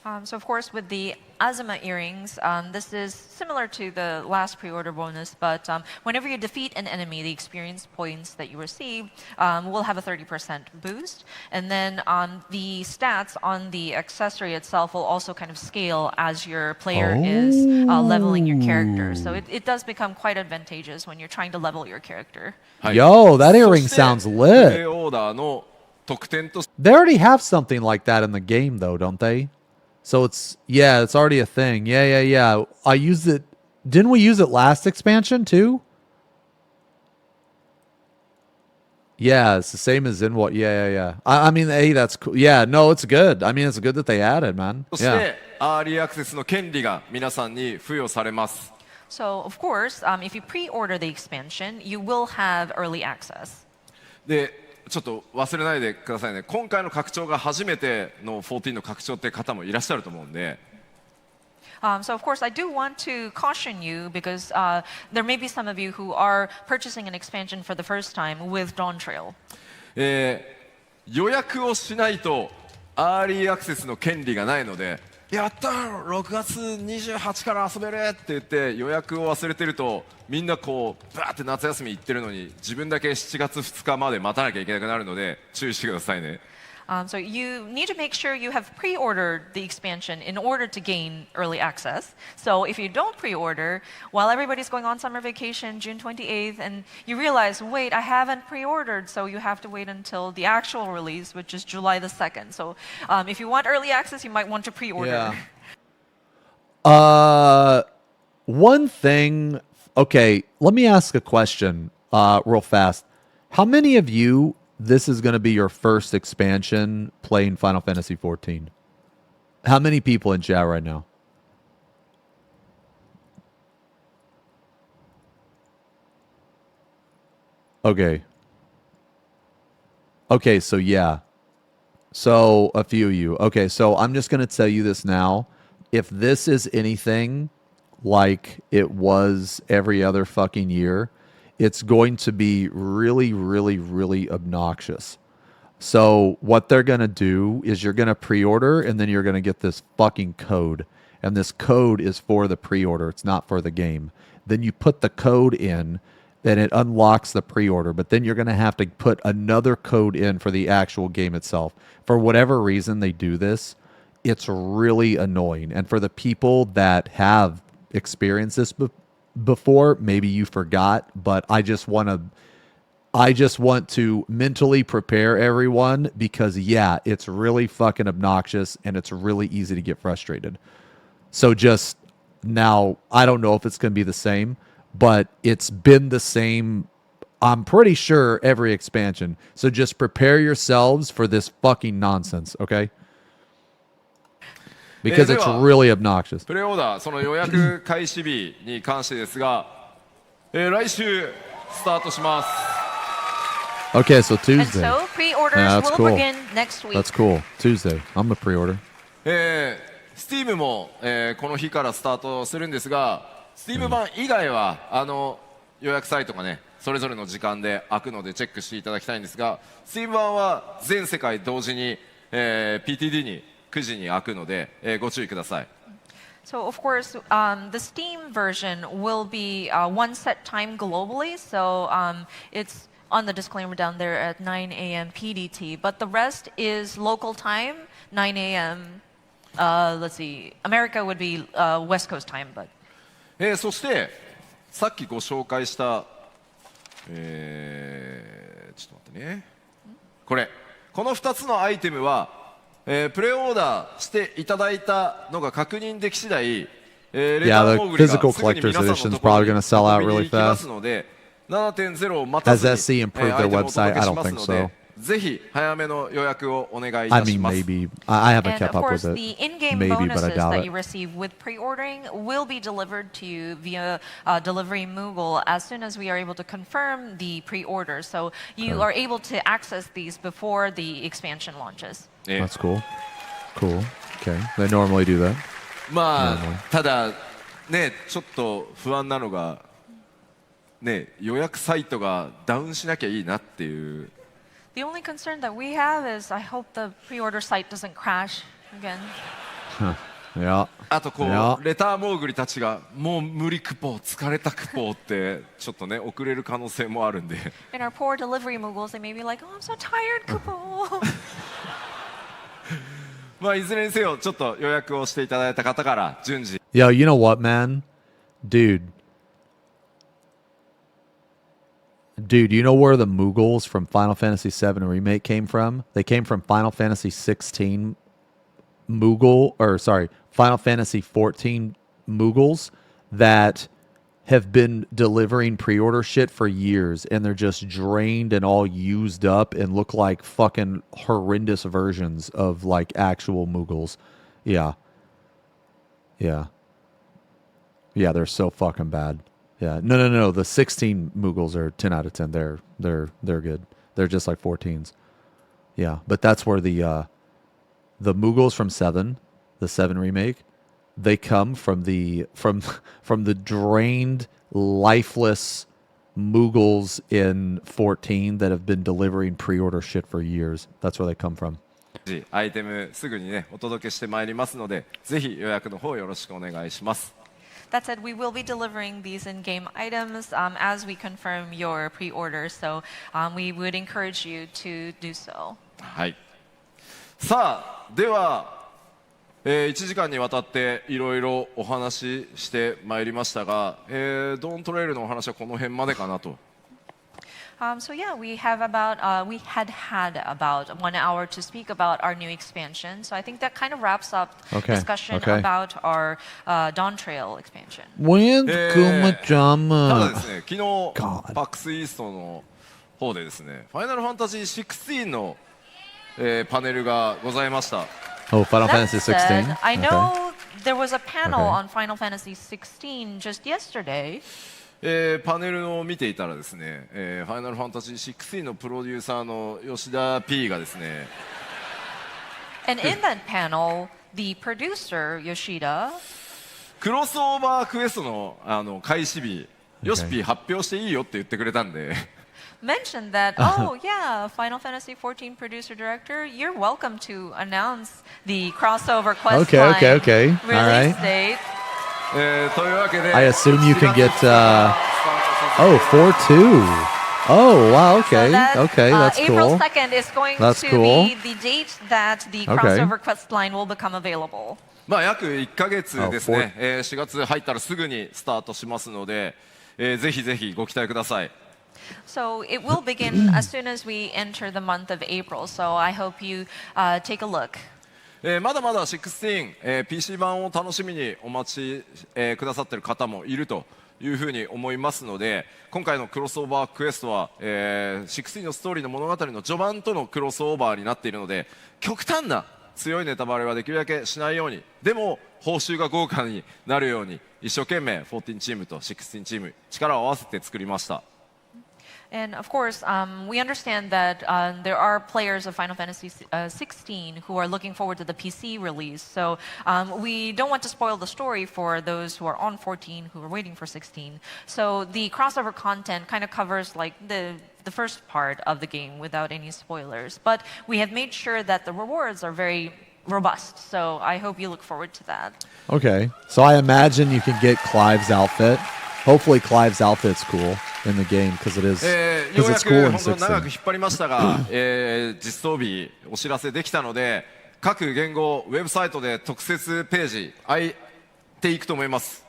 So of course, with the Azuma earrings, this is similar to the last pre-order bonus, but whenever you defeat an enemy, the experience points that you receive will have a 30% boost. And then the stats on the accessory itself will also kind of scale as your player is leveling your character. So it does become quite advantageous when you're trying to level your character. Yo, that earring そして sounds プ lit. レオーダーの特典と They already have something like that in the game, though, don't they? So it's already a thing. Yeah. I used it. Didn't we use it last expansion too? Yeah, it's the same as in what? Yeah. I mean, hey, that's cool. Yeah, no, it's good. I mean, it's good that they added, man. そし Yeah. てアーリーアクセスの権利が皆さんに付与されます。 So of course, if you pre-order the expansion, you will have early access. でちょっと忘れないでくださいね。今回の拡張が初めての14の拡張って方もいらっしゃると思うんで。 So of course, I do want to caution you because there may be some of you who are purchasing an expansion for the first time with Dawn Trail. 予約をしないとアーリーアクセスの権利がないので、やったー6月28から遊べるって言って予約を忘れてるとみんなこうバーって夏休み行ってるのに自分だけ7月2日まで待たなきゃいけなくなるので注意してくださいね。 So you need to make sure you have pre-ordered the expansion in order to gain early access. So if you don't pre-order, while everybody's going on summer vacation, June 28th, and you realize, wait, I haven't pre-ordered, so you have to wait until the actual release, which is July the 2nd. So if you want early access, you might want to pre-order. Yeah. One thing. Okay, let me ask a question real fast. How many of you, this is going to be your first expansion playing Final Fantasy XIV? How many people in chat right now? Okay. Okay, so yeah. So a few of you. Okay, so I'm just going to tell you this now. If this is anything like it was every other fucking year, it's going to be really, really, really obnoxious. So what they're going to do is you're going to pre-order and then you're going to get this fucking code. And this code is for the pre-order. It's not for the game. Then you put the code in, then it unlocks the pre-order. But then you're going to have to put another code in for the actual game itself. For whatever reason they do this, it's really annoying. And for the people that have experienced this before, maybe you forgot, but I just want to mentally prepare everyone because yeah, it's really fucking obnoxious and it's really easy to get frustrated. So just now, I don't know if it's going to be the same, but it's been the same, I'm pretty sure, every expansion. So just prepare yourselves for this fucking nonsense, okay? Because it's really obnoxious. プレオーダーその予約開始日に関してですが、来週スタートします。 Okay, so And Tuesday. so pre-orders Yeah, that's will cool. begin next week. That's cool. Tuesday. I'm a pre-order. Steam も、この日からスタートするんですが、Steam 版以外は予約サイトがねそれぞれの時間で開くのでチェックしていただきたいんですが、Steam 版は全世界同時に、PTD に9時に開くので、ご注意ください。 So of course, the Steam version will be one set time globally. So it's on the disclaimer down there at 9 a.m. PDT. But the rest is local time, 9 a.m. Let's see, America would be West Coast time, but. そしてさっきご紹介した、ちょっと待ってね。この2つのアイテムは。プレオーダーしていただいたのが確認でき次第、レターモーグルがすぐに皆さんのところに運びに行きますので、7.0 を待たずにアイテムをお届けしますので、ぜひ早めの予約をお願いいたします。I mean, maybe. I haven't And kept of up course, with the it. in-game Maybe, but I bonuses doubt that it. you receive with pre-ordering will be delivered to you via delivery Moogle as soon as we are able to confirm the pre-order. So you are able to access these before the expansion launches. That's cool. Cool. Okay. They normally do that. まあただねちょっと不安なのがね予約サイトがダウンしなきゃいいなっていう。 The only concern that we have is I hope the pre-order site doesn't crash again. Yeah. あとこう、いやレターモーグリたちがもう無理クポ疲れたクポってちょっとね遅れる可能性もあるんで And our poor delivery moogles, they may be like, oh, I'm so tired, Kupo. まあいずれにせよちょっと予約をしていただいた方から順次 Yo, you know what, man? Dude, you know where the Moogles from Final Fantasy VII Remake came from? They came from Final Fantasy 16 Final Fantasy 14 Moogles that have been delivering pre-order shit for years, and they're just drained and all used up and look like fucking horrendous versions of like actual Moogles. Yeah. Yeah. Yeah, they're so fucking bad. Yeah. No. The 16 Moogles are 10 out of 10. They're good. They're just like 14s. Yeah, but that's where the Moogles from 7, the 7 remake, they come from the drained, lifeless Moogles in 14 that have been delivering pre-order shit for years. That's where they come from. アイテムすぐにねお届けしてまいりますのでぜひ予約の方よろしくお願いします That said, we will be delivering these in-game items as we confirm your pre-order, so we would encourage you to do so. はいさあでは1時間にわたっていろいろお話ししてまいりましたが、ドーントレイルのお話はこの辺までかなと。So yeah, we had about 1 hour to speak about our new expansion. So I think that kind of wraps up discussion about our Dawn Trail expansion. When's ただですね、昨日 God. PAX イーストの方でですね、ファイナルファンタジー16の、パネルがございました。Oh, Final That Fantasy said, 16? I know there was a panel Okay. on Final Fantasy 16 just yesterday. パネルを見ていたらですね、ファイナルファンタジー16のプロデューサーの吉田 P がですね And in that panel, the producer, Yoshida, クロスオーバークエストの、開始日、ヨシ P 発表していいよって言ってくれたんで mentioned that, oh yeah, Final Fantasy 14 producer director, you're welcome to announce the crossover quest line Okay. release All right. date. というわけで I assume you can get, 7月からスタートさせて oh, 4-2. Oh, wow, So okay. that, Okay, that's April cool. 2nd is going That's to cool. be the date that the Okay. crossover quest line will become available. まあ約1ヶ月ですね、 Oh, 4月入ったらすぐにスタートしますので、ぜひぜひご期待ください So it will begin as soon as we enter the month of April. So I hope you take a look. まだまだ16、PC 版を楽しみにお待ち、くださっている方もいるというふうに思いますので今回のクロスオーバークエストは、16のストーリーの物語の序盤とのクロスオーバーになっているので極端な強いネタバレはできるだけしないようにでも報酬が豪華になるように一生懸命14チームと16チーム力を合わせて作りました And of course, we understand that there are players of Final Fantasy 16 who are looking forward to the PC release. So we don't want to spoil the story for those who are on 14 who are waiting for 16. So the crossover content kind of covers like the first part of the game without any spoilers. But we have made sure that the rewards are very robust. So I hope you look forward to that. Okay. So I imagine you can get Clive's outfit. Hopefully Clive's outfit's cool in the game because it is よ because うや it's cool く in 本当長く引16. っ張りましたが、実装日お知らせできたので各言語ウェブサイトで特設ページ開いていくと思います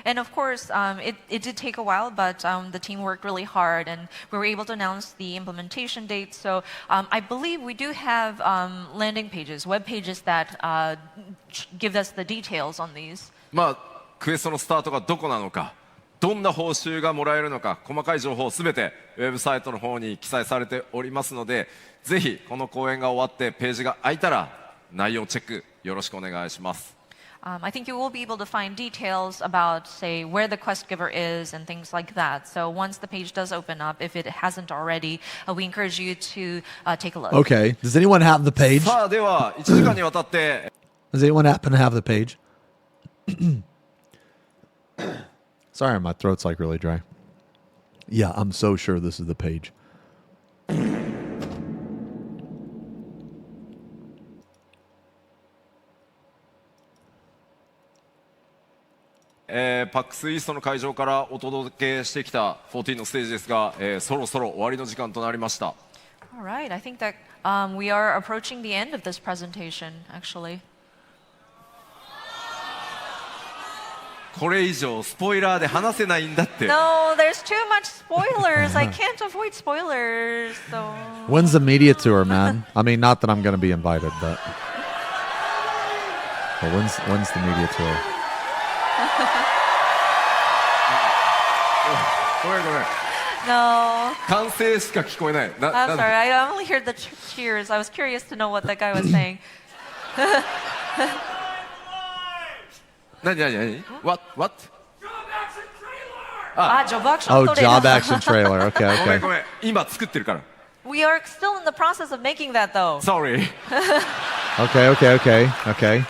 And of course, it did take a while, but the team worked really hard, and we were able to announce the implementation date. So I believe we do have landing pages, web pages that give us the details on these. まあクエストのスタートがどこなのかどんな報酬がもらえるのか細かい情報すべてウェブサイトの方に記載されておりますのでぜひこの公演が終わってページが開いたら内容チェックよろしくお願いします I think you will be able to find details about, say, where the quest giver is and things like that. So once the page does open up, if it hasn't already, we encourage you to take a look. Okay. Does anyone have the page? さあでは1時間にわたって Does anyone happen to have the page? Sorry, my throat's like really dry. Yeah, I'm so sure this is the page. PAX イーストの会場からお届けしてきた14のステージですが、そろそろ終わりの時間となりました。All right, I think that we are approaching the end of this presentation, actually. これ以上スポイラーで話せないんだって。 No, there's too much spoilers. I can't avoid spoilers, so. When's the media tour, man? I mean, not that I'm going to be invited, but when's the media tour? ごめんごめん。 No. 歓声しか聞こえない。I'm sorry, I only heard the cheers. I was curious to know what that guy was saying. 何 What? Job action Oh, trailer. job action trailer. Okay, ごめん okay. ごめん。今作ってるから。 We are still in the process of making that, though. Sorry. Okay.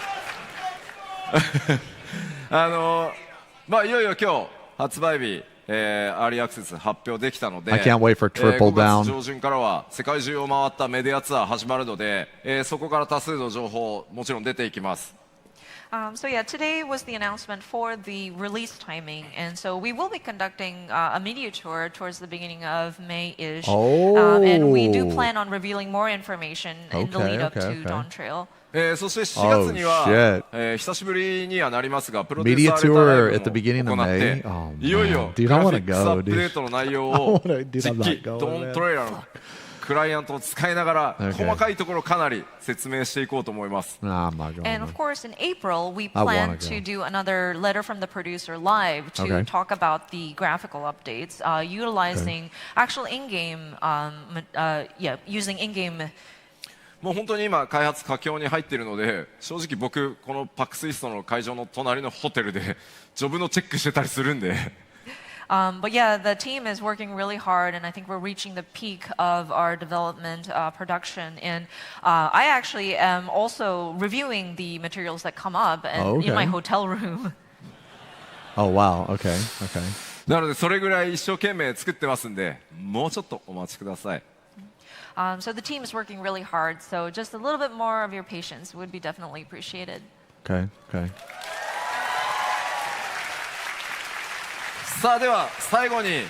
まあいよいよ今日発売日、アーリーアクセス発表できたので、 I can't wait for Triple 5 Down. 月上旬からは世界中を回ったメディアツアー始まるので、そこから多数の情報もちろん出ていきます。So yeah, today was the announcement for the release timing, and so we will be conducting a media tour towards the beginning of May-ish, and we do plan on revealing more information in the lead up to Dawn Trail. そして4月には、久しぶりにはなりますが、プロデューサーレターライブも行って、いよいよグラフィックスアップデートの内容を実機ドーントレーラーのクライアントを使いながら細かいところかなり説明していこうと思います。 And of course, in April, we plan to do another letter from the producer live to talk about the graphical updates, utilizing actual in-game, using in-game. もう本当に今開発佳境に入っているので、正直僕このPAXイーストの会場の隣のホテルでジョブのチェックしてたりするんで。But yeah, the team is working really hard, and I think we're reaching the peak of our development production. And I actually am also reviewing the materials that come up in my hotel room. Oh, wow. Okay. なのでそれぐらい一生懸命作ってますんで、もうちょっとお待ちください。So the team is working really hard, so just a little bit more of your patience would be definitely appreciated. Okay. さあでは最後に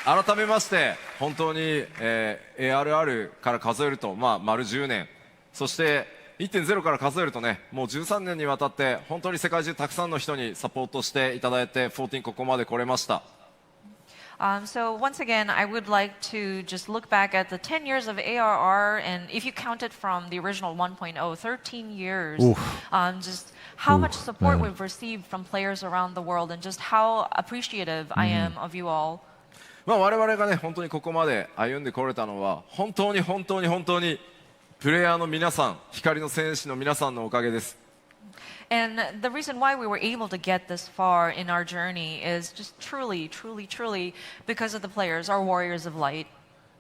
改めまして本当に、ARR から数えると、丸10年、そして 1.0 から数えるとね、もう13年にわたって本当に世界中たくさんの人にサポートしていただいて14ここまで来れました。So once again, I would like to just look back at the 10 years of ARR, and if you count it from the original 1.0, 13 years, just how much support we've received from players around the world, and just how appreciative I am of you all. 我々がね本当にここまで歩んでこれたのは本当にプレイヤーの皆さん、光の戦士の皆さんのおかげです。And the reason why we were able to get this far in our journey is just truly because of the players, our warriors of light.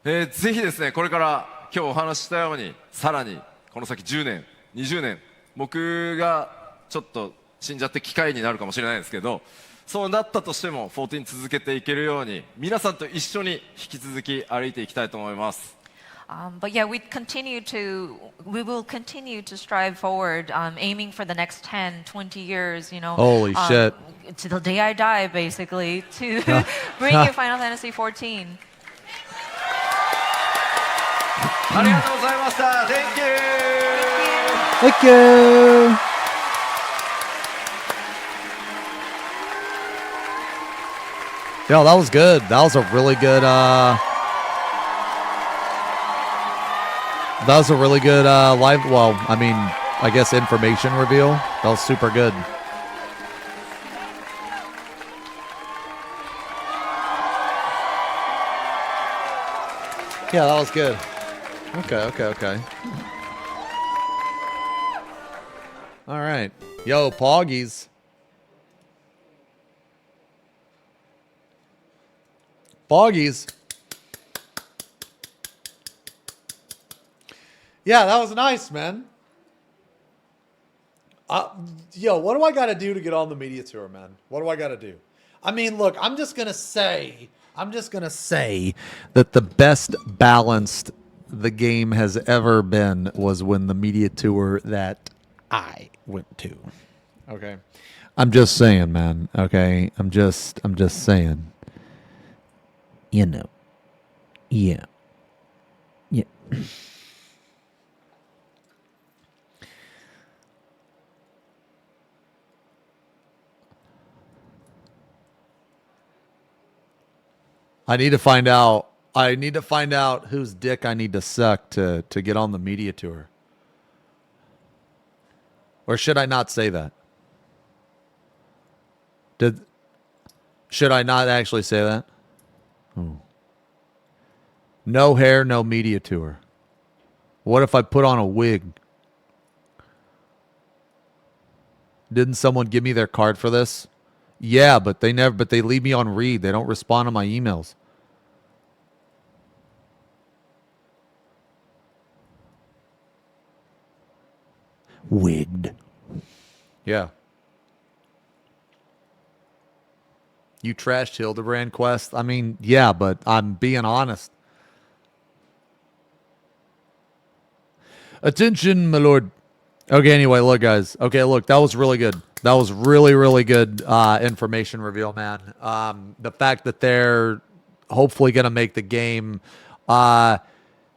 ぜひですね、これから今日お話ししたように、さらにこの先10年、20年、僕がちょっと死んじゃって機械になるかもしれないですけど、そうなったとしても14続けていけるように、皆さんと一緒に引き続き歩いていきたいと思います。But yeah, we will continue to strive forward, aiming for the next 10, 20 years, Holy shit. To the day I die, basically, to bring you Final Fantasy XIV. ありがとうございました。Thank you! Thank you! Yo, that was good. That was a really good, that was a really good live, I guess information reveal. That was super good. Yeah, that was good. Okay. All right. Yo, Poggies. Yeah, that was nice, man. Yo, what do I got to do to get on the media tour, man? What do I got to do? I mean, look, I'm just going to say that the best balanced the game has ever been was when the media tour that I went to. Okay. I'm just saying, man. Okay, I'm just saying. You know. Yeah. Yeah. I need to find out. I need to find out whose dick I need to suck to get on the media tour. Or should I not say that? Should I not actually say that? Ooh. No hair, no media tour. What if I put on a wig? Didn't someone give me their card for this? Yeah, but they never. But they leave me on read. They don't respond to my emails. Wigged. Yeah. You trashed Hildebrand Quest. I mean, yeah, but I'm being honest. Attention, my lord. Okay, anyway, look, guys. Okay, look, that was really good. That was really, really good information reveal, man. The fact that they're hopefully going to make the game.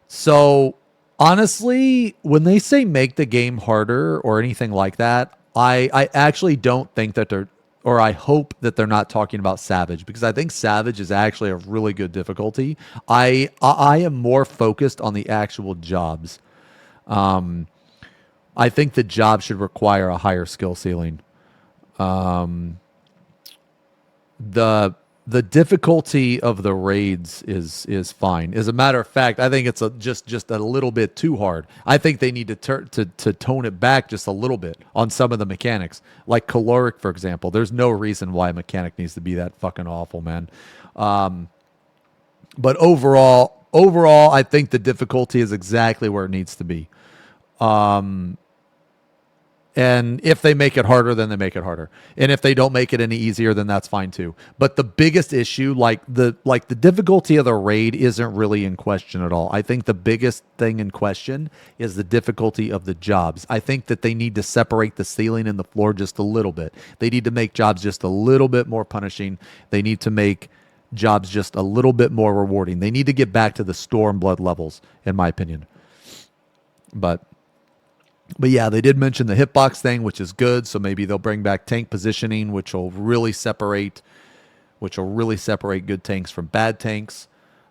So, honestly, when they say make the game harder or anything like that, I actually don't think that they're, or I hope that they're not talking about Savage, because I think Savage is actually a really good difficulty. I am more focused on the actual jobs. I think the job should require a higher skill ceiling. The difficulty of the raids is fine. As a matter of fact, I think it's just a little bit too hard. I think they need to tone it back just a little bit on some of the mechanics, like caloric, for example. There's no reason why a mechanic needs to be that fucking awful, man. But overall, I think the difficulty is exactly where it needs to be. And if they make it harder, then they make it harder. And if they don't make it any easier, then that's fine too. But the biggest issue, like the difficulty of the raid isn't really in question at all. I think the biggest thing in question is the difficulty of the jobs. I think that they need to separate the ceiling and the floor just a little bit. They need to make jobs just a little bit more punishing. They need to make jobs just a little bit more rewarding. They need to get back to the Stormblood levels, in my opinion. But yeah, they did mention the hitbox thing, which is good. So maybe they'll bring back tank positioning, which will really separate good tanks from bad tanks.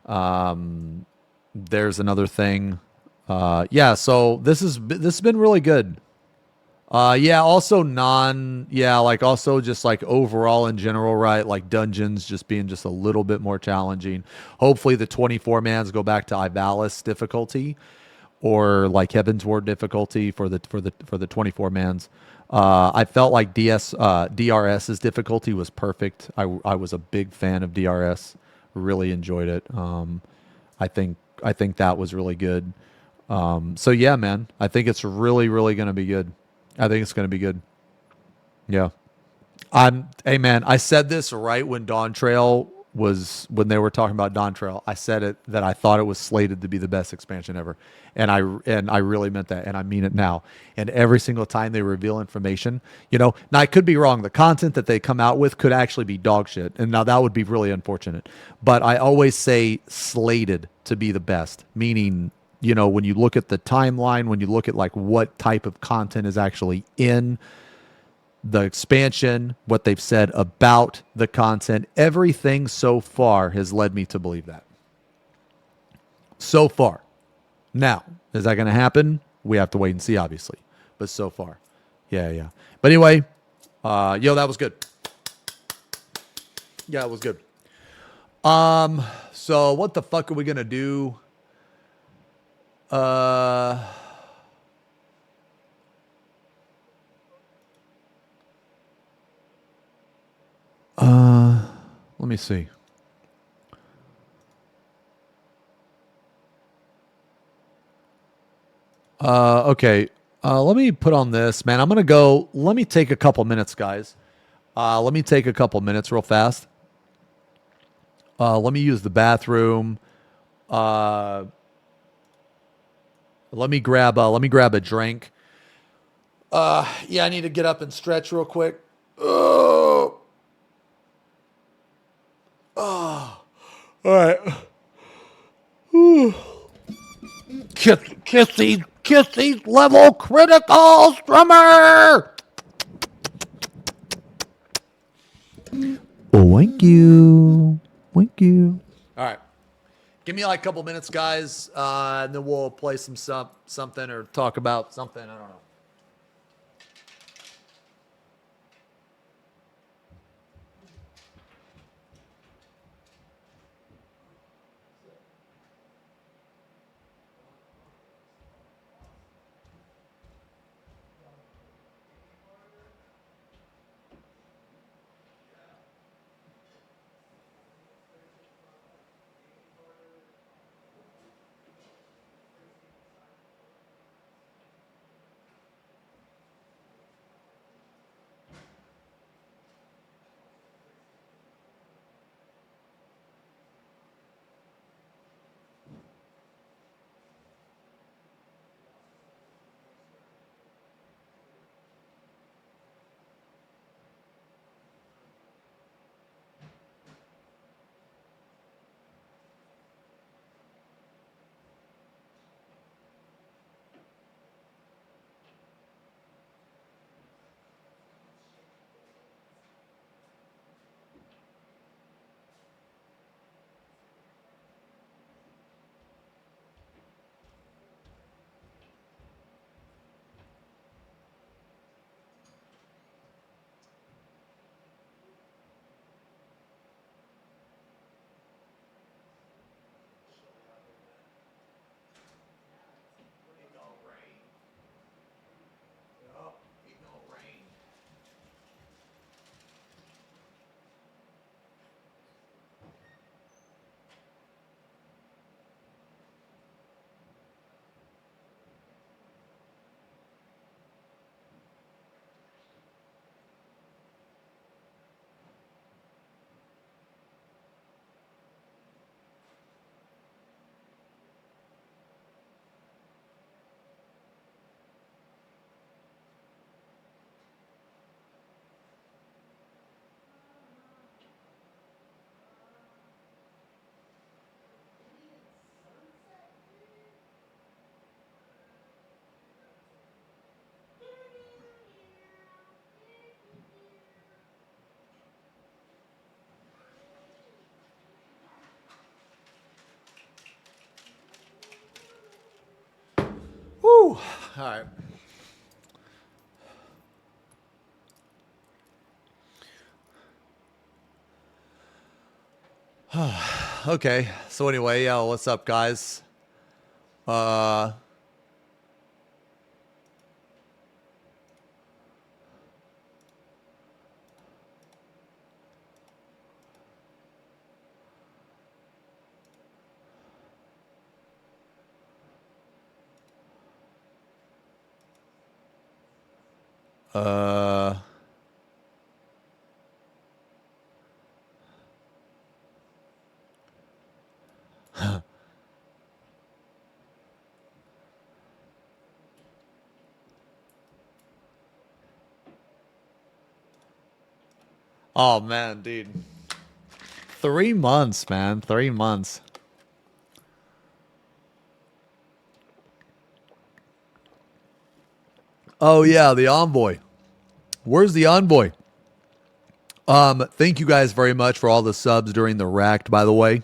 There's another thing. Yeah, so this has been really good. Yeah, also also just like overall in general, right? Like dungeons just being just a little bit more challenging. Hopefully the 24 mans go back to Ivalis difficulty, or like Heaven's Ward difficulty for the 24 mans. I felt like DRS's difficulty was perfect. I was a big fan of DRS. Really enjoyed it. I think that was really good. So yeah, man, I think it's really, really going to be good. I think it's going to be good. Yeah. Hey man, I said this right when when they were talking about Dawn Trail. I said it that I thought it was slated to be the best expansion ever. And I really meant that, and I mean it now. And every single time they reveal information, now I could be wrong. The content that they come out with could actually be dog shit. And now that would be really unfortunate. But I always say slated to be the best, meaning, when you look at the timeline, when you look at like what type of content is actually in the expansion, what they've said about the content, everything so far has led me to believe that. So far. Now, is that going to happen? We have to wait and see, obviously. But so far. Yeah. But anyway, that was good. Yeah, it was good. So what the fuck are we going to do? Let me see. Okay. Let me put on this, man. I'm going to go. Let me take a couple minutes, guys. Let me take a couple minutes real fast. Let me use the bathroom. Let me grab a drink. Yeah, I need to get up and stretch real quick. Oh. Oh. All right. Kiss these level criticals, drummer. Oh, thank you. Thank you. All right. Give me like a couple minutes, guys, and then we'll play something or talk about something. I don't know. Woo. All right. Okay. So anyway, what's up, guys? Uh. Uh. Oh man, dude. 3 months, man. 3 months. Oh yeah, the envoy. Where's the envoy? Thank you guys very much for all the subs during the racked, by the way.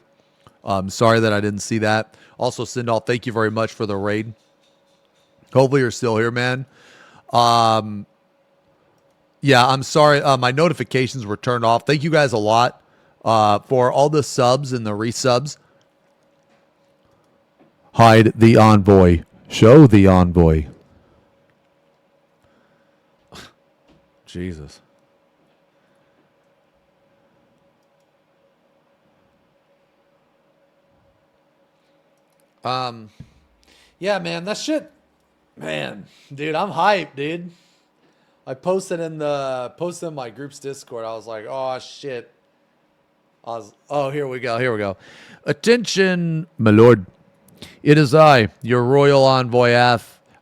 Sorry that I didn't see that. Also, Sindal, thank you very much for the raid. Hopefully you're still here, man. Yeah, I'm sorry. My notifications were turned off. Thank you guys a lot for all the subs and the resubs. Hide the envoy. Show the envoy. Jesus. Yeah, man, that shit. Man, dude, I'm hyped, dude. I posted in my group's Discord. I was like, oh shit. Here we go. Attention, my lord. It is I, your royal envoy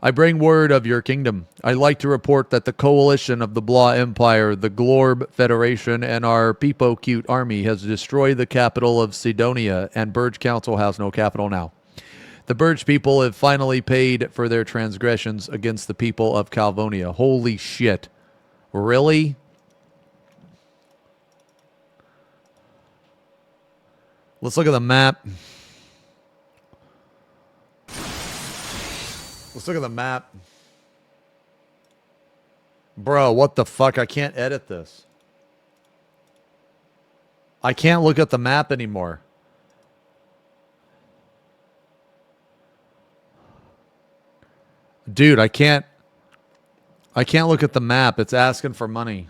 I bring word of your kingdom. I'd like to report that the coalition of the Blah Empire, the Glorb Federation, and our Peepo-Cute army has destroyed the capital of Sidonia, and Burge Council has no capital now. The Burge people have finally paid for their transgressions against the people of Calvonia. Holy shit. Really? Let's look at the map. Let's look at the map. Bro, what the fuck? I can't edit this. I can't look at the map anymore. Dude, I can't look at the map. It's asking for money.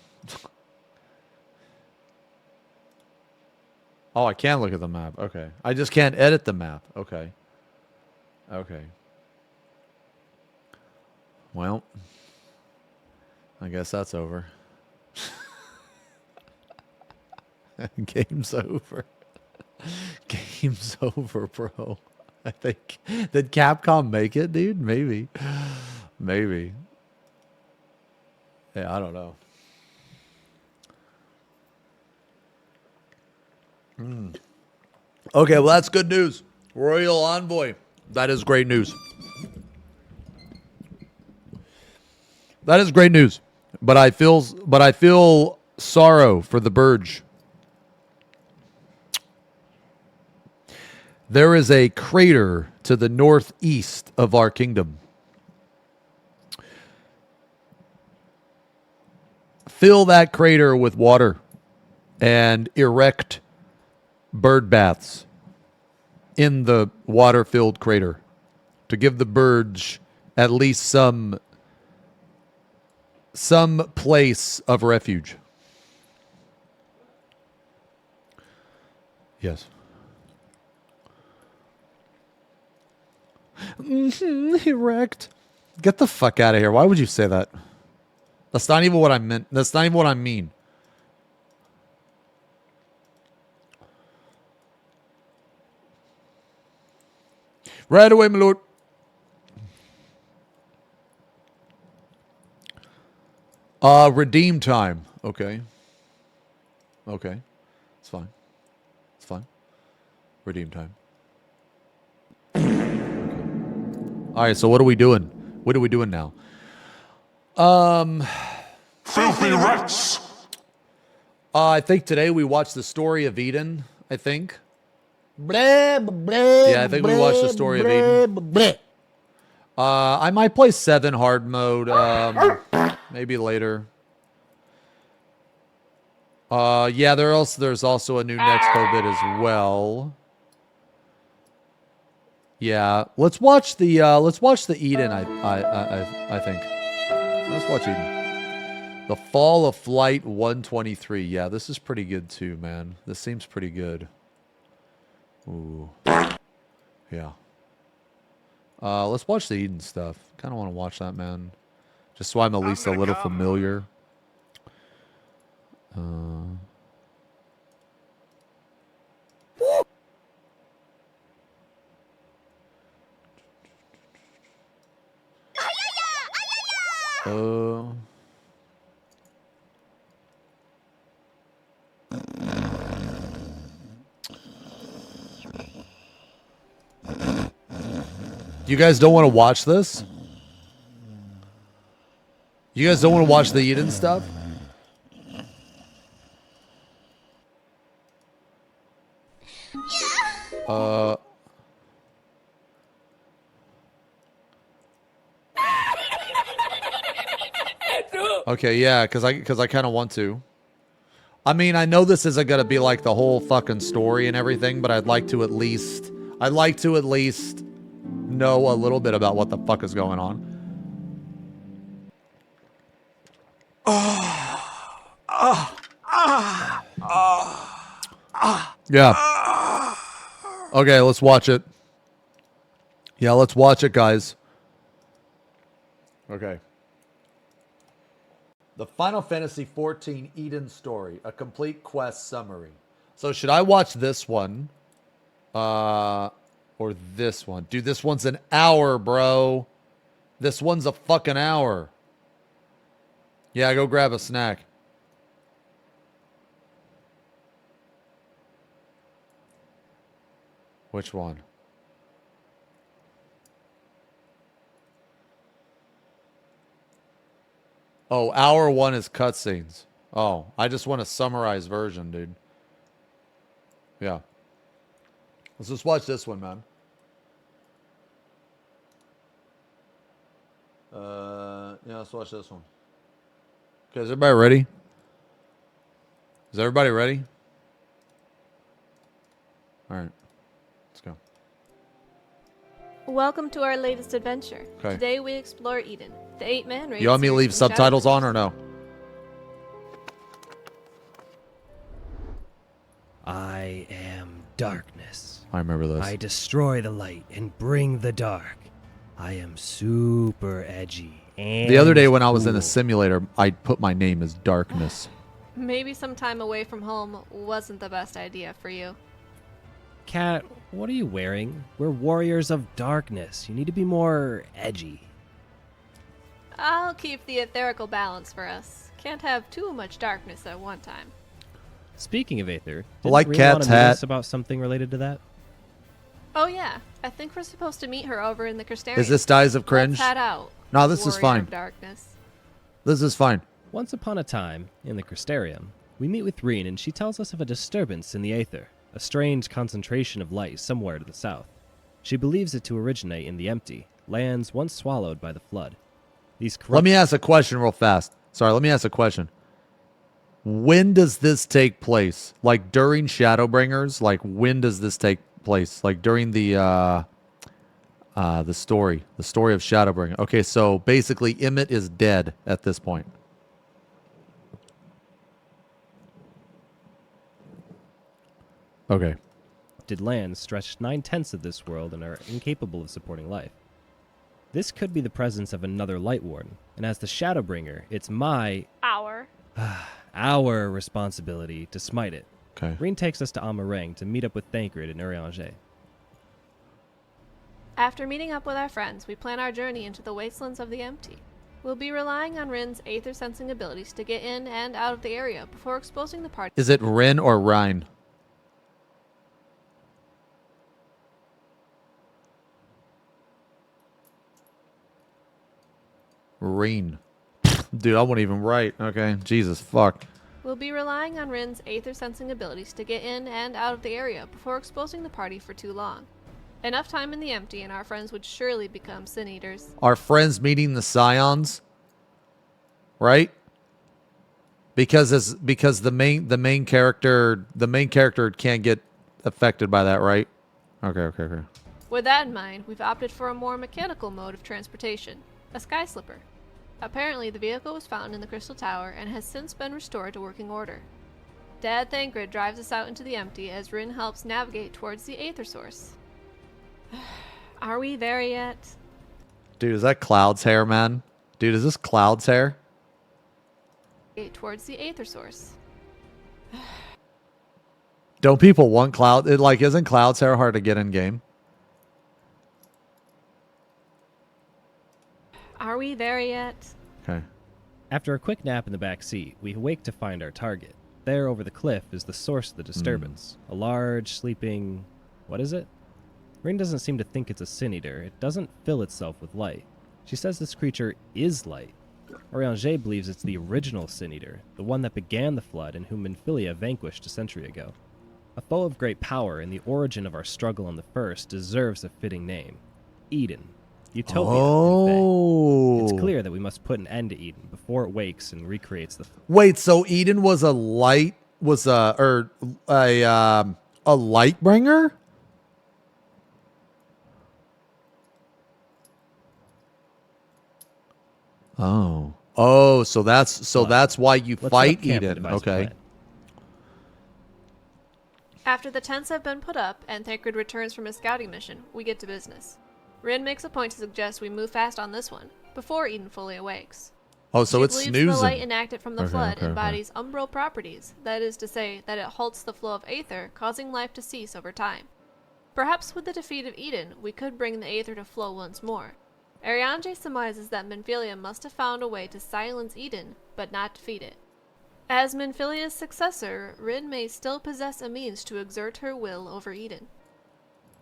Oh, I can look at the map. Okay. I just can't edit the map. Okay. Okay. Well, I guess that's over. Game's over. Game's over, bro. I think. Did Capcom make it, dude? Maybe. Maybe. Yeah, I don't know. Okay, well, that's good news. Royal Envoy. That is great news. That is great news. But I feel sorrow for the Burge. There is a crater to the northeast of our kingdom. Fill that crater with water and erect bird baths in the water-filled crater to give the Burge at least some place of refuge. Yes. Erect. Get the fuck out of here. Why would you say that? That's not even what I meant. That's not even what I mean. Right away, my lord. Redeem time. Okay. Okay. It's fine. It's fine. Redeem time. All right, so what are we doing? What are we doing now? Filthy rats! I think today we watched the story of Eden, I think. Yeah, I think we watched the story of Eden. I might play 7 hard mode, maybe later. Yeah, there's also a new next COVID as well. Yeah, let's watch the Eden. I think. Let's watch Eden. The Fall of Flight 123. Yeah, this is pretty good too, man. This seems pretty good. Ooh. Yeah. Let's watch the Eden stuff. Kind of want to watch that, man. Just so I'm at least a little familiar. You guys don't want to watch this? You guys don't want to watch the Eden stuff? Okay, yeah, because I kind of want to. I mean, I know this isn't gonna be like the whole fucking story and everything, but I'd like to at least know a little bit about what the fuck is going on. Yeah. Okay, let's watch it. Yeah, let's watch it, guys. Okay. The Final Fantasy XIV Eden Story, a complete quest summary. So should I watch this one? Or this one? Dude, this one's an hour, bro. This one's a fucking hour. Yeah, go grab a snack. Which one? Oh, hour 1 is cutscenes. Oh, I just want a summarized version, dude. Yeah. Let's just watch this one, man. Yeah, let's watch this one. Okay, is everybody ready? Is everybody ready? All right. Let's go. Welcome to our latest adventure. Okay. Today we explore Eden, the 8-man race. You want me to leave subtitles on or no? I am darkness. I remember this. I destroy the light and bring the dark. I am super edgy. And The other day when I was in a cool. simulator, I put my name as Darkness. Maybe some time away from home wasn't the best idea for you. Cat, what are you wearing? We're warriors of darkness. You need to be more edgy. I'll keep the etherical balance for us. Can't have too much darkness at one time. Speaking of Aether, I like didn't Rena Cat's wanna meet hat. us about something related to that? Oh yeah, I think we're supposed to meet her over in the Crystarium. Is this Dies of Cringe? Let's head out. No, this is Warrior fine. of Darkness. This is fine. Once upon a time, in the Crystarium, we meet with Reen and she tells us of a disturbance in the Aether, a strange concentration of light somewhere to the south. She believes it to originate in the empty, lands once swallowed by the flood. These Let me ask a question real fast. Sorry, let me ask a question. When does this take place? Like during Shadowbringers? Like when does this take place? Like during the story of Shadowbringer. Okay, so basically Emmett is dead at this point. Okay. Did lands stretch 9/10 of this world and are incapable of supporting life. This could be the presence of another Light Warden, and as the Shadowbringer, it's our responsibility to smite it. Okay. Reen takes us to Amarang to meet up with Thancred and Urianger. After meeting up with our friends, we plan our journey into the wastelands of the empty. We'll be relying on Rin's aether sensing abilities to get in and out of the area before exposing the party. Is it Rin or Rhine? Reen. Dude, I won't even write. Okay. Jesus, fuck. We'll be relying on Rin's aether sensing abilities to get in and out of the area before exposing the party for too long. Enough time in the empty and our friends would surely become sin eaters. Our friends meeting the Scions, right? Because the main character can't get affected by that, right? Okay. With that in mind, we've opted for a more mechanical mode of transportation, a sky slipper. Apparently, the vehicle was found in the Crystal Tower and has since been restored to working order. Dad Thancred drives us out into the empty as Rin helps navigate towards the aether source. Are we there yet? Dude, is that Cloud's hair, man? Dude, is this Cloud's hair? Towards the aether source. Don't people want Cloud? Isn't Cloud's hair hard to get in game? Are we there yet? Okay. After a quick nap in the back seat, we awake to find our target. There over the cliff is the source of the disturbance. A large, sleeping... what is it? Rin doesn't seem to think it's a sin eater. It doesn't fill itself with light. She says this creature is light. Urianger believes it's the original sin eater, the one that began the flood and whom Minfilia vanquished a century ago. A foe of great power and the origin of our struggle on the first deserves a fitting name. Eden. Utopia. in Fae. It's clear that we must put an end to Eden before it wakes and recreates the... Wait, so Eden was a light light bringer? Oh, so that's why you Let's fight set up camp and Eden. devise a Okay. plan. After the tents have been put up and Thancred returns from his scouting mission, we get to business. Rin makes a point to suggest we move fast on this one, before Eden fully awakes. Oh, so She it's believes snoozing. the light enacted from the Okay, flood okay. embodies umbral properties, that is to say, that it halts the flow of aether, causing life to cease over time. Perhaps with the defeat of Eden, we could bring the aether to flow once more. Ariane surmises that Minfilia must have found a way to silence Eden, but not defeat it. As Minfilia's successor, Rin may still possess a means to exert her will over Eden.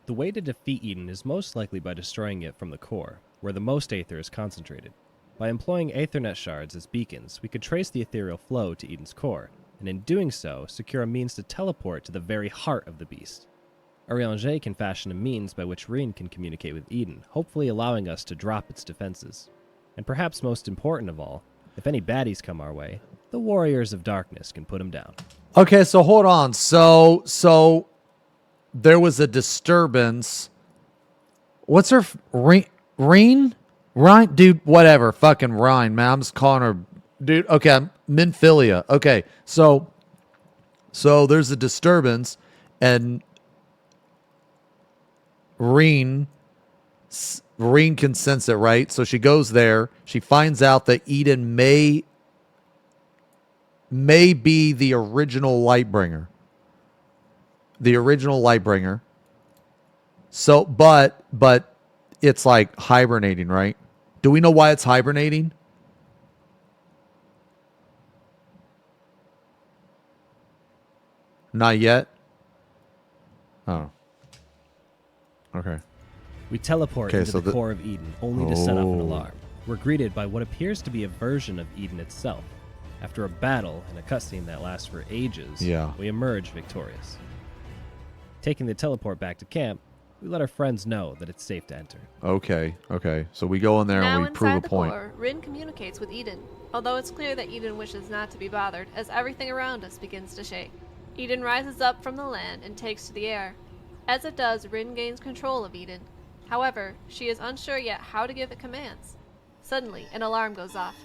The way to defeat Eden is most likely by destroying it from the core, where the most aether is concentrated. By employing Aethernet shards as beacons, we could trace the ethereal flow to Eden's core, and in doing so, secure a means to teleport to the very heart of the beast. Ariane can fashion a means by which Rin can communicate with Eden, hopefully allowing us to drop its defenses. And perhaps most important of all, if any baddies come our way, the Warriors of Darkness can put them down. Okay, so hold on. So there was a disturbance. What's her Reen? Ryan? Dude, whatever. Fucking Ryan, man. I'm just calling her dude. Okay, Minfilia. Okay. So there's a disturbance and Reen can sense it, right? So she goes there. She finds out that Eden may be the original Lightbringer. The original Lightbringer. So, but it's like hibernating, right? Do we know why it's hibernating? Not yet. Oh. Okay. We teleport Okay, into so the core of Eden, only to set off an alarm. We're greeted by what appears to be a version of Eden itself. After a battle and a cutscene that lasts for ages, we emerge victorious. Taking the teleport back to camp, we let our friends know that it's safe to enter. Okay. So we go in there Now and we prove a inside the point. core, Rin communicates with Eden, although it's clear that Eden wishes not to be bothered as everything around us begins to shake. Eden rises up from the land and takes to the air. As it does, Rin gains control of Eden. However, she is unsure yet how to give it commands. Suddenly, an alarm goes off.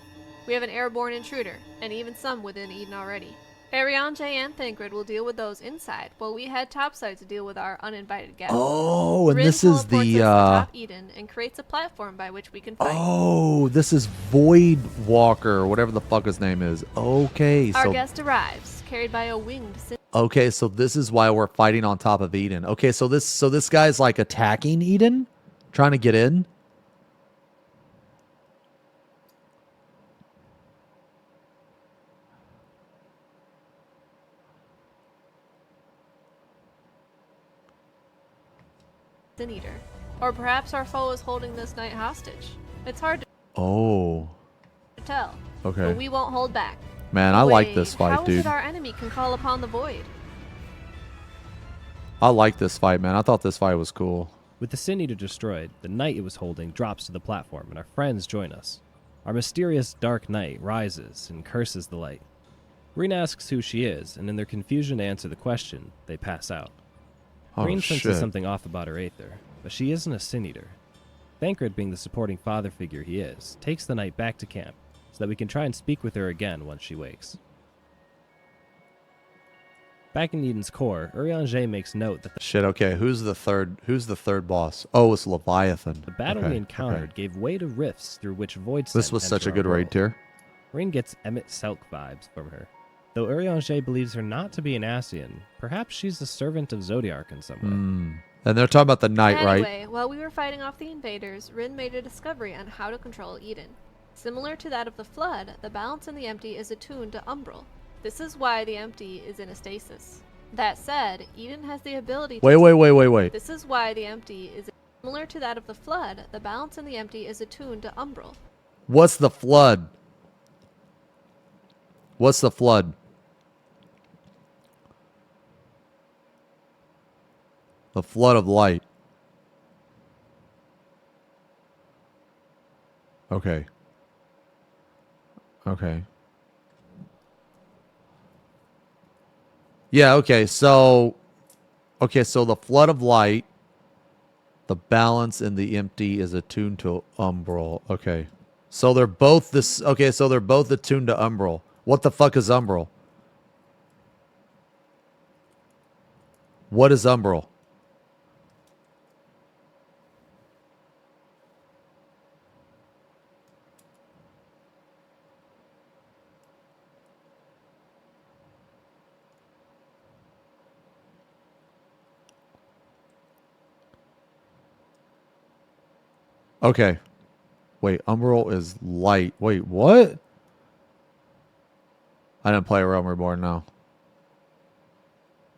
We have an airborne intruder, and even some within Eden already. Ariane and Thancred will deal with those inside, while we head topside to deal with our uninvited guests. Oh, and Rin this is teleports the us to top Eden and creates a platform by which we can fight. Oh, this is Void Walker, or whatever the fuck his name is. Okay, Our so guest arrives, carried by a winged okay, so this is why we're fighting on top of Eden. Okay, so this guy's like attacking Eden, trying to get in. Sin Eater. Or perhaps our foe is holding this knight hostage. It's hard to Oh, tell. okay. But we won't hold back. Man, I like this fight, how is dude. it our enemy can call upon the void? I like this fight, man. I thought this fight was cool. With the Sin Eater destroyed, the knight it was holding drops to the platform, and our friends join us. Our mysterious Dark Knight rises and curses the light. Rin asks who she is, and in their confusion to answer the question, they pass out. Oh, Rin senses shit. something off about her Aether, but she isn't a Sin Eater. Thancred, being the supporting father figure he is, takes the knight back to camp so that we can try and speak with her again once she wakes. Back in Eden's core, Urianger makes note that Shit, okay. Who's the third boss? Oh, it's Leviathan. the battle we encountered gave way to rifts through which void This was such a good raid tier. Rin gets Emmett Selk vibes from her. Though Urianger believes her not to be an Ascian, perhaps she's a servant of Zodiark in some way. And they're talking about the knight, right? Anyway, while we were fighting off the invaders, Rin made a discovery on how to control Eden. Similar to that of the Flood, the balance in the empty is attuned to Umbral. This is why the empty is in a stasis. That said, Eden has the ability to... Wait. This is why the empty is similar to that of the Flood. The balance in the empty is attuned to Umbral. What's the flood? What's the flood? The flood of light. Okay. Yeah, okay, so the flood of light, the balance in the empty is attuned to Umbral. Okay. So they're both attuned to Umbral. What the fuck is Umbral? What is Umbral? Okay. Wait, Umbral is light. Wait, what? I didn't play Realm Reborn, no.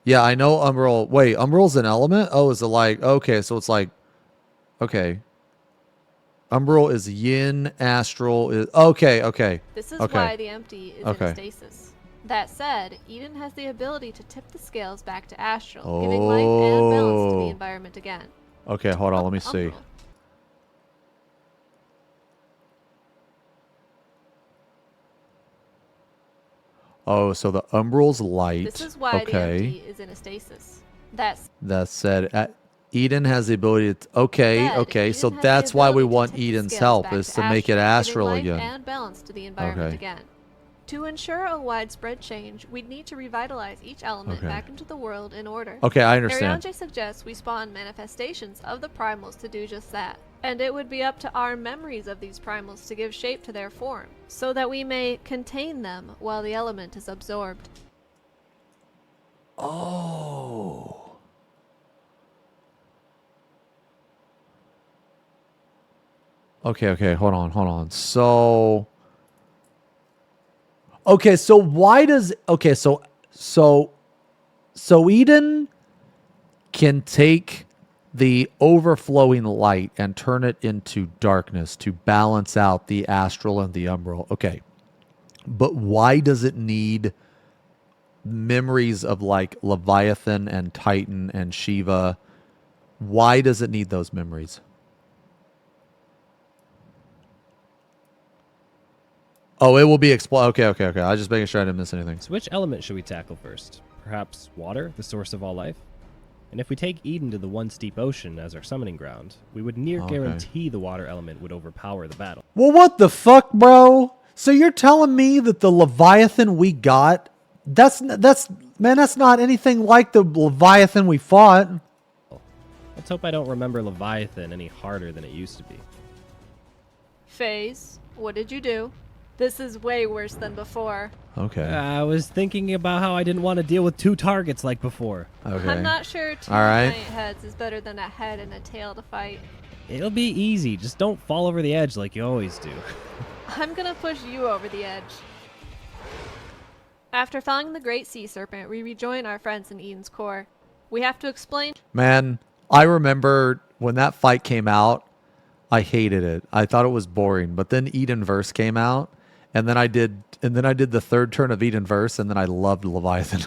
Yeah, I know Umbral. Wait, Umbral's an element? Oh, is it like... Okay, so it's like... Okay. Umbral is yin, astral is... Okay. This is Okay. why the empty is Okay. in stasis. That said, Eden has the ability to tip the scales back to astral, giving life and balance to the environment again. Okay, hold on, let me see. Umbral. Oh, so the Umbral's light. This is why the empty is in a stasis. That said, Eden has the ability to... Okay, Said, okay, Eden so has the that's why we ability to want tip the Eden's scales help, back is to make it astral giving life again. and balance to the environment Okay. again. To ensure a widespread change, we'd need to revitalize each element Okay. back into the world in order. Okay, I understand. Arianje suggests we spawn manifestations of the primals to do just that. And it would be up to our memories of these primals to give shape to their form, so that we may contain them while the element is absorbed. Oh. Okay, hold on. So... Okay, so why does... Okay, so Eden can take the overflowing light and turn it into darkness to balance out the astral and the umbral. Okay. But why does it need memories of like Leviathan and Titan and Shiva? Why does it need those memories? Oh, it will be Okay. I was just making sure I didn't miss anything. So which element should we tackle first? Perhaps water, the source of all life? And if we take Eden to the one steep ocean as our summoning ground, we would near guarantee the water element would overpower the battle. Well, what the fuck, bro? So you're telling me that the Leviathan we got, that's not anything like the Leviathan we fought. Let's hope I don't remember Leviathan any harder than it used to be. FaZe, what did you do? This is way worse than before. Okay. I was thinking about how I didn't want to deal with two targets like before. Okay. I'm not sure two All right. giant heads is better than a head and a tail to fight. It'll be easy. Just don't fall over the edge like you always do. I'm gonna push you over the edge. After felling the great sea serpent, we rejoin our friends in Eden's core. We have to explain. Man, I remember when that fight came out, I hated it. I thought it was boring. But then Edenverse came out, and then I did the third turn of Edenverse, and then I loved Leviathan.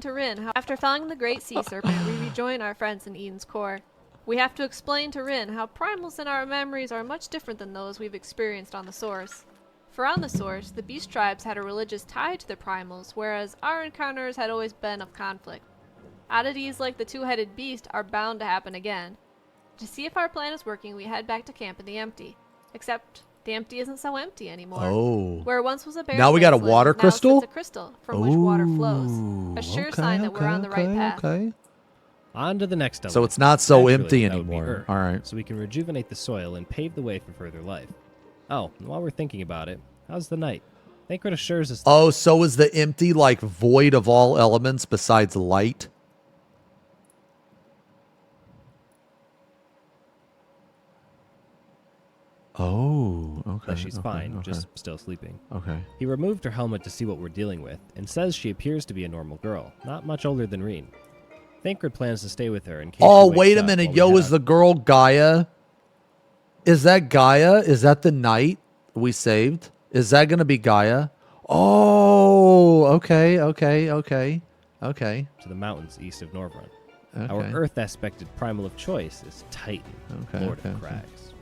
To Rin, after felling the great sea serpent, we rejoin our friends in Eden's core. We have to explain to Rin how primals in our memories are much different than those we've experienced on the Source. For on the Source, the beast tribes had a religious tie to the primals, whereas our encounters had always been of conflict. Oddities like the two-headed beast are bound to happen again. To see if our plan is working, we head back to camp in the empty. Except the empty isn't so empty anymore. Oh. Where once was a barren Now we got a wasteland, water now crystal? sits a crystal from which water flows. A sure sign that we're on the right path. Okay. On to the next element. So it's not so Naturally, empty that would be anymore. Earth, All right. So we can rejuvenate the soil and pave the way for further life. Oh, and while we're thinking about it, how's the night? Thancred assures us. Oh, so is the empty like void of all elements besides light? Oh, okay. that she's okay, fine, okay, just still sleeping. okay. He removed her helmet to see what we're dealing with, and says she appears to be a normal girl, not much older than Reen. Thancred plans to stay with her in case Oh, she wakes wait a up minute. while we Yo, head is out. the girl Gaia? Is that Gaia? Is that the knight we saved? Is that going to be Gaia? Oh, okay. to the mountains east of Norvrun. Okay. Our Earth-aspected primal of choice is Titan, Okay, Lord okay, of okay. Crags.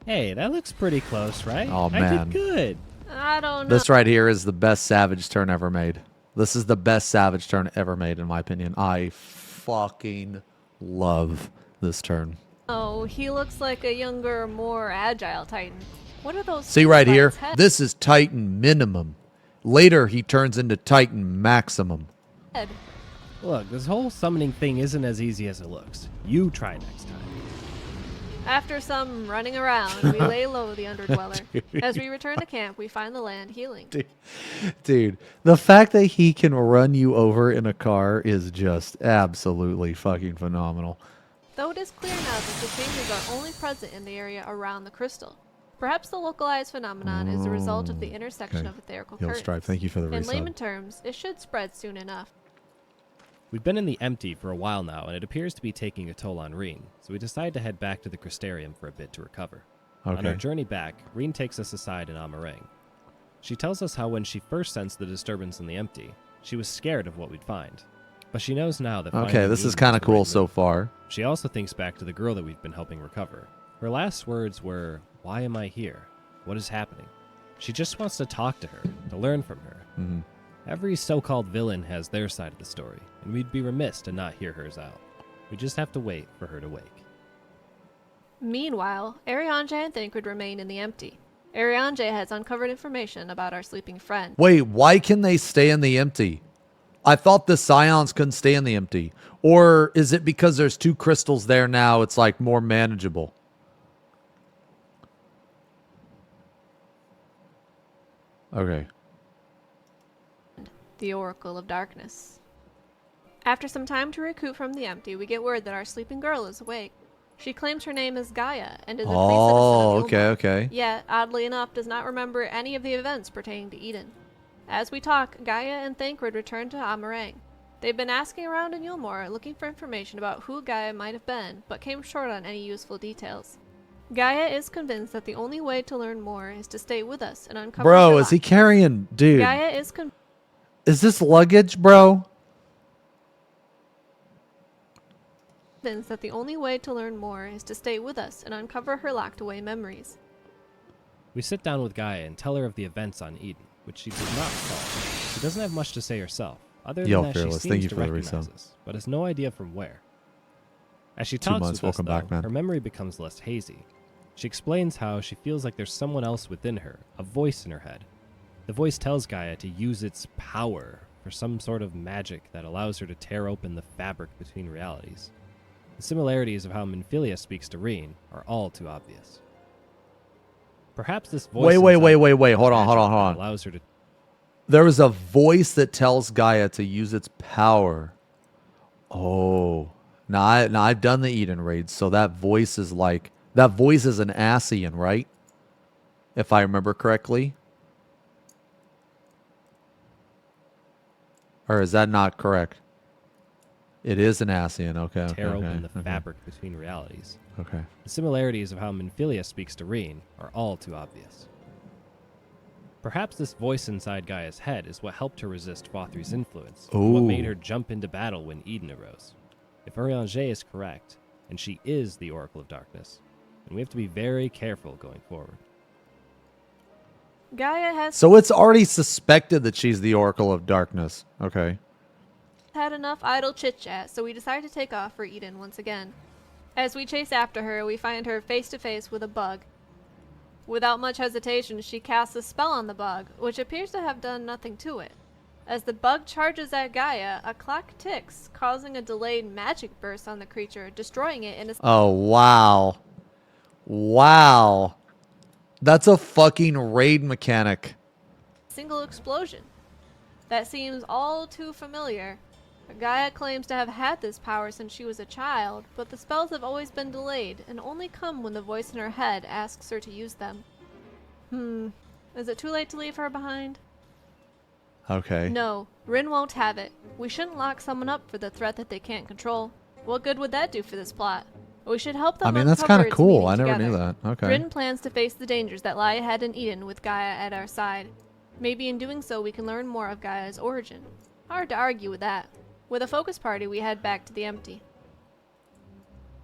Hey, that looks pretty close, right? Oh, I man. did good. I don't know. This right here is the best Savage turn ever made. This is the best Savage turn ever made, in my opinion. I fucking love this turn. Oh, he looks like a younger, more agile Titan. What are those? See things right by here? its head? This is Titan minimum. Later, he turns into Titan maximum. Look, this whole summoning thing isn't as easy as it looks. You try next time. After some running around, we lay low the Underdweller. As we return to camp, we find the land healing. Dude, the fact that he can run you over in a car is just absolutely fucking phenomenal. though it is clear now that the changes are only present in the area around the crystal. Perhaps the localized phenomenon is the result of the intersection of etherical Yo, currents. Stripe, thank you for the In resub. layman terms, it should spread soon enough. We've been in the empty for a while now, and it appears to be taking a toll on Reen, so we decide to head back to the Crystarium for a bit to recover. On our Okay. journey back, Reen takes us aside in Amarang. She tells us how when she first sensed the disturbance in the empty, she was scared of what we'd find. But she knows now that Okay, finding this is Eden kind was of the cool right so move. far. She also thinks back to the girl that we've been helping recover. Her last words were, "Why am I here? What is happening?" She just wants to talk to her, to learn from her. Mm-hmm. Every so-called villain has their side of the story, and we'd be remiss to not hear hers out. We just have to wait for her to wake. Meanwhile, Arianje and Thancred remain in the empty. Arianje has uncovered information about our sleeping friend. Wait, why can they stay in the empty? I thought the Scions couldn't stay in the empty. Or is it because there's 2 crystals there now, it's like more manageable? Okay. The Oracle of Darkness. After some time to recoup from the empty, we get word that our sleeping girl is awake. She claims her name is Gaia and is a free citizen Oh, of okay, Yulmar, okay. yet, oddly enough, does not remember any of the events pertaining to Eden. As we talk, Gaia and Thancred return to Amarang. They've been asking around in Yulmar, looking for information about who Gaia might have been, but came short on any useful details. Gaia is convinced that the only way to learn more is to stay with us and uncover Bro, her is he lock. carrying... Dude, Gaia is is this luggage, bro? convinced that the only way to learn more is to stay with us and uncover her locked away memories. We sit down with Gaia and tell her of the events on Eden, which she does not recall. She doesn't have much to say herself, other than Yo, that Fearless, she thank seems you to for the recognize resub. us, but has no idea from where. As she 2 talks months, with us, welcome back, though, man. her memory becomes less hazy. She explains how she feels like there's someone else within her, a voice in her head. The voice tells Gaia to use its power for some sort of magic that allows her to tear open the fabric between realities. The similarities of how Minfilia speaks to Reen are all too obvious. Perhaps this voice Wait. inside Hold on. magic that allows her to There is a voice that tells Gaia to use its power. Oh. Now I've done the Eden raids, so that voice is like... That voice is an Ascian, right? If I remember correctly. Or is that not correct? It is an Ascian. Okay. tear open the fabric between realities. Okay. The similarities of how Minfilia speaks to Reen are all too obvious. Perhaps this voice inside Gaia's head is what helped her resist Fothri's influence, and what made Ooh. her jump into battle when Eden arose. If Arianje is correct, and she is the Oracle of Darkness, then we have to be very careful going forward. Gaia has So it's already suspected that she's the Oracle of Darkness. Okay. had enough idle chit-chat, so we decide to take off for Eden once again. As we chase after her, we find her face to face with a bug. Without much hesitation, she casts a spell on the bug, which appears to have done nothing to it. As the bug charges at Gaia, a clock ticks, causing a delayed magic burst on the creature, destroying it in a Oh, wow. Wow. That's a fucking raid mechanic. single explosion. That seems all too familiar. Gaia claims to have had this power since she was a child, but the spells have always been delayed and only come when the voice in her head asks her to use them. Is it too late to leave her behind? Okay. No, Rin won't have it. We shouldn't lock someone up for the threat that they can't control. What good would that do for this plot? We should help them I mean, that's uncover kind of its cool. meaning I never together. knew that. Okay. Rin plans to face the dangers that lie ahead in Eden with Gaia at our side. Maybe in doing so we can learn more of Gaia's origin. Hard to argue with that. With a focus party, we head back to the empty.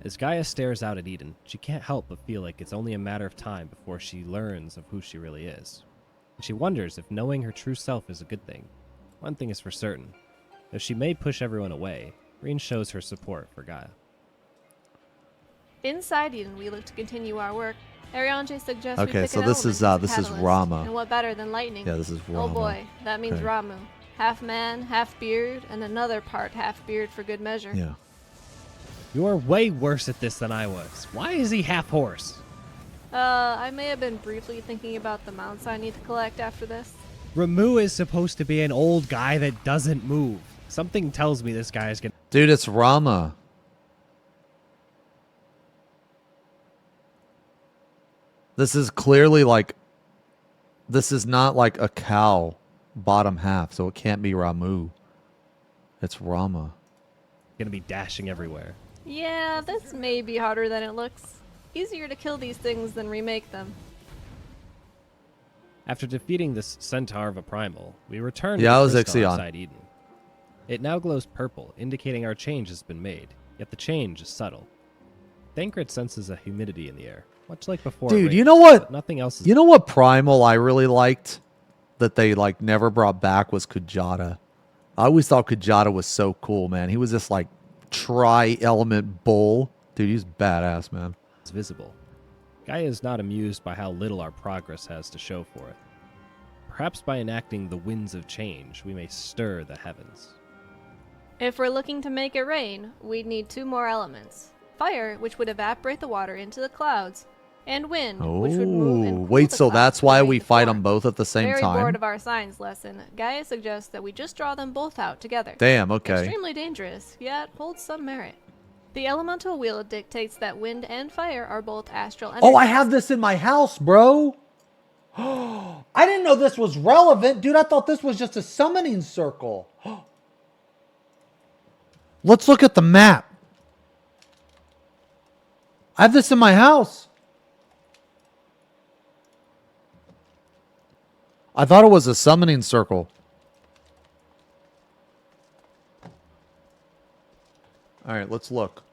As Gaia stares out at Eden, she can't help but feel like it's only a matter of time before she learns of who she really is. And she wonders if knowing her true self is a good thing. One thing is for certain. Though she may push everyone away, Reen shows her support for Gaia. Inside Eden, we look to continue our work. Arianje suggests we Okay, pick so an this is, element as a this is catalyst. Rama. And what better than lightning? Yeah, this is Oh Rama. boy, that means Okay. Ramu. Half man, half beard, and another part half beard for good measure. Yeah. You're way worse at this than I was. Why is he half horse? I may have been briefly thinking about the mounts I need to collect after this. Ramu is supposed to be an old guy that doesn't move. Something tells me this guy is gonna... Dude, it's Rama. This is clearly like, this is not like a cow bottom half, so it can't be Ramu. It's Rama. Gonna be dashing everywhere. Yeah, this may be harder than it looks. Easier to kill these things than remake them. After defeating this centaur of a primal, we return Yeah, to it the was crystal Ixion. outside Eden. It now glows purple, indicating our change has been made, yet the change is subtle. Thancred senses a humidity in the air, much like before. Dude, it you know rains, what? but nothing else is. You know what primal I really liked that they like never brought back was Kujata. I always thought Kujata was so cool, man. He was this like tri-element bull. Dude, he's badass, man. Visible. Gaia is not amused by how little our progress has to show for it. Perhaps by enacting the winds of change, we may stir the heavens. If we're looking to make it rain, we'd need 2 more elements. Fire, which would evaporate the water into the clouds, and wind, which would move and Oh, cool wait, the so clouds that's to why rain we to fight form. them both at the same Very time? bored of our science lesson, Gaia suggests that we just draw them both out together. Damn, okay. Extremely dangerous, yet holds some merit. The elemental wheel dictates that wind and fire are both astral energies. Oh, I have this in my house, bro. I didn't know this was relevant. Dude, I thought this was just a summoning circle. Let's look at the map. I have this in my house. I thought it was a summoning circle. All right, let's look.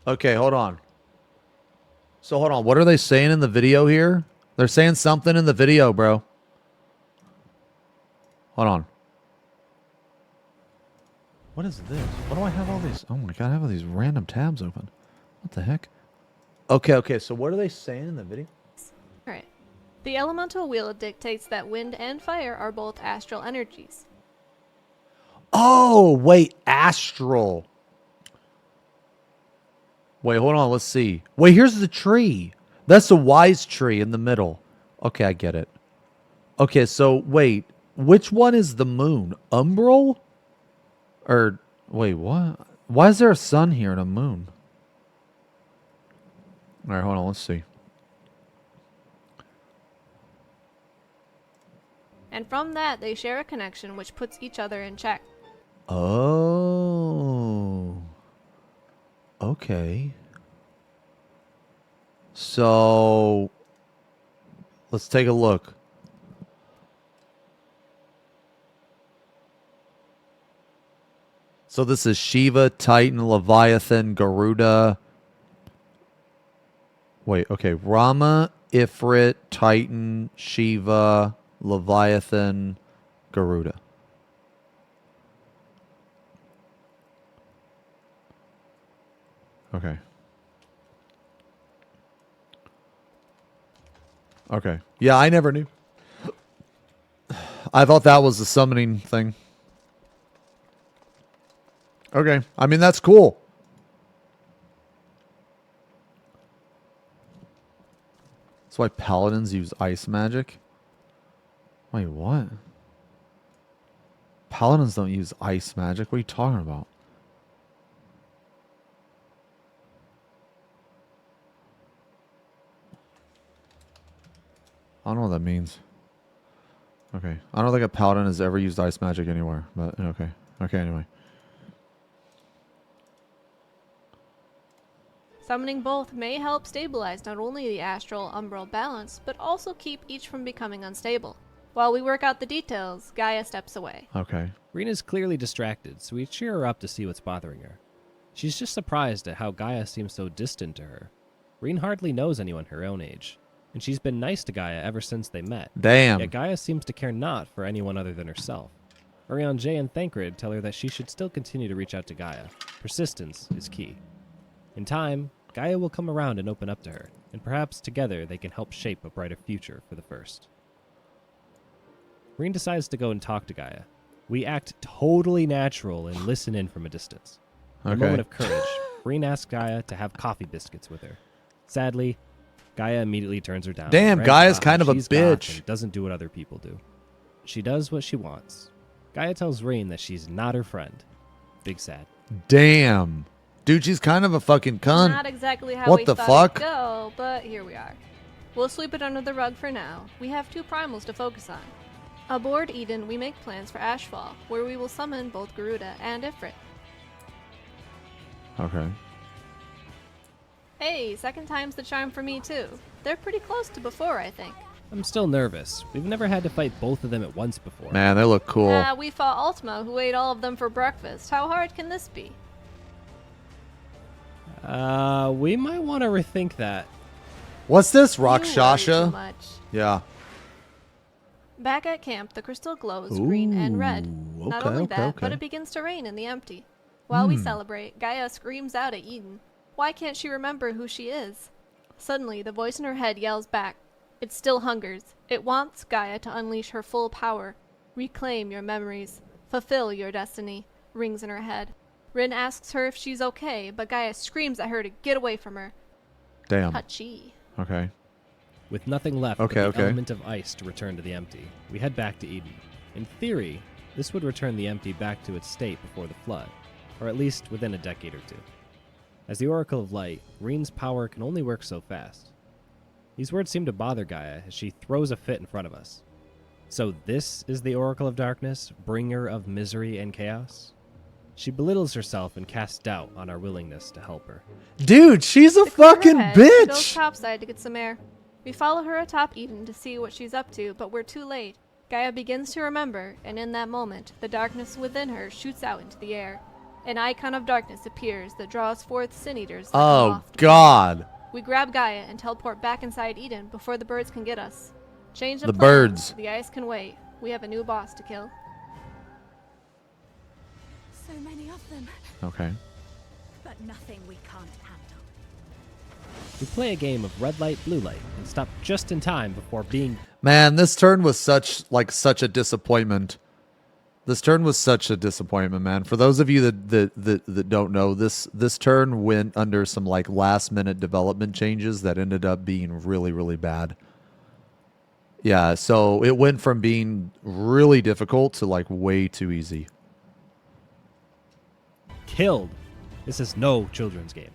Okay, hold on. So hold on. What are they saying in the video here? They're saying something in the video, bro. Hold on. What is this? Why do I have all these? Oh my god, I have all these random tabs open. What the heck? Okay. So what are they saying in the video? Alright. The elemental wheel dictates that wind and fire are both astral energies. Oh, wait, astral. Wait, hold on. Let's see. Wait, here's the tree. That's the wise tree in the middle. Okay, I get it. Okay, so wait. Which one is the moon? Umbral? Or, wait, what? Why is there a sun here and a moon? All right, hold on. Let's see. And from that, they share a connection which puts each other in check. Oh. Okay. So, let's take a look. So this is Shiva, Titan, Leviathan, Garuda. Wait, okay. Rama, Ifrit, Titan, Shiva, Leviathan, Garuda. Okay. Okay. Yeah, I never knew. I thought that was the summoning thing. Okay. I mean, that's cool. That's why paladins use ice magic. Wait, what? Paladins don't use ice magic. What are you talking about? I don't know what that means. Okay. I don't think a paladin has ever used ice magic anywhere, but okay. Okay, anyway. Summoning both may help stabilize not only the astral umbral balance, but also keep each from becoming unstable. While we work out the details, Gaia steps away. Okay. Rena's clearly distracted, so we cheer her up to see what's bothering her. She's just surprised at how Gaia seems so distant to her. Reen hardly knows anyone her own age, and she's been nice to Gaia ever since they met. Damn. Yet Gaia seems to care not for anyone other than herself. Orion J and Thancred tell her that she should still continue to reach out to Gaia. Persistence is key. In time, Gaia will come around and open up to her, and perhaps together they can help shape a brighter future for the First. Reen decides to go and talk to Gaia. We act totally natural and listen in from a distance. In a Okay. moment of courage, Reen asks Gaia to have coffee biscuits with her. Sadly, Gaia immediately turns her down. Damn, Rants Gaia's about how kind of a she's goth bitch. and doesn't do what other people do. She does what she wants. Gaia tells Reen that she's not her friend. Big sad. Damn. Dude, she's kind of a fucking cunt. Not exactly how What we the thought fuck? it'd go, but here we are. We'll sweep it under the rug for now. We have 2 primals to focus on. Aboard Eden, we make plans for Ashfall, where we will summon both Garuda and Ifrit. Okay. Hey, second time's the charm for me too. They're pretty close to before, I think. I'm still nervous. We've never had to fight both of them at once before. Man, they look cool. We fought Ultima, who ate all of them for breakfast. How hard can this be? We might want to rethink that. What's this? You worry too Rakshasha? much. Yeah. Back at camp, the crystal glows green and red. Ooh, Not okay, only okay, that, but okay. it begins to rain in the empty. While we celebrate, Gaia screams out at Eden. Why can't she remember who she is? Suddenly, the voice in her head yells back. It still hungers. It wants Gaia to unleash her full power. Reclaim your memories. Fulfill your destiny. Rings in her head. Rin asks her if she's okay, but Gaia screams at her to get away from her. Damn. Touchy. Okay. With nothing left Okay, but the okay. element of ice to return to the empty, we head back to Eden. In theory, this would return the empty back to its state before the flood, or at least within a decade or 2. As the Oracle of Light, Reen's power can only work so fast. These words seem to bother Gaia as she throws a fit in front of us. So this is the Oracle of Darkness, bringer of misery and chaos? She belittles herself and casts doubt on our willingness to help her. Dude, she's a To clear her fucking head, she goes bitch. topside to get some air. We follow her atop Eden to see what she's up to, but we're too late. Gaia begins to remember, and in that moment, the darkness within her shoots out into the air. An icon of darkness appears that draws forth sin eaters. like a Oh, moth to God. We grab Gaia and teleport back inside Eden before the birds can get us. Change The plan. birds. The ice can wait. We have a new boss to kill. So many of them, Okay. but nothing we can't handle. We play a game of red light, blue light, and stop just in time before being Man, this turn was such a disappointment. This turn was such a disappointment, man. For those of you that don't know, this turn went under some like last minute development changes that ended up being really, really bad. Yeah, so it went from being really difficult to like way too easy. killed. This is no children's game.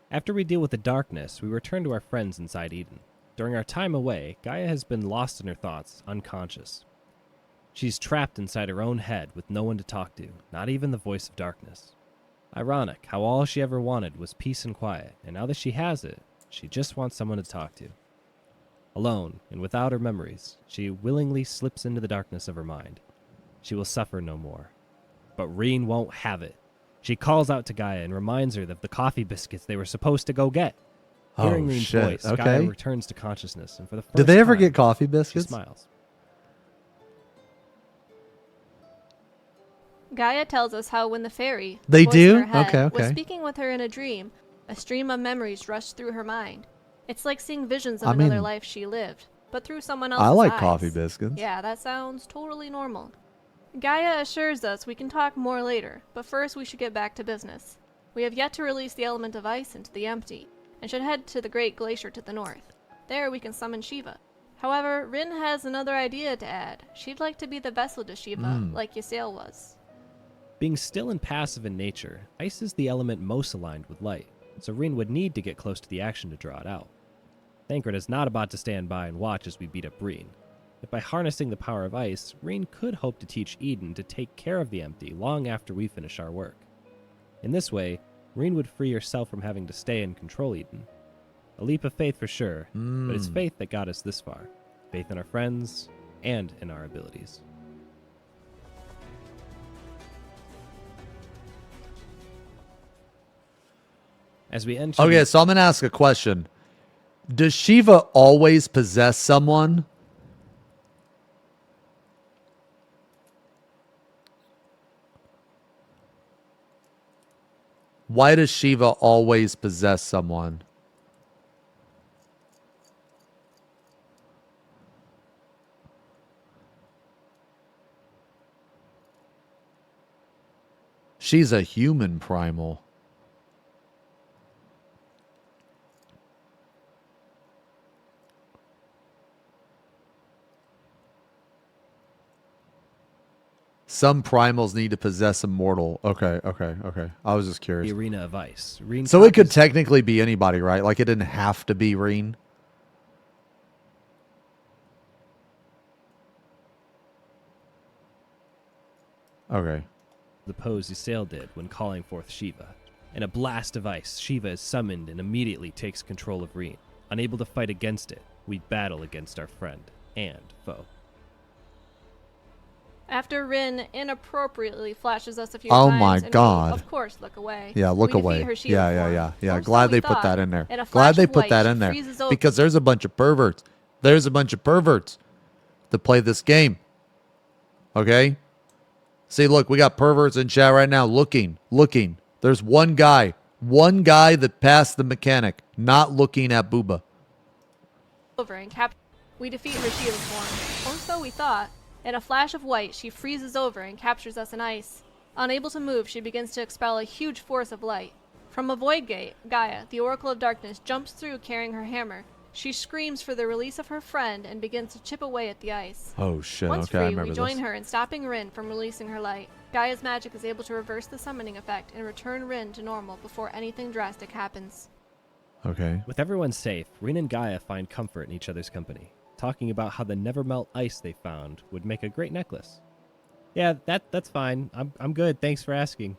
After we deal with the darkness, we return to our friends inside Eden. During our time away, Gaia has been lost in her thoughts, unconscious. She's trapped inside her own head with no one to talk to, not even the voice of darkness. Ironic how all she ever wanted was peace and quiet, and now that she has it, she just wants someone to talk to. Alone, and without her memories, she willingly slips into the darkness of her mind. She will suffer no more. But Reen won't have it. She calls out to Gaia and reminds her of the coffee biscuits they were supposed to go get. Oh, Hearing Reen's shit. voice, Okay. Gaia returns to consciousness, and for the first Did they ever time, get coffee she biscuits? smiles. Gaia tells us how when the fairy, They voice in do? her head, Okay, was okay. speaking with her in a dream, a stream of memories rushed through her mind. It's like seeing visions of I another mean, life she lived, but through someone else's I like eyes. coffee biscuits. Yeah, that sounds totally normal. Gaia assures us we can talk more later, but first we should get back to business. We have yet to release the element of ice into the empty, and should head to the great glacier to the north. There we can summon Shiva. However, Rin has another idea to add. She'd like to be the vessel to Shiva, like Ysael was. Being still and passive in nature, ice is the element most aligned with light, so Reen would need to get close to the action to draw it out. Thancred is not about to stand by and watch as we beat up Reen. But by harnessing the power of ice, Reen could hope to teach Eden to take care of the empty long after we finish our work. In this way, Reen would free herself from having to stay and control Eden. A leap of faith for sure, but it's faith that got us this far. Faith in our friends and in our abilities. As we enter Okay, so I'm going to ask a question. Does Shiva always possess someone? Why does Shiva always possess someone? She's a human primal. Some primals need to possess a mortal. Okay. I was just The curious. arena of ice. Reen So it could causes- technically be anybody, right? Like it didn't have to be Reen. Okay. the pose Ysael did when calling forth Shiva. In a blast of ice, Shiva is summoned and immediately takes control of Reen. Unable to fight against it, we battle against our friend and foe. After Rin inappropriately flashes us a few Oh times, my and we, God. of course, look away. Yeah, look we defeat away. her Shiva Yeah. form. Or so Glad we they put thought. that in there. In a Glad flash they of put white, that she in there. freezes over. Because there's a bunch of perverts. There's a bunch of perverts to play this game. Okay? See, look, we got perverts in chat right now looking. There's one guy that passed the mechanic, not looking at Booba. over and we defeat her Shiva form. Or so we thought. In a flash of white, she freezes over and captures us in ice. Unable to move, she begins to expel a huge force of light. From a void gate, Gaia, the Oracle of Darkness, jumps through carrying her hammer. She screams for the release of her friend and begins to chip away at the ice. Oh, shit. Once Okay, I free, remember we join this. her in stopping Rin from releasing her light. Gaia's magic is able to reverse the summoning effect and return Rin to normal before anything drastic happens. Okay. With everyone safe, Reen and Gaia find comfort in each other's company, talking about how the never-melt ice they found would make a great necklace. Yeah, that's fine. I'm good, thanks for asking.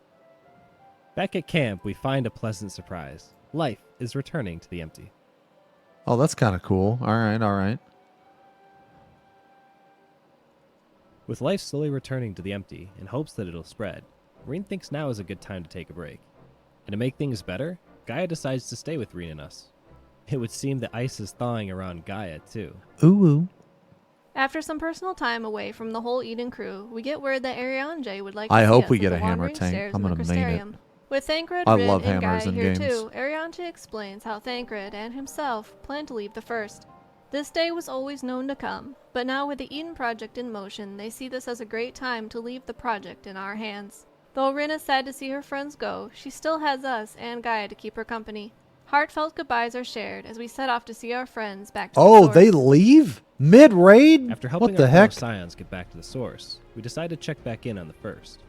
Back at camp, we find a pleasant surprise. Life is returning to the empty. Oh, that's kind of cool. All right. With life slowly returning to the empty in hopes that it'll spread, Reen thinks now is a good time to take a break. And to make things better, Gaia decides to stay with Reen and us. It would seem that ice is thawing around Gaia, too. Ooh. After some personal time away from the whole Eden crew, we get word that Ariane would like to I see hope us we at get the a hammer Wandering tank. Stairs I'm in the gonna main it. Crystarium. With Thancred, I Rin, love and hammers Gaia in here games. too, Ariane explains how Thancred and himself plan to leave the First. This day was always known to come, but now with the Eden Project in motion, they see this as a great time to leave the project in our hands. Though Rin is sad to see her friends go, she still has us and Gaia to keep her company. Heartfelt goodbyes are shared as we set off to see our friends back to the Oh, source. they leave mid-raid? After helping What the our heck? fellow Scions get back to the source, we decide to check back in on the First.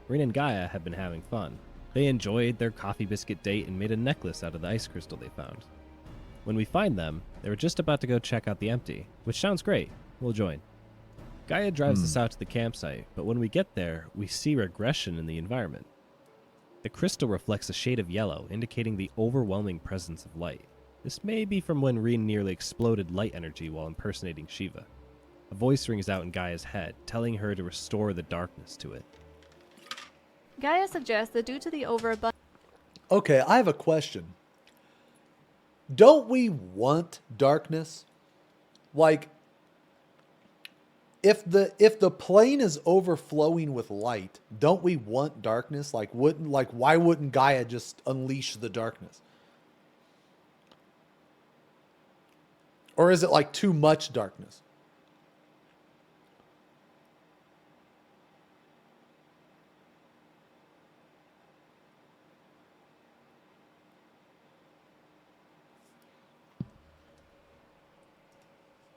Reen and Gaia have been having fun. They enjoyed their coffee biscuit date and made a necklace out of the ice crystal they found. When we find them, they were just about to go check out the empty, which sounds great. We'll join. Gaia drives us out to the campsite, but when we get there, we see regression in the environment. The crystal reflects a shade of yellow, indicating the overwhelming presence of light. This may be from when Reen nearly exploded light energy while impersonating Shiva. A voice rings out in Gaia's head, telling her to restore the darkness to it. Gaia suggests that due to the overabundance Okay, I have a question. Don't we want darkness? Like, if the plane is overflowing with light, don't we want darkness? Like, why wouldn't Gaia just unleash the darkness? Or is it like too much darkness?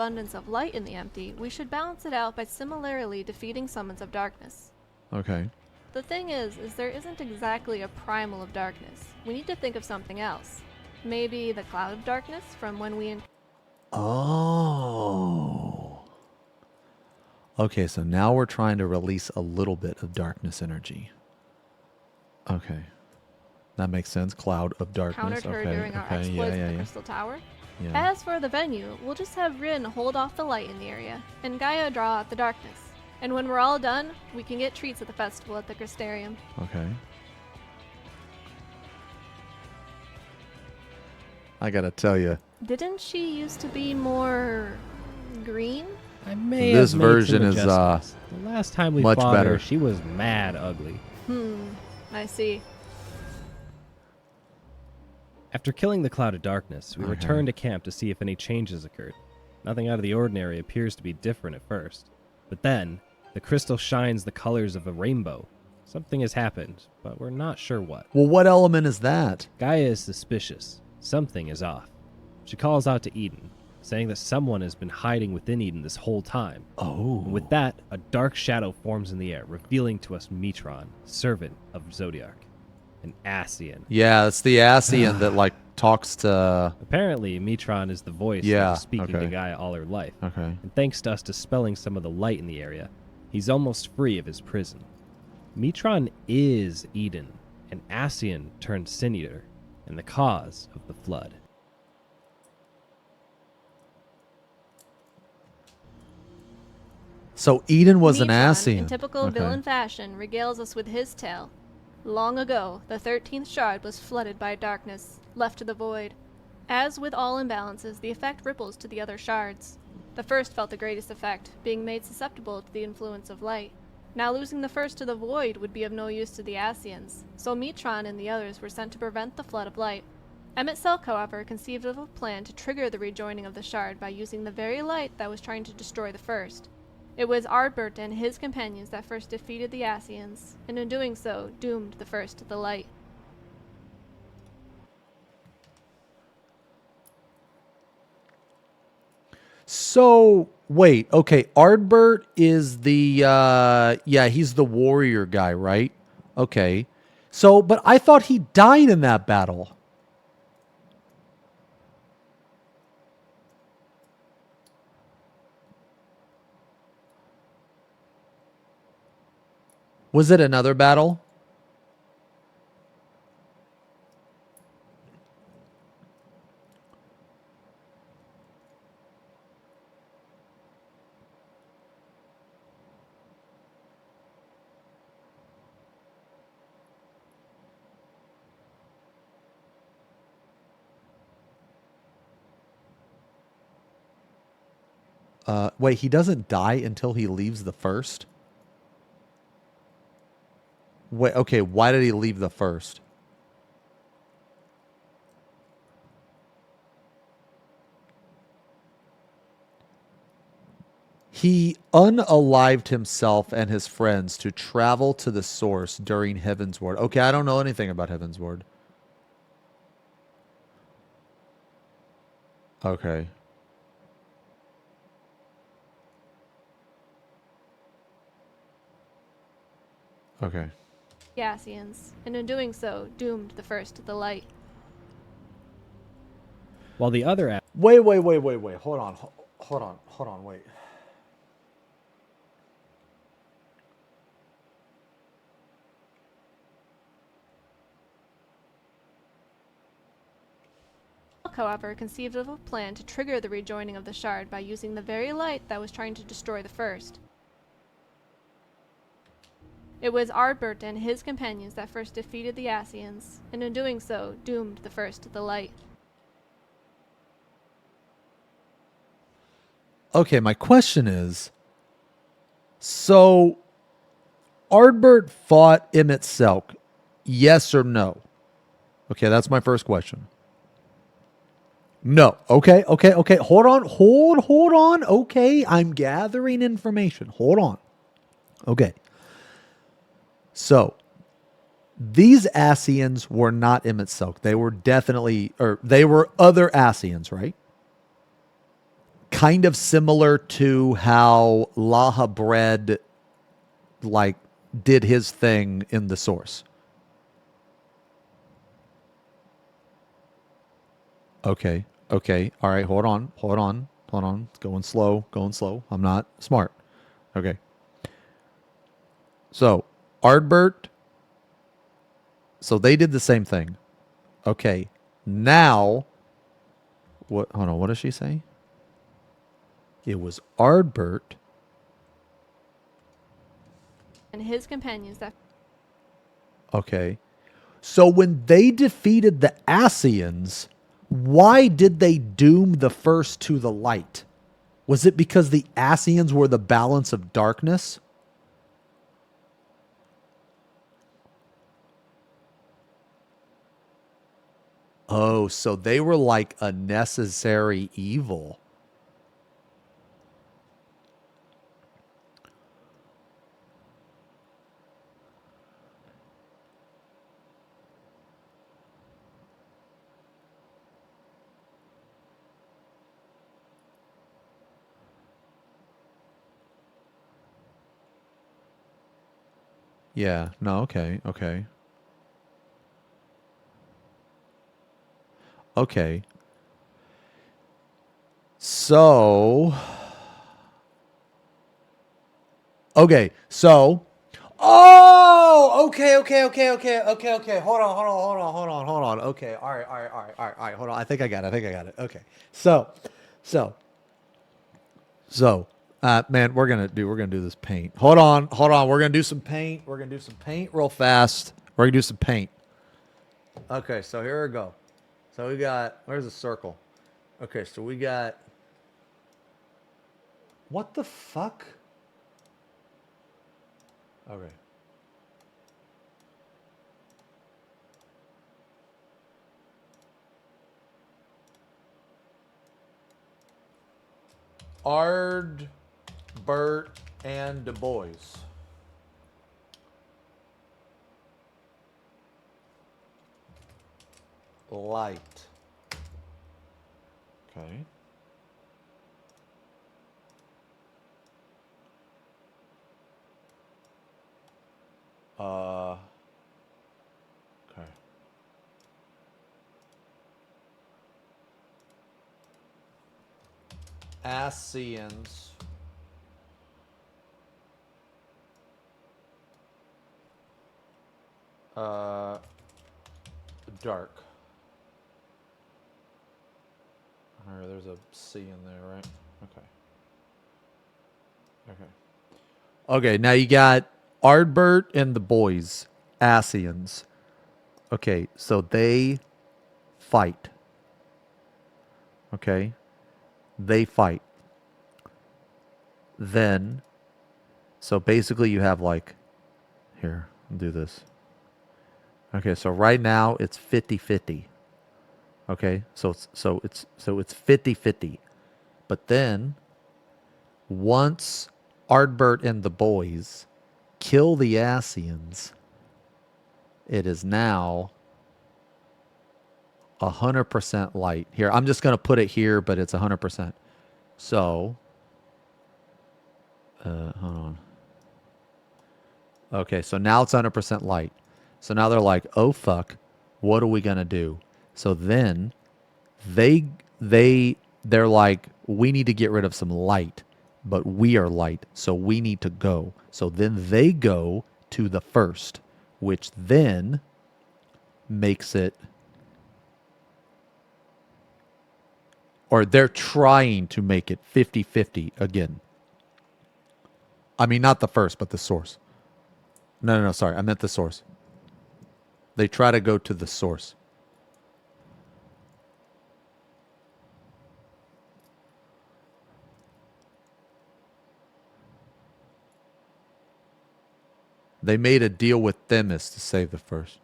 of light in the empty, we should balance it out by similarly defeating summons of darkness. Okay. The thing is there isn't exactly a primal of darkness. We need to think of something else. Maybe the cloud of darkness from when we Oh. Okay, so now we're trying to release a little bit of darkness energy. Okay. That makes sense. Cloud of darkness. encountered her Okay. during our Okay. exploits Yeah. at the Crystal Tower. Yeah. As for the venue, we'll just have Rin hold off the light in the area, and Gaia draw out the darkness. And when we're all done, we can get treats at the festival at the Crystarium. Okay. I gotta tell you, Didn't she used to be more green? I may This have made version some is, adjustments. The last time we much fought better. her, she was mad ugly. I see. After killing the cloud of darkness, we return to camp to see if any changes occurred. Nothing out of the ordinary appears to be different at first. But then, the crystal shines the colors of a rainbow. Something has happened, but we're not sure what. well, what element is that? Gaia is suspicious. Something is off. She calls out to Eden. saying that someone has been hiding within Eden this whole time. Oh. And with that, a dark shadow forms in the air, revealing to us Metron, servant of Zodiac, an Ascian. Yeah, it's the Ascian that like talks to. Apparently, Metron is the voice that Yeah, was speaking okay. to Gaia all her life. Okay. And thanks to us dispelling some of the light in the area, he's almost free of his prison. Metron is Eden, an Ascian turned Sin Eater, and the cause of the flood. So Eden was an Metron, Ascian. in typical Okay. villain fashion, regales us with his tale. Long ago, the 13th shard was flooded by darkness, left to the void. As with all imbalances, the effect ripples to the other shards. The first felt the greatest effect, being made susceptible to the influence of light. Now losing the first to the void would be of no use to the Ascians, so Metron and the others were sent to prevent the flood of light. Emmett Selk, however, conceived of a plan to trigger the rejoining of the shard by using the very light that was trying to destroy the first. It was Ardbert and his companions that first defeated the Ascians, and in doing so, doomed the first to the light. So wait, okay. Ardbert is the yeah, he's the warrior guy, right? Okay. So, but I thought he died in that battle. Was it another battle? Wait, he doesn't die until he leaves the first? Wait, okay, why did he leave the first? He unalived himself and his friends to travel to the source during Heaven's Ward. Okay, I don't know anything about Heaven's Ward. Okay. Okay. The Ascians, and in doing so, doomed the first to the light. While the other Wait. Hold on, wait. However, conceived of a plan to trigger the rejoining of the shard by using the very light that was trying to destroy the first. It was Ardbert and his companions that first defeated the Ascians, and in doing so, doomed the first to the light. Okay, my question is, so Ardbert fought Emmett Selk, yes or no? Okay, that's my first question. No. Okay. Hold on. Okay, I'm gathering information. Hold on. Okay. So, these Ascians were not Emmett Selk. They were they were other Ascians, right? Kind of similar to how Laha Bread, like, did his thing in the source. Okay. All right. Hold on. It's going slow. I'm not smart. Okay. So, Ardbert. So they did the same thing. Okay. Now, hold on. What does she say? It was Ardbert. And his companions that Okay. So when they defeated the Ascians, why did they doom the first to the light? Was it because the Ascians were the balance of darkness? Oh, so they were like a necessary evil. Yeah. No. Okay. Okay. Okay. So. Okay. So. Oh. Okay. Okay. Okay. Okay. Okay. Okay. Hold on. Hold on. Hold on. Hold on. Hold on. Okay. All right. All right. All right. All right. All right. Hold on. I think I got it. I think I got it. Okay. So. Man, we're gonna do this paint. Hold on. Hold on. We're gonna do some paint. We're gonna do some paint real fast. We're gonna do some paint. Okay. So here we go. So we got. Where's the circle? Okay. So we got. What the fuck? Okay. Ard, Bert, and Du Bois. Light. Okay. Okay. Ascians. Dark. All right, there's a C in there, right? Okay. Okay. Okay, now you got Ardbert and the boys, Ascians. Okay, so they fight. Okay? They fight. Then, so basically you have like, here, I'll do this. Okay, so right now it's 50-50. Okay, so it's 50-50. But then, once Ardbert and the boys kill the Ascians, it is now 100% light. Here, I'm just going to put it here, but it's 100%. So, hold on. Okay, so now it's 100% light. So now they're like, oh fuck, what are we going to do? So then they're like, we need to get rid of some light, but we are light, so we need to go. So then they go to the first, which then makes it, or they're trying to make it 50-50 again. I mean, not the first, but the source. No, sorry. I meant the source. They try to go to the source. They made a deal with Themis to save the first.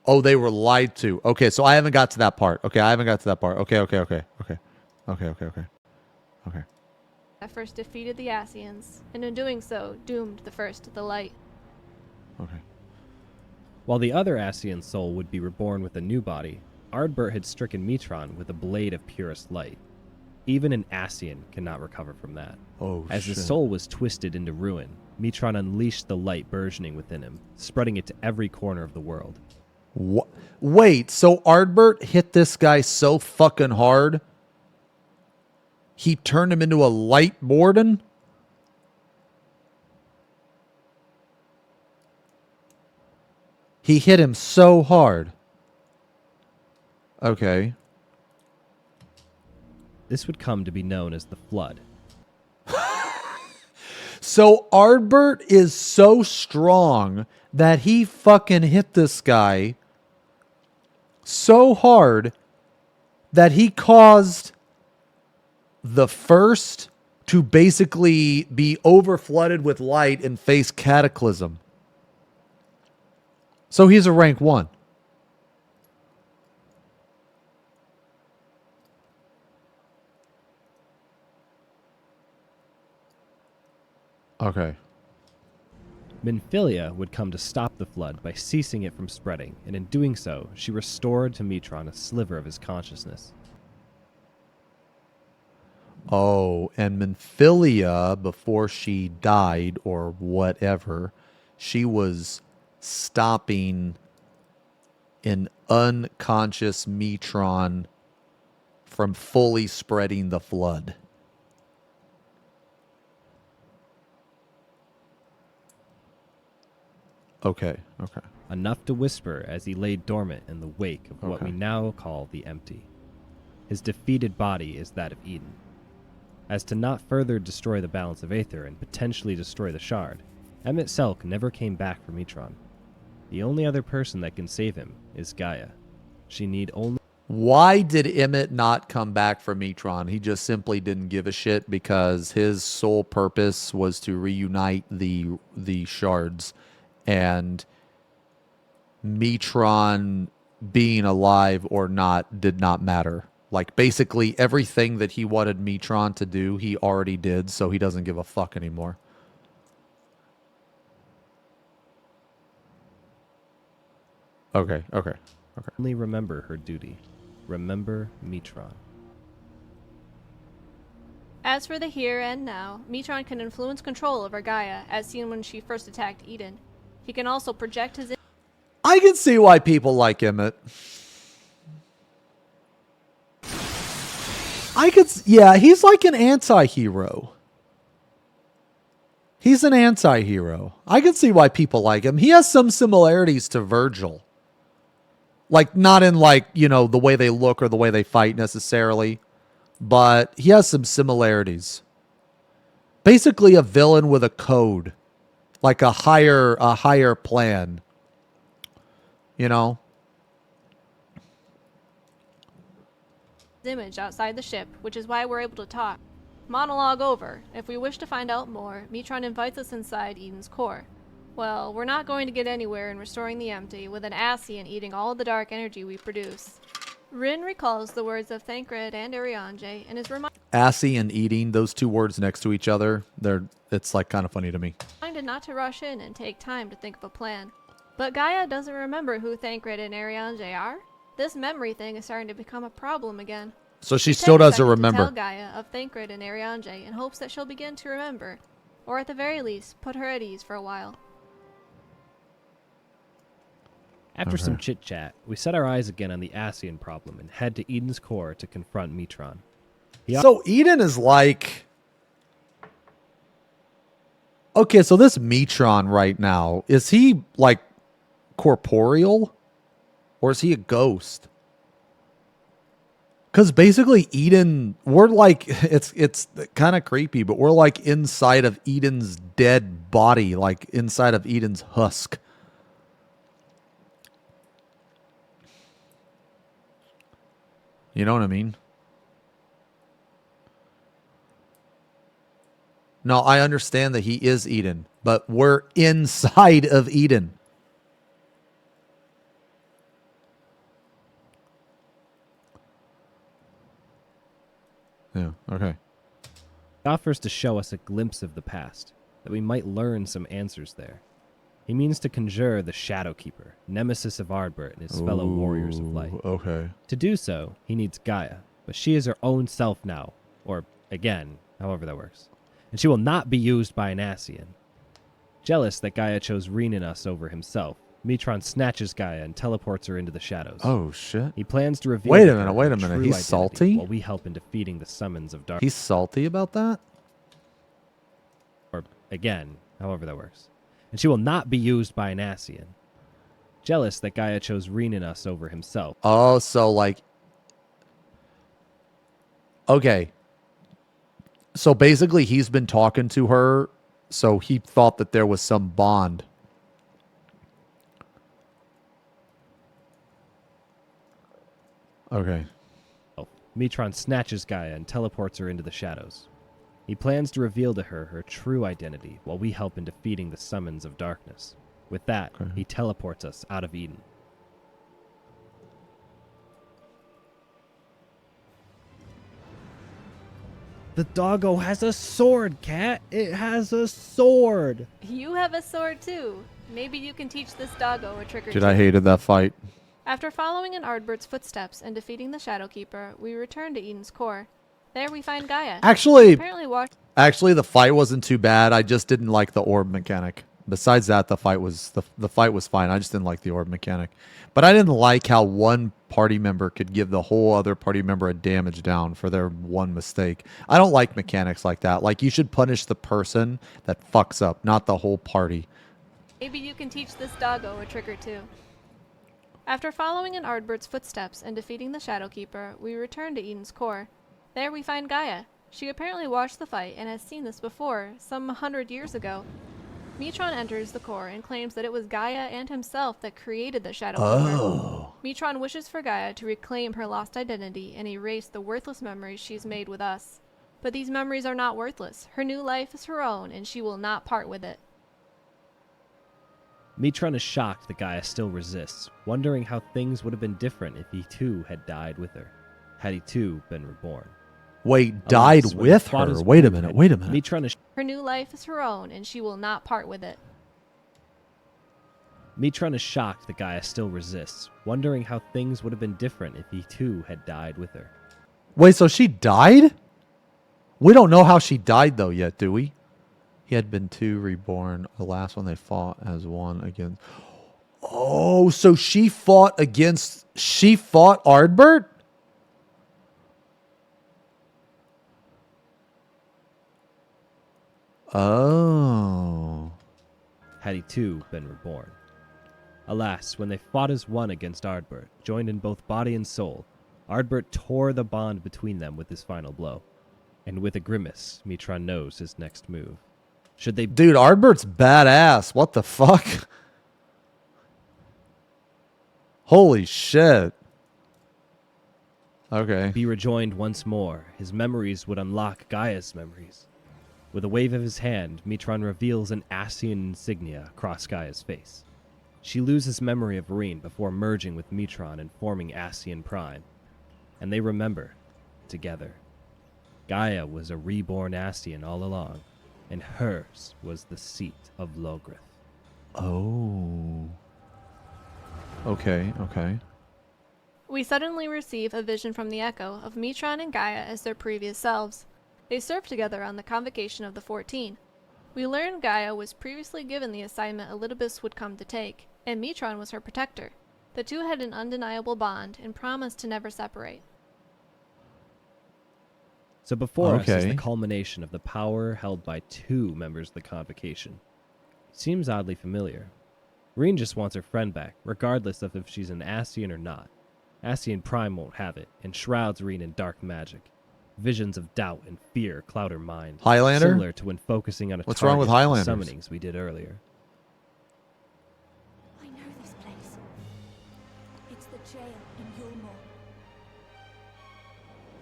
Oh, they were lied to. Okay, so I haven't got to that part. Okay. Okay. That first defeated the Ascians, and in doing so, doomed the first to the light. Okay. While the other Ascian soul would be reborn with a new body, Ardbert had stricken Metron with a blade of purest light. Even an Ascian cannot recover from that. Oh, As his soul was twisted into ruin, Metron unleashed the light burgeoning within him, spreading it to every corner of the world. What? Wait, so Ardbert hit this guy so fucking hard, he turned him into a light Morden? He hit him so hard. Okay. This would come to be known as the Flood. So Ardbert is so strong that he fucking hit this guy so hard that he caused the first to basically be overflooded with light and face cataclysm. So he's a rank 1. Okay. Minfilia would come to stop the Flood by ceasing it from spreading, and in doing so, she restored to Metron a sliver of his consciousness. Oh, and Menphilia, before she died or whatever, she was stopping an unconscious Metron from fully spreading the flood. Okay, okay. Enough to whisper as he lay dormant in the wake of what we Okay. now call the Empty. His defeated body is that of Eden. As to not further destroy the balance of Aether and potentially destroy the Shard, Emmett Selk never came back from Metron. The only other person that can save him is Gaia. She need only... Why did Emmett not come back from Metron? He just simply didn't give a shit because his sole purpose was to reunite the shards, and Metron being alive or not did not matter. Like, basically everything that he wanted Metron to do, he already did, so he doesn't give a fuck anymore. Okay. only remember her duty. Remember Metron. As for the here and now, Metron can influence control over Gaia, as seen when she first attacked Eden. He can also project his... I can see why people like Emmett. Yeah, he's like an anti-hero. He's an anti-hero. I can see why people like him. He has some similarities to Virgil. Like, not in, like, you know, the way they look or the way they fight necessarily, but he has some similarities. Basically a villain with a code. Like a higher plan. You know? image outside the ship, which is why we're able to talk. Monologue over. If we wish to find out more, Metron invites us inside Eden's core. Well, we're not going to get anywhere in restoring the empty with an Ascian eating all of the dark energy we produce. Rin recalls the words of Thancred and Arianje and is Assy and eating, those two words next to each other, it's like kind of funny to me. reminded not to rush in and take time to think of a plan. But Gaia doesn't remember who Thancred and Arianje are. This memory thing is starting to become a problem again. So she It still takes doesn't Becky to remember. tell Gaia of Thancred and Arianje in hopes that she'll begin to remember, or at the very least, put her at ease for a while. After some chit-chat, we set our eyes again on the Ascian problem and head to Eden's core to confront Metron. So Eden is like... Okay, so this Metron right now, is he like corporeal? Or is he a ghost? Because basically Eden, we're like, it's kind of creepy, but we're like inside of Eden's dead body, like inside of Eden's husk. You know what I mean? No, I understand that he is Eden, but we're inside of Eden. Yeah, okay. He offers to show us a glimpse of the past, that we might learn some answers there. He means to conjure the Shadowkeeper, nemesis of Ardbert and his fellow warriors of light. Okay. To do so, he needs Gaia, but she is her own self now, or again, however that works. And she will not be used by an Ascian. Jealous that Gaia chose Reninus over himself, Metron snatches Gaia and teleports her into the shadows. Oh, shit. He plans to reveal Wait to a minute, her wait her a minute. true He's identity salty? while we help in defeating the summons of dark. He's salty about that? Or again, however that works. And she will not be used by an Ascian. Jealous that Gaia chose Reninus over himself. Oh, so like... Okay. So basically he's been talking to her, so he thought that there was some bond. Okay. Metron snatches Gaia and teleports her into the shadows. He plans to reveal to her her true identity while we help in defeating the summons of darkness. With that, he teleports us out of Eden. The doggo has a sword, Cat. It has a sword. You have a sword too. Maybe you can teach this doggo a trick or Dude, two. I hated that fight. After following in Ardbert's footsteps and defeating the Shadowkeeper, we return to Eden's core. There we find Gaia. Actually, Apparently walked. Actually, the fight wasn't too bad. I just didn't like the orb mechanic. Besides that, the fight was fine. I just didn't like the orb mechanic. But I didn't like how one party member could give the whole other party member a damage down for their one mistake. I don't like mechanics like that. Like, you should punish the person that fucks up, not the whole party. Maybe you can teach this doggo a trick or two. After following in Ardbert's footsteps and defeating the Shadowkeeper, we return to Eden's core. There we find Gaia. She apparently watched the fight and has seen this before, some 100 years ago. Metron enters the core and claims that it was Gaia and himself that created the Shadowkeeper. Oh. Metron wishes for Gaia to reclaim her lost identity and erase the worthless memories she's made with us. But these memories are not worthless. Her new life is her own, and she will not part with it. Metron is shocked that Gaia still resists, wondering how things would have been different if he too had died with her, had he too been reborn. Wait, died Alas, when with the plot her? is Wait a proven, minute. Metron is Her new life is her own, and she will not part with it. Metron is shocked that Gaia still resists, wondering how things would have been different if he too had died with her. Wait, so she died? We don't know how she died, though, yet, do we? He had been two reborn. The last one they fought as one against... Oh, so she fought Ardbert? Oh. Had he too been reborn. Alas, when they fought as one against Ardbert, joined in both body and soul, Ardbert tore the bond between them with his final blow. And with a grimace, Metron knows his next move. Should they Dude, Ardbert's badass. What the fuck? Holy shit. Okay. be rejoined once more, his memories would unlock Gaia's memories. With a wave of his hand, Metron reveals an Ascian insignia across Gaia's face. She loses memory of Reen before merging with Metron and forming Ascian Prime. And they remember, together. Gaia was a reborn Ascian all along, and hers was the seat of Logrith. Oh. Okay, okay. We suddenly receive a vision from the Echo of Metron and Gaia as their previous selves. They served together on the Convocation of the 14. We learn Gaia was previously given the assignment Elidibus would come to take, and Metron was her protector. The two had an undeniable bond and promised to never separate. So before us is Okay. the culmination of the power held by two members of the Convocation. Seems oddly familiar. Reen just wants her friend back, regardless of if she's an Ascian or not. Ascian Prime won't have it, and shrouds Reen in dark magic. Visions of doubt and fear cloud her mind. Highlander? Similar to when focusing on a What's wrong with target in Highlanders? summonings we did earlier. I know this place. It's the jail in Yulmore.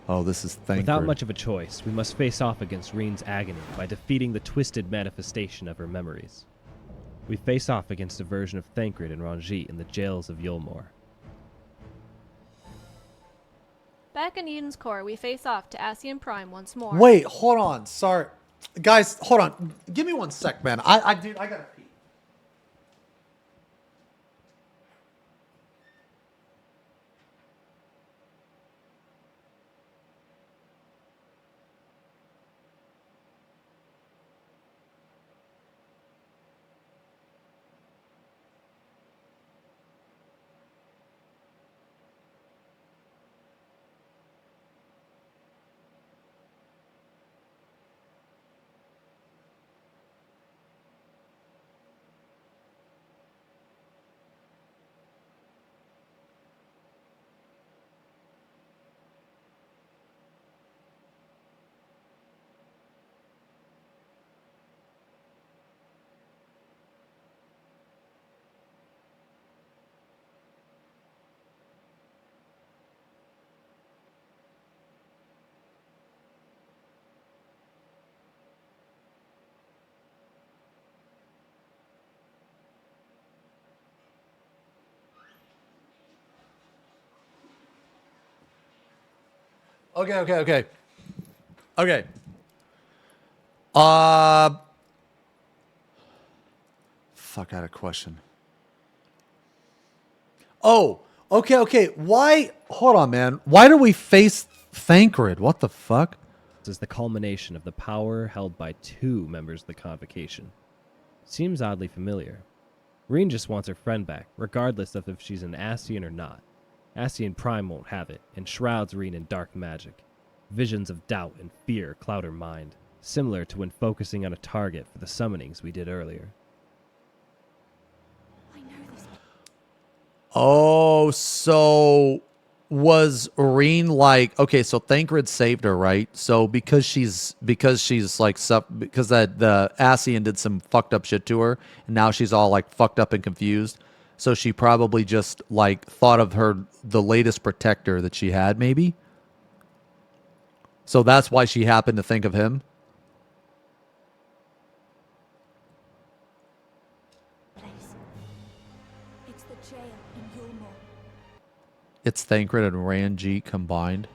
Oh, this is Thancred. Without much of a choice, we must face off against Reen's agony by defeating the twisted manifestation of her memories. We face off against a version of Thancred and Ranjit in the jails of Yulmore. Back in Eden's core, we face off to Ascian Prime once more. Wait, hold on. Sorry. Guys, hold on. Give me one sec, man. Dude, I gotta pee. Okay. Fuck, I had a question. Oh, okay. Why? Hold on, man. Why do we face Thancred? What the fuck? is the culmination of the power held by 2 members of the Convocation. Seems oddly familiar. Reen just wants her friend back, regardless of if she's an Ascian or not. Ascian Prime won't have it, and shrouds Reen in dark magic. Visions of doubt and fear cloud her mind, similar to when focusing on a target for the summonings we did earlier. I know this. Oh, so was Reen like, okay, so Thancred saved her, right? So because she's like because that the Ascian did some fucked up shit to her, and now she's all like fucked up and confused. So she probably just like thought of the latest protector that she had, maybe. So that's why she happened to think of him. Place. It's the jail in Yulmore. It's Thancred and Ranjit combined.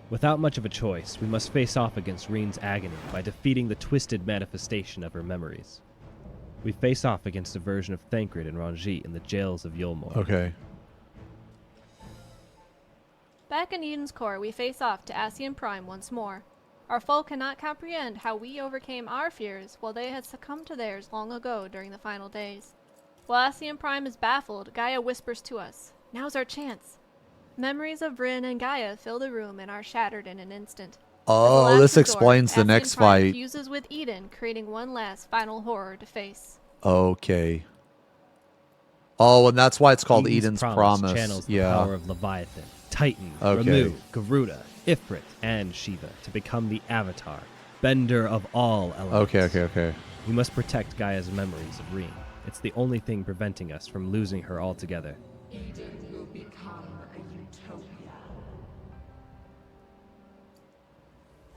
Without much of a choice, we must face off against Reen's agony by defeating the twisted manifestation of her memories. We face off against a version of Thancred and Ranjit in the jails of Yulmore. Okay. Back in Eden's Core, we face off to Ascian Prime once more. Our foe cannot comprehend how we overcame our fears while they had succumbed to theirs long ago during the final days. While Ascian Prime is baffled, Gaia whispers to us, "Now's our chance." Memories of Bryn and Gaia fill the room and are shattered in an instant. Oh, As a this last resort, explains the Ascian next Prime fight. fuses with Eden, creating one last final horror to face. Okay. Oh, and that's why it's called Eden's Promise. Channels the Yeah. power of Leviathan, Titan, Okay. Ramu, Garuda, Ifrit, and Shiva to become the Avatar, bender of all elements. Okay. We must protect Gaia's memories of Reen. It's the only thing preventing us from losing her altogether. Eden will become a utopia.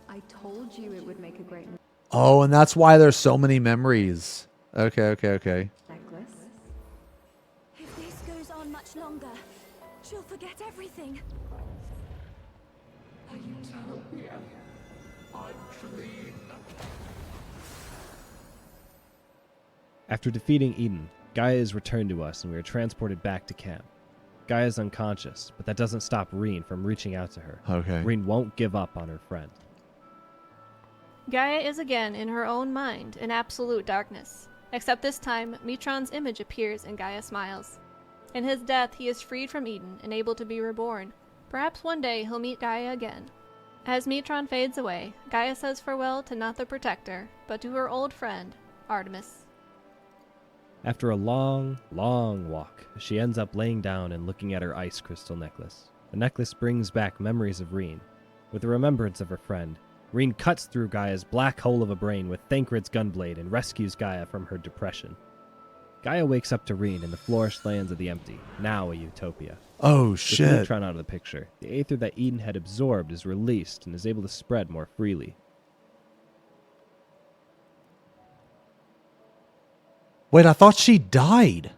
I told you it would make a great Oh, and that's why there's so many memories. Okay. necklace. If this goes on much longer, she'll forget everything. A utopia. A dream. After defeating Eden, Gaia is returned to us and we are transported back to camp. Gaia is unconscious, but that doesn't stop Reen from reaching out to her. Okay. Reen won't give up on her friend. Gaia is again in her own mind in absolute darkness. Except this time, Metron's image appears and Gaia smiles. In his death, he is freed from Eden and able to be reborn. Perhaps one day he'll meet Gaia again. As Metron fades away, Gaia says farewell to not the Protector, but to her old friend, Artemis. After a long, long walk, she ends up laying down and looking at her ice crystal necklace. The necklace brings back memories of Reen. With the remembrance of her friend, Reen cuts through Gaia's black hole of a brain with Thancred's gunblade and rescues Gaia from her depression. Gaia wakes up to Reen in the flourished lands of the Empty, now a utopia. Oh, With shit. Metron out of the picture, the aether that Eden had absorbed is released and is able to spread more freely. Wait, I thought she died.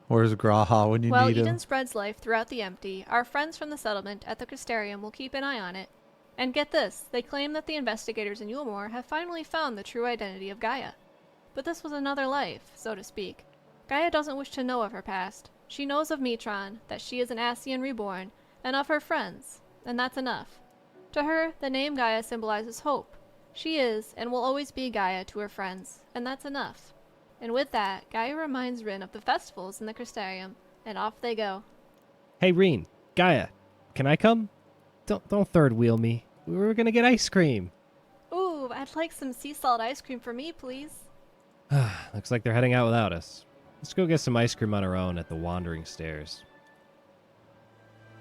Where's Graha when you While need Eden him? spreads life throughout the Empty, our friends from the settlement at the Crystarium will keep an eye on it. And get this, they claim that the investigators in Yulmore have finally found the true identity of Gaia. But this was another life, so to speak. Gaia doesn't wish to know of her past. She knows of Metron, that she is an Ascian reborn, and of her friends, and that's enough. To her, the name Gaia symbolizes hope. She is, and will always be Gaia to her friends, and that's enough. And with that, Gaia reminds Rin of the festivals in the Crystarium, and off they go. Hey Reen, Gaia, can I come? Don't third wheel me. We were gonna get ice cream. Ooh, I'd like some sea salt ice cream for me, please. Looks like they're heading out without us. Let's go get some ice cream on our own at the Wandering Stairs.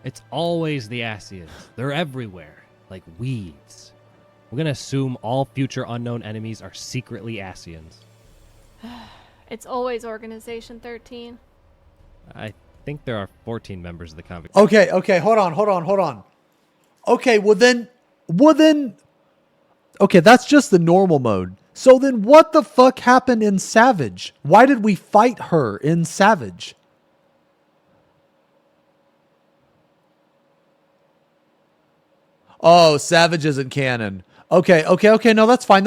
It's always the Ascians. They're everywhere, like weeds. We're gonna assume all future unknown enemies are secretly Ascians. It's always Organization 13. I think there are 14 members of the Convocation. Okay, hold on. Okay, well then, okay, that's just the normal mode. So then what the fuck happened in Savage? Why did we fight her in Savage? Oh, Savage isn't canon. Okay, no, that's fine.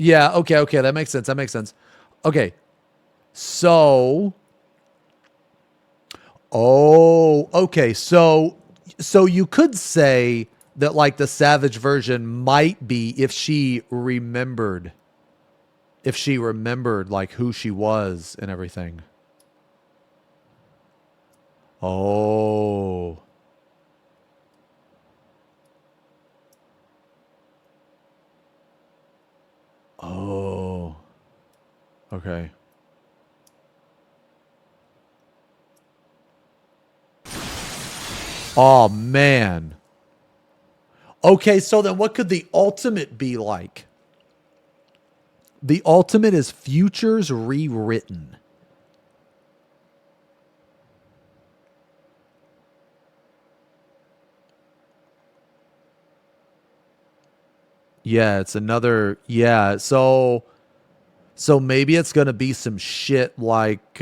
Yeah, okay, that makes sense. Okay. So okay. So you could say that like the Savage version might be if she remembered like who she was and everything. Oh. Oh. Okay. Oh man. Okay, so then what could the ultimate be like? The ultimate is futures rewritten. Yeah, it's another so maybe it's gonna be some shit like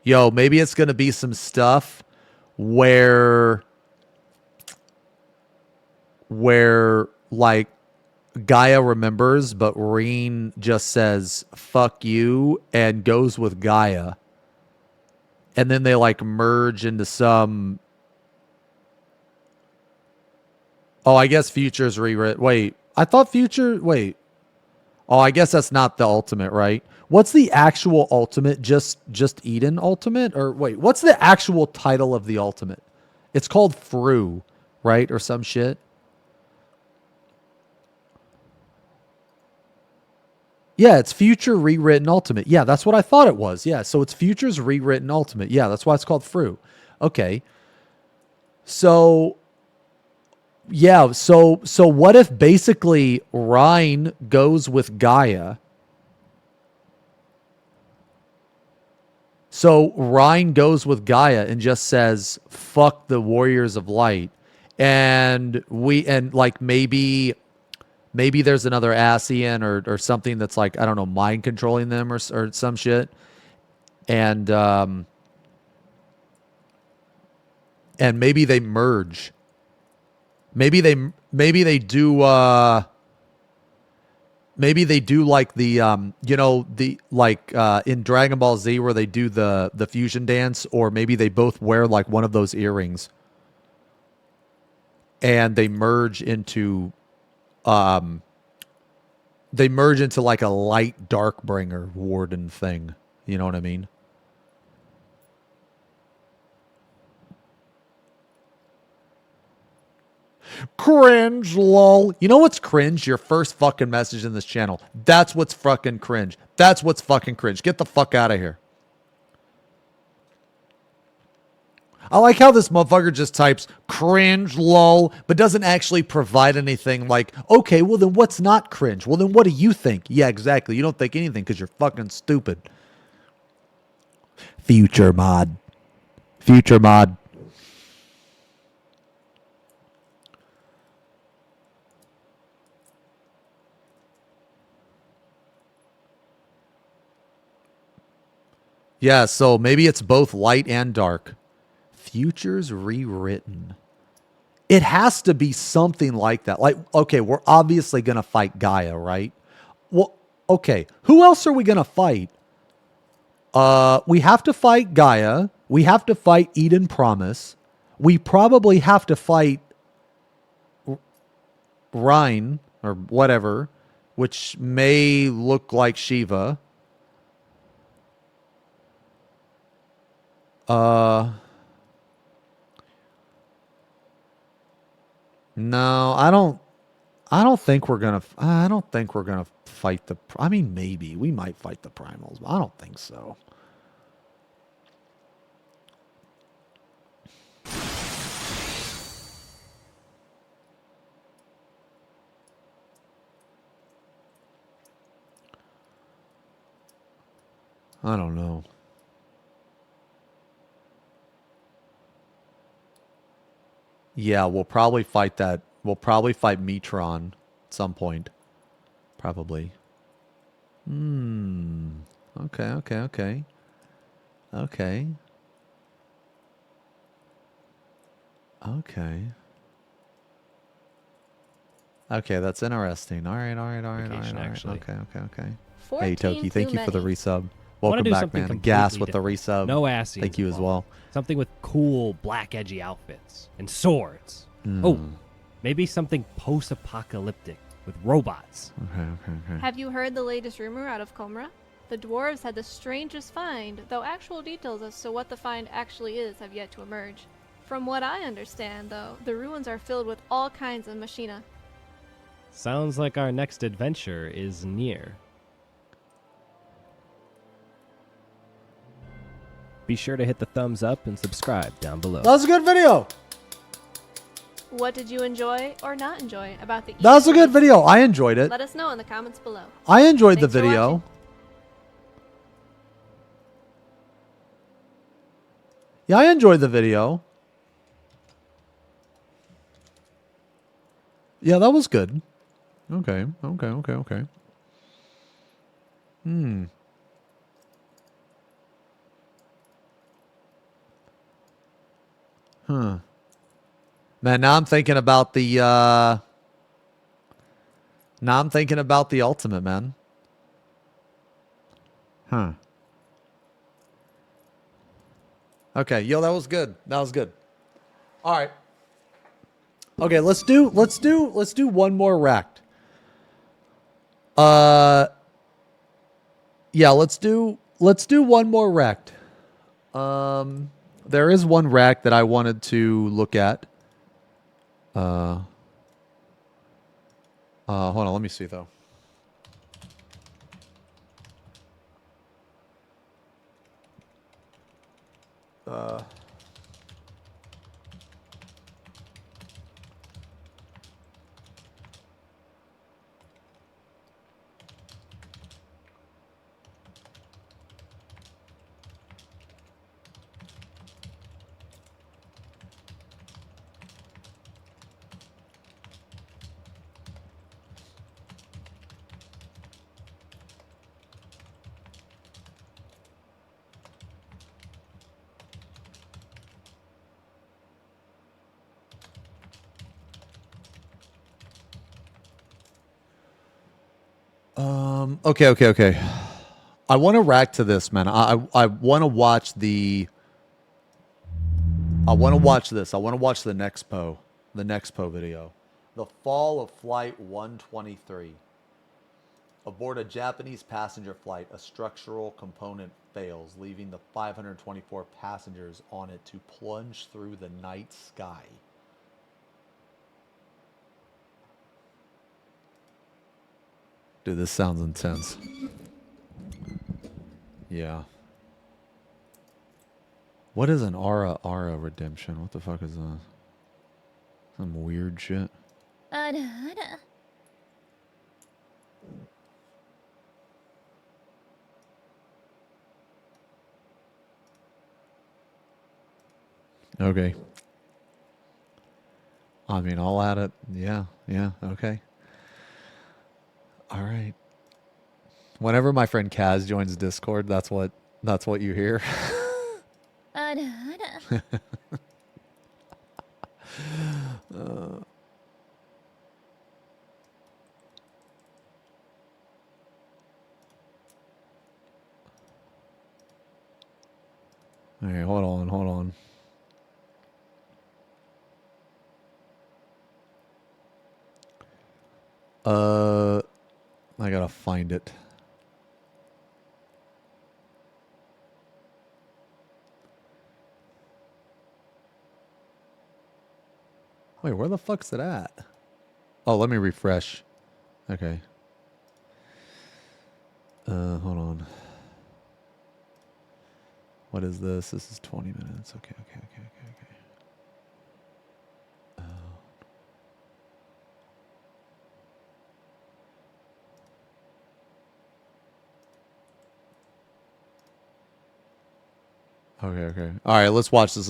maybe it's gonna be some stuff where like Gaia remembers, but Reen just says fuck you and goes with Gaia. And then they like merge into some. Oh, I guess Future's rewritten. Wait, I thought Future. Wait. Oh, I guess that's not the ultimate, right? What's the actual ultimate? Just Eden ultimate? Or wait, what's the actual title of the ultimate? It's called Fru, right? Or some shit. Yeah, it's Future Rewritten Ultimate. Yeah, that's what I thought it was. Yeah, so it's Future's Rewritten Ultimate. Yeah, that's why it's called Fru. Okay. So yeah, so what if basically Rhine goes with Gaia? So Rhine goes with Gaia and just says fuck the Warriors of Light. And like maybe there's another Ascian or something that's like, I don't know, mind controlling them or some shit. And maybe they merge. Maybe they do maybe they do like the the like in Dragon Ball Z where they do the fusion dance, or maybe they both wear like one of those earrings and they merge into like a light Darkbringer warden thing. You know what I mean? Cringe, lol. You know what's cringe? Your first fucking message in this channel. That's what's fucking cringe. That's what's fucking cringe. Get the fuck out of here. I like how this motherfucker just types cringe, lol, but doesn't actually provide anything like, okay, well then what's not cringe? Well then what do you think? Yeah, exactly. You don't think anything because you're fucking stupid. Future mod. Future mod. Yeah, so maybe it's both light and dark. Futures rewritten. It has to be something like that. Like, okay, we're obviously going to fight Gaia, right? Well, okay, who else are we going to fight? We have to fight Gaia. We have to fight Eden Promise. We probably have to fight Rhine or whatever, which may look like Shiva. No, I don't think we're gonna. I don't think we're gonna fight the. I mean, maybe we might fight the primals, but I don't think so. I don't know. Yeah, we'll probably fight that. We'll probably fight Metron at some point. Probably. Okay, okay, okay. Okay. Okay. Okay, that's interesting. All right, all right, all right, all right, Vacation, all right. actually. Okay, okay, okay. 14 Hey, Toki, thank too you for the many. resub. I wanna Welcome do back, something man. Gas with completely the resub. No assy. Thank you as well. Something with cool black edgy outfits and swords. Hmm. Oh, maybe something post-apocalyptic with robots. Okay, okay, okay. Have you heard the latest rumor out of Comra? The dwarves had the strangest find, though actual details as to what the find actually is have yet to emerge. From what I understand, though, the ruins are filled with all kinds of machina. Sounds like our next adventure is near. Be sure to hit the thumbs up and subscribe down below. That was a good video. What did you enjoy or not enjoy about the That was a Easter good eggs? video. I enjoyed it. Let us know in the comments below. I enjoyed the Thanks for video. watching. Yeah, I enjoyed the video. Yeah, that was good. Okay, okay, okay, okay. Hmm. Huh. Man, now I'm thinking about the now I'm thinking about the ultimate, man. Huh. Okay, yo, that was good. That was good. All right. Okay, let's do one more racked. Yeah, let's do one more racked. There is one rack that I wanted to look at. Hold on, let me see though. Okay. I want to rack to this, man. I want to watch the. I want to watch this. I want to watch the next video. The fall of Flight 123. Aboard a Japanese passenger flight, a structural component fails, leaving the 524 passengers on it to plunge through the night sky. Dude, this sounds intense. Yeah. What is an Ara redemption? What the fuck is that? Some weird shit. Okay. I mean, I'll add it. Yeah, okay. All right. Whenever my friend Kaz joins Discord, that's what you hear. Okay, hold on. I gotta find it. Wait, where the fuck's it at? Oh, let me refresh. Okay. Hold on. What is this? This is 20 minutes. Okay. Okay. All right, let's watch this.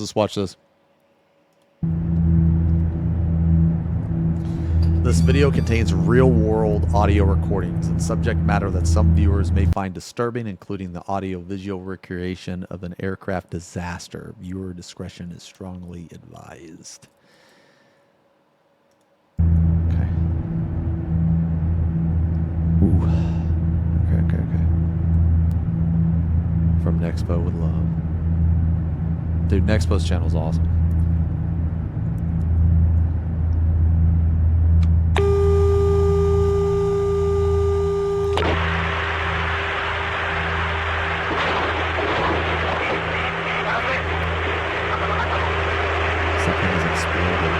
This video contains real-world audio recordings and subject matter that some viewers may find disturbing, including the audio-visual recreation of an aircraft disaster. Viewer discretion is strongly advised. Okay. Nexpo with love. Dude, Nexpo's channel is awesome. Something is exploding.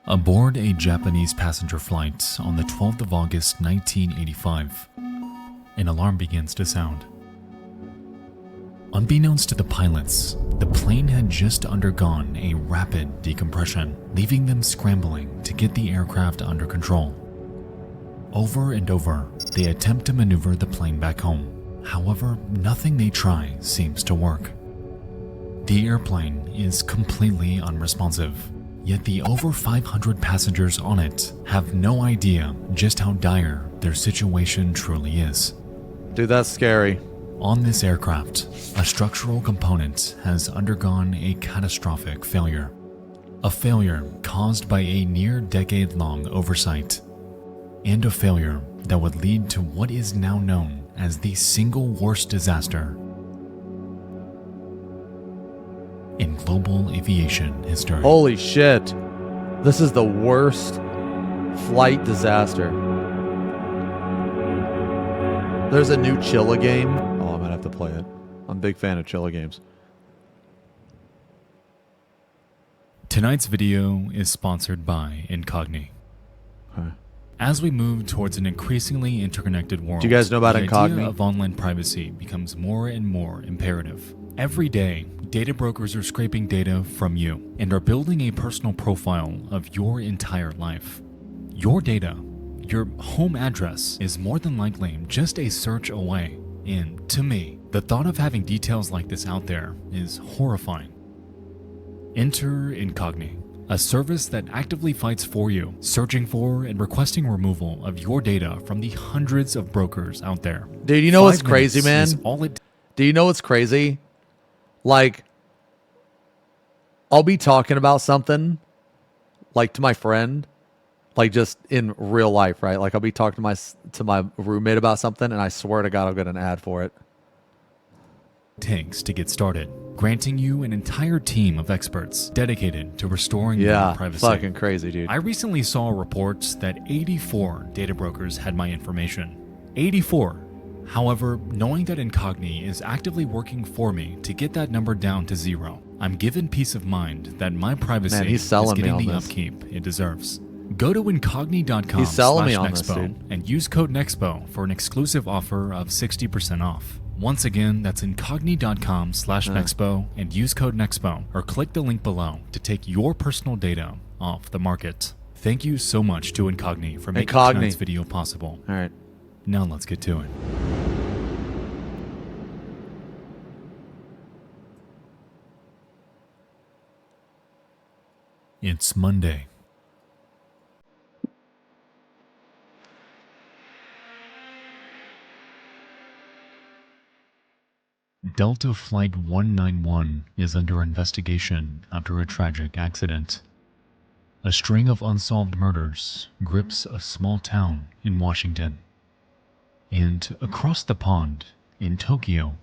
Aboard a Japanese passenger flight on the 12th of August 1985, an alarm begins to sound. Unbeknownst to the pilots, the plane had just undergone a rapid decompression, leaving them scrambling to get the aircraft under control. Over and over, they attempt to maneuver the plane back home. However, nothing they try seems to work. The airplane is completely unresponsive, yet the over 500 passengers on it have no idea just how dire their situation truly is. Dude, that's scary. On this aircraft, a structural component has undergone a catastrophic failure. A failure caused by a near-decade-long oversight. And a failure that would lead to what is now known as the single worst disaster in global aviation history. Holy shit. This is the worst flight disaster. There's a new Chilla game. Oh, I might have to play it. I'm a big fan of Chilla games. Tonight's video is sponsored by Incogni. Okay. As we move towards an increasingly interconnected world, Do you guys know about the Incogni? idea of online privacy becomes more and more imperative. Every day, data brokers are scraping data from you and are building a personal profile of your entire life. Your data, your home address, is more than likely just a search away. And to me, the thought of having details like this out there is horrifying. Enter Incogni, a service that actively fights for you, searching for and requesting removal of your data from the hundreds of brokers out there. Dude, you know what's 5 crazy, minutes man? is all it Do you know what's crazy? Like, I'll be talking about something, like to my friend, like just in real life, right? Like I'll be talking to my roommate about something, and I swear to God, I'll get an ad for it. takes to get started, granting you an entire team of experts dedicated to restoring your Yeah, privacy. fucking crazy, dude. I recently saw reports that 84 data brokers had my information. 84. However, knowing that Incogni is actively working for me to get that number down to 0, I'm given peace of mind that my privacy Man, he's is selling me getting on the this. upkeep it deserves. Go to incogni.com He's selling me on this, /Nexpo dude. and use code NEXPO for an exclusive offer of 60% off. Once again, that's incogni.com /Nexpo and use code NEXPO or click the link below to take your personal data off the market. Thank you so much to Incogni for making Incogni. tonight's video possible. All right. Now let's get to it. It's Monday. Delta Flight 191 is under investigation after a tragic accident. A string of unsolved murders grips a small town in Washington. And across the pond in Tokyo,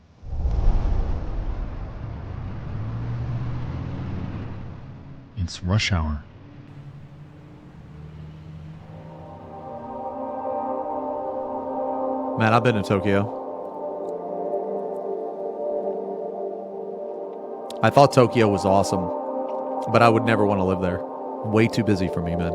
it's rush hour. Man, I've been to Tokyo. I thought Tokyo was awesome, but I would never want to live there. Way too busy for me, man.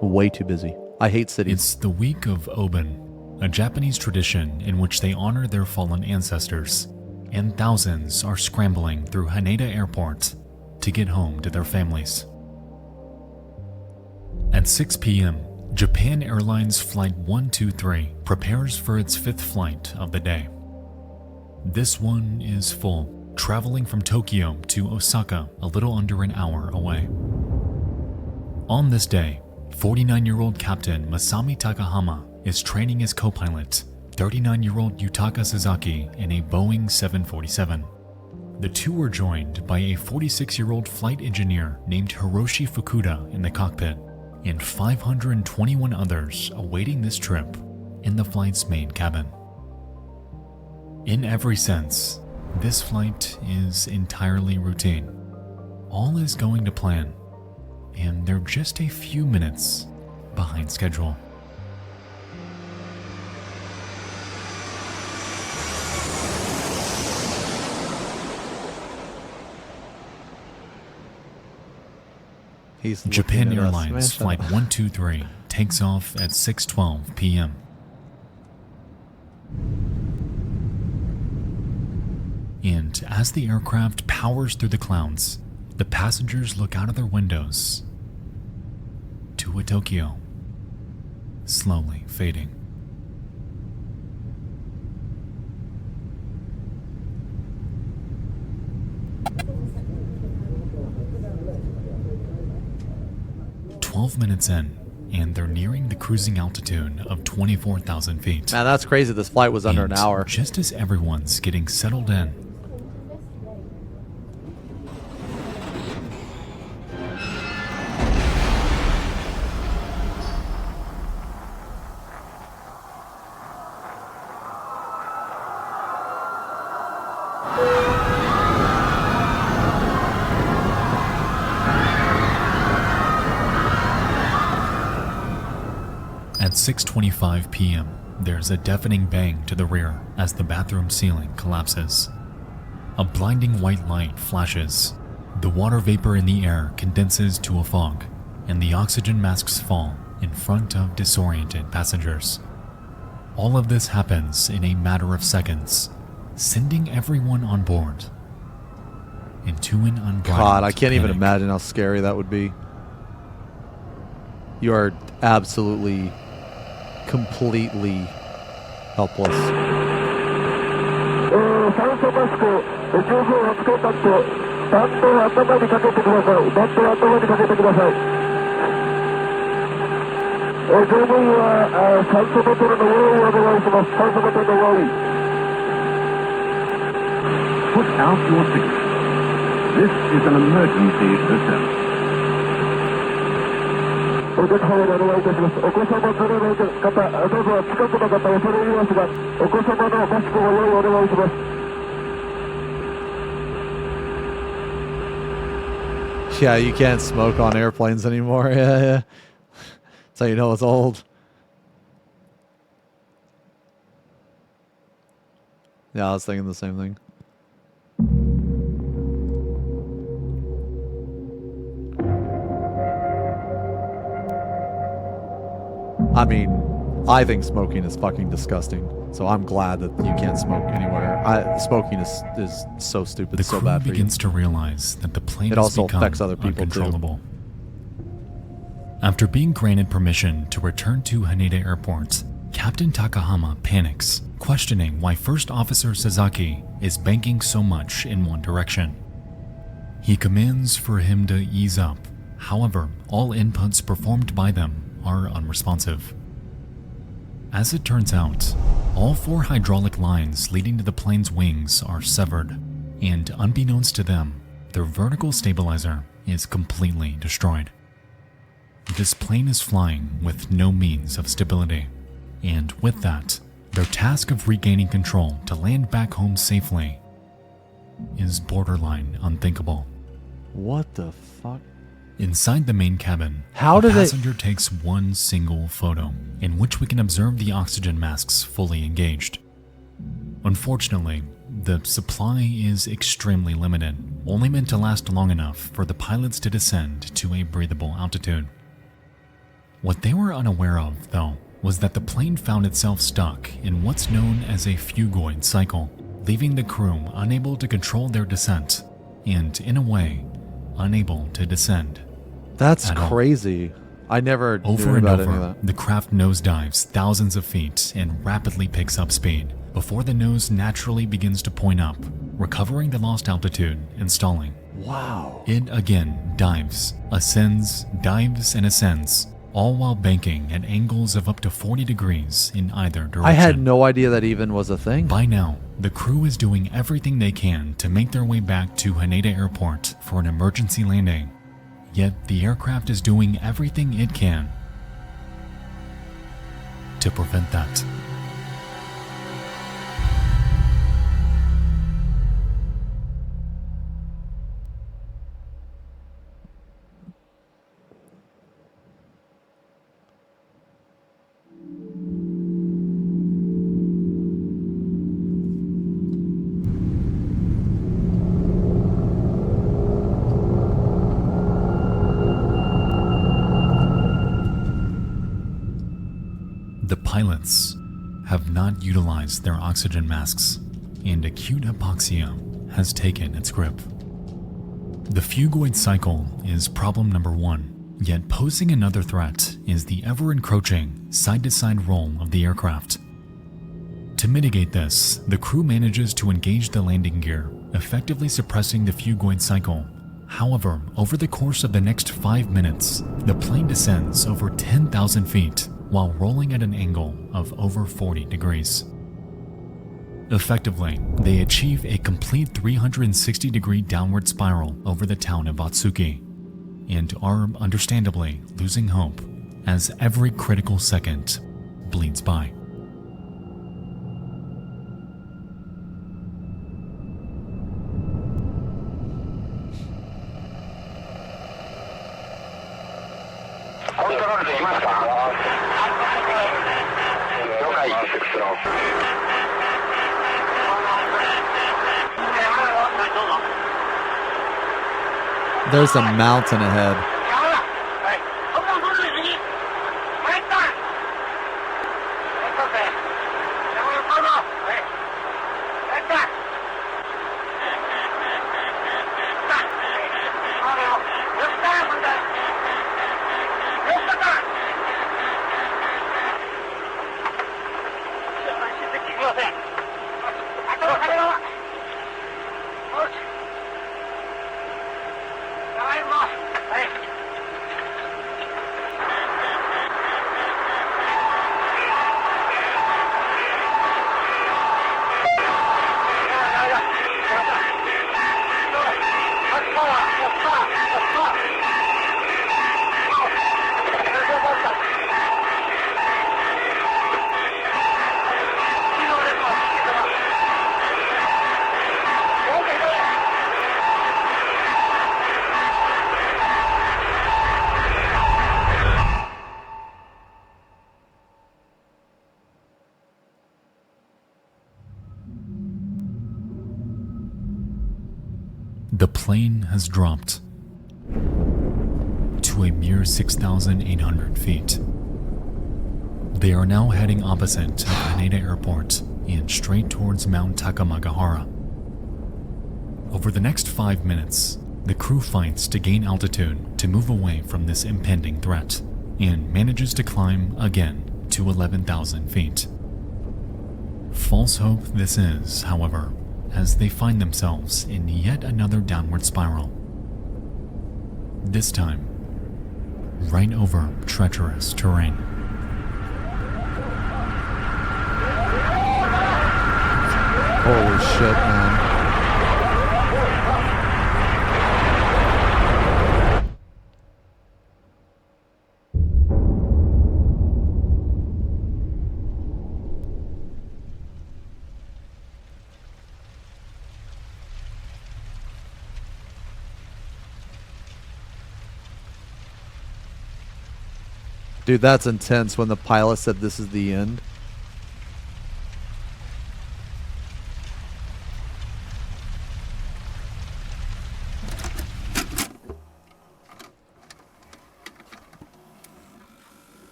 Way too busy. I hate cities. It's the week of Oben, a Japanese tradition in which they honor their fallen ancestors, and thousands are scrambling through Haneda Airport to get home to their families. At 6 p.m., Japan Airlines Flight 123 prepares for its 5th flight of the day. This one is full, traveling from Tokyo to Osaka a little under an hour away. On this day, 49-year-old Captain Masami Takahama is training his co-pilot, 39-year-old Yutaka Sasaki, in a Boeing 747. The two were joined by a 46-year-old flight engineer named Hiroshi Fukuda in the cockpit, and 521 others awaiting this trip in the flight's main cabin. In every sense, this flight is entirely routine. All is going to plan, and they're just a few minutes behind schedule. Japan Airlines Flight 123 takes off at 6:12 p.m. And as the aircraft powers through the clouds, the passengers look out of their windows to a Tokyo slowly fading. Minutes in, and they're nearing the cruising altitude of 24,000 feet. Man, that's crazy. This flight was under an hour. Just as everyone's getting settled in, at 6:25 p.m., there's a deafening bang to the rear as the bathroom ceiling collapses. A blinding white light flashes. The water vapor in the air condenses to a fog, and the oxygen masks fall in front of disoriented passengers. All of this happens in a matter of seconds, sending everyone on board into an unbridled God, I can't even panic. imagine how scary that would be. You are absolutely, completely helpless. Put out your cigarette. This is an emergency system. Yeah, you can't smoke on airplanes anymore. Yeah, yeah. That's how you know it's old. Yeah, I was thinking the same thing. I mean, I think smoking is fucking disgusting. So I'm glad that you can't smoke anywhere. Smoking is so stupid, The so crew bad for you. begins to realize that the plane It has also become affects other people, too. uncontrollable. After being granted permission to return to Haneda Airport, Captain Takahama panics, questioning why First Officer Sasaki is banking so much in one direction. He commands for him to ease up. However, all inputs performed by them are unresponsive. As it turns out, all 4 hydraulic lines leading to the plane's wings are severed, and unbeknownst to them, their vertical stabilizer is completely destroyed. This plane is flying with no means of stability, and with that, their task of regaining control to land back home safely is borderline unthinkable. What the fuck? Inside the main cabin, How the did it- passenger takes one single photo, in which we can observe the oxygen masks fully engaged. Unfortunately, the supply is extremely limited, only meant to last long enough for the pilots to descend to a breathable altitude. What they were unaware of, though, was that the plane found itself stuck in what's known as a fugoid cycle, leaving the crew unable to control their descent, and in a way, unable to descend. That's At all. crazy. I never Over knew and about any of over, that. the craft nosedives thousands of feet and rapidly picks up speed before the nose naturally begins to point up, recovering the lost altitude and stalling. Wow. It again dives, ascends, dives, and ascends, all while banking at angles of up to 40 degrees in either direction. I had no idea that even was a thing. By now, the crew is doing everything they can to make their way back to Haneda Airport for an emergency landing. Yet the aircraft is doing everything it can to prevent that. The pilots have not utilized their oxygen masks, and acute hypoxia has taken its grip. The fugoid cycle is problem number one, yet posing another threat is the ever-encroaching side-to-side roll of the aircraft. To mitigate this, the crew manages to engage the landing gear, effectively suppressing the fugoid cycle. However, over the course of the next 5 minutes, the plane descends over 10,000 feet while rolling at an angle of over 40 degrees. Effectively, they achieve a complete 360-degree downward spiral over the town of Otsuki, and are understandably losing hope as every critical second bleeds by. There's a mountain ahead. The plane has dropped to a mere 6,800 feet. They are now heading opposite of Haneda Airport and straight towards Mount Takamagahara. Over the next 5 minutes, the crew fights to gain altitude to move away from this impending threat, and manages to climb again to 11,000 feet. False hope this is, however, as they find themselves in yet another downward spiral. This time, right over treacherous terrain. Holy shit, man. Dude, that's intense when the pilot said this is the end.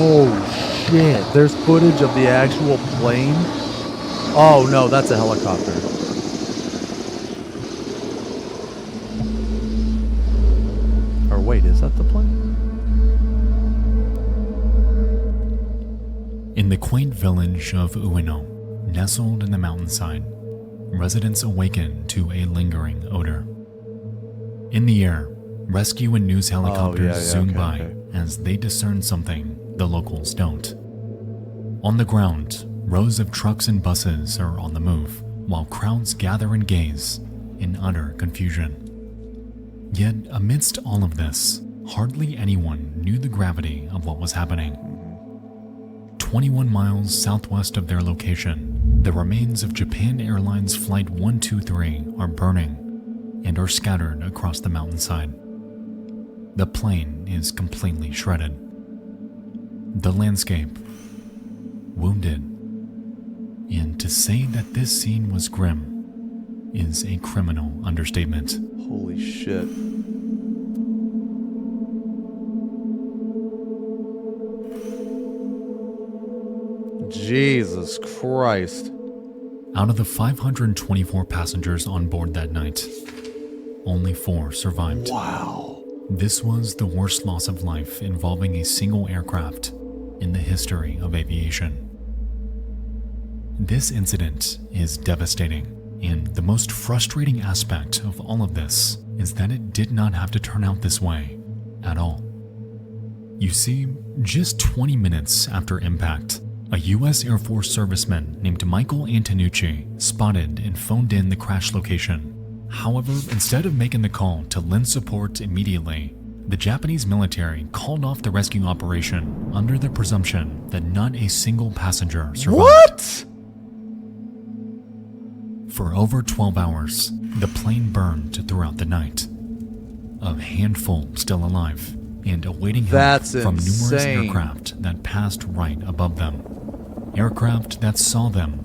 Oh shit, there's footage of the actual plane? Oh no, that's a helicopter. Or wait, is that the plane? In the quaint village of Ueno, nestled in the mountainside, residents awaken to a lingering odor. In the air, rescue and news helicopters zoom by as they discern something the locals don't. On the ground, rows of trucks and buses are on the move, while crowds gather and gaze in utter confusion. Yet, amidst all of this, hardly anyone knew the gravity of what was happening. 21 miles southwest of their location, the remains of Japan Airlines Flight 123 are burning and are scattered across the mountainside. The plane is completely shredded. The landscape, wounded. And to say that this scene was grim is a criminal understatement. Holy shit. Jesus Christ. Out of the 524 passengers on board that night, only 4 survived. Wow. This was the worst loss of life involving a single aircraft in the history of aviation. This incident is devastating, and the most frustrating aspect of all of this is that it did not have to turn out this way at all. You see, just 20 minutes after impact, a U.S. Air Force serviceman named Michael Antonucci spotted and phoned in the crash location. However, instead of making the call to lend support immediately, the Japanese military called off the rescue operation under the presumption that not a single passenger survived. What? For over 12 hours, the plane burned throughout the night. A handful still alive and awaiting help from numerous insane. aircraft that passed right above them. Aircraft that saw them,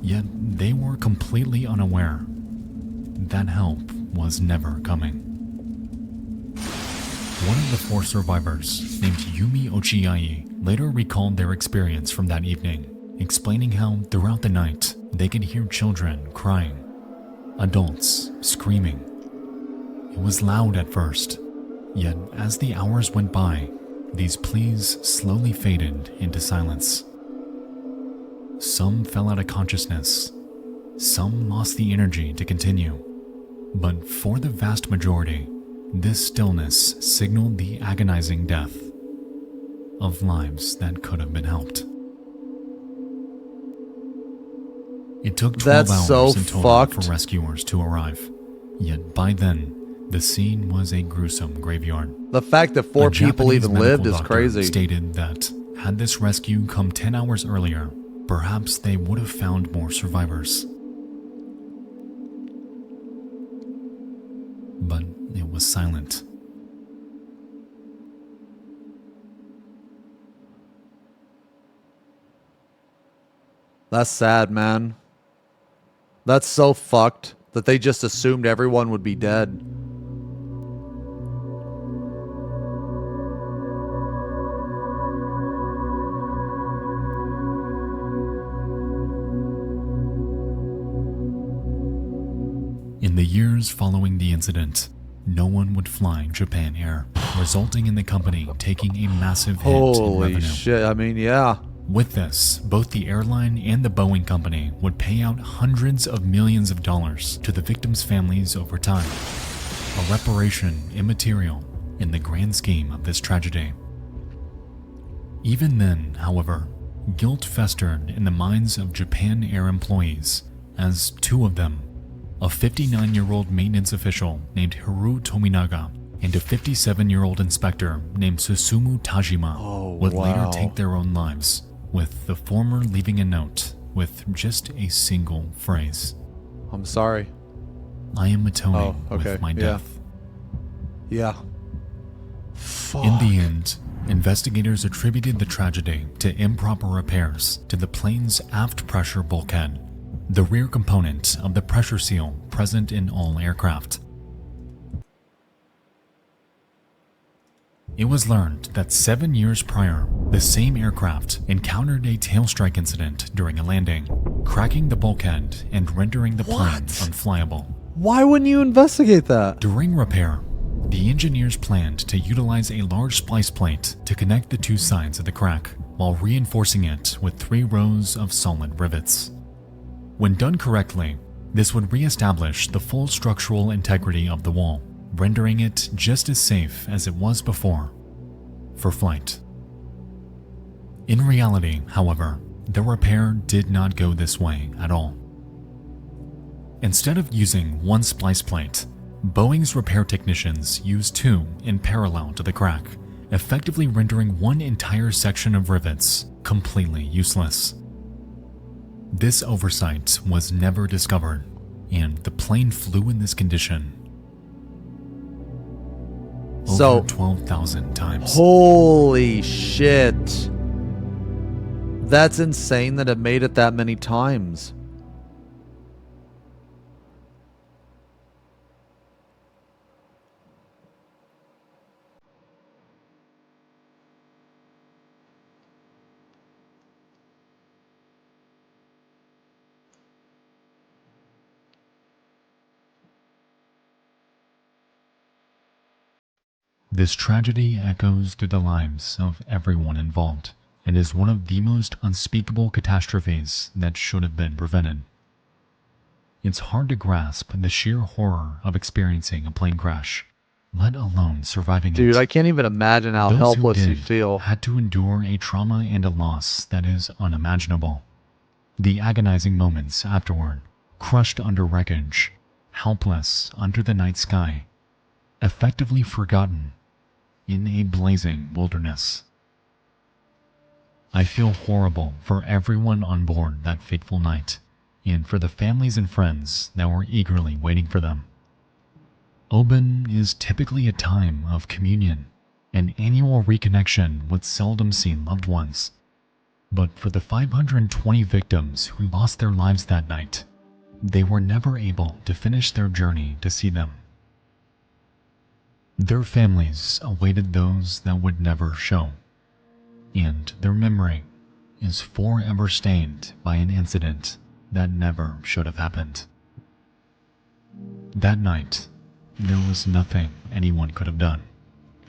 yet they were completely unaware that help was never coming. One of the 4 survivors, named Yumi Ochiai, later recalled their experience from that evening, explaining how throughout the night they could hear children crying, adults screaming. It was loud at first, yet as the hours went by, these pleas slowly faded into silence. Some fell out of consciousness, some lost the energy to continue, but for the vast majority, this stillness signaled the agonizing death of lives that could have been helped. It took 12 hours in total for rescuers to arrive, yet by then, the scene was a gruesome graveyard. The fact that 4 people even lived is crazy. Stated that had this rescue come 10 hours earlier, perhaps they would have found more survivors. But it was silent. That's sad, man. That's so fucked that they just assumed everyone would be dead. In the years following the incident, no one would fly Japan Air, resulting in the company taking a massive hit in revenue. Holy shit, I mean, yeah. With this, both the airline and the Boeing company would pay out hundreds of millions of dollars to the victims' families over time. A reparation immaterial in the grand scheme of this tragedy. Even then, however, guilt festered in the minds of Japan Air employees, as 2 of them, a 59-year-old maintenance official named Hiru Tominaga and a 57-year-old inspector named Susumu Tajima, would later take their own lives, with the former leaving a note with just a single phrase. I'm sorry. I am atoning with my death. Yeah. Fuck. In the end, investigators attributed the tragedy to improper repairs to the plane's aft pressure bulkhead, the rear component of the pressure seal present in all aircraft. It was learned that 7 years prior, The same aircraft encountered a tail strike incident during a landing, cracking the bulkhead and rendering the plane unflyable. Why wouldn't you investigate that? During repair, the engineers planned to utilize a large splice plate to connect the two sides of the crack, while reinforcing it with 3 rows of solid rivets. When done correctly, this would re-establish the full structural integrity of the wall, rendering it just as safe as it was before for flight. In reality, however, the repair did not go this way at all. Instead of using one splice plate, Boeing's repair technicians used 2 in parallel to the crack, effectively rendering one entire section of rivets completely useless. This oversight was never discovered, and the plane flew in this condition over 12,000 times. Holy shit. That's insane that it made it that many times. This tragedy echoes through the lives of everyone involved and is one of the most unspeakable catastrophes that should have been prevented. It's hard to grasp the sheer horror of experiencing a plane crash, let alone surviving it. Dude, I can't even imagine how Those who helpless you did feel. had to endure a trauma and a loss that is unimaginable. The agonizing moments afterward, crushed under wreckage, helpless under the night sky, effectively forgotten in a blazing wilderness. I feel horrible for everyone on board that fateful night, and for the families and friends that were eagerly waiting for them. Oben is typically a time of communion, an annual reconnection with seldom seen loved ones. But for the 520 victims who lost their lives that night, they were never able to finish their journey to see them. Their families awaited those that would never show, and their memory is forever stained by an incident that never should have happened. That night, there was nothing anyone could have done.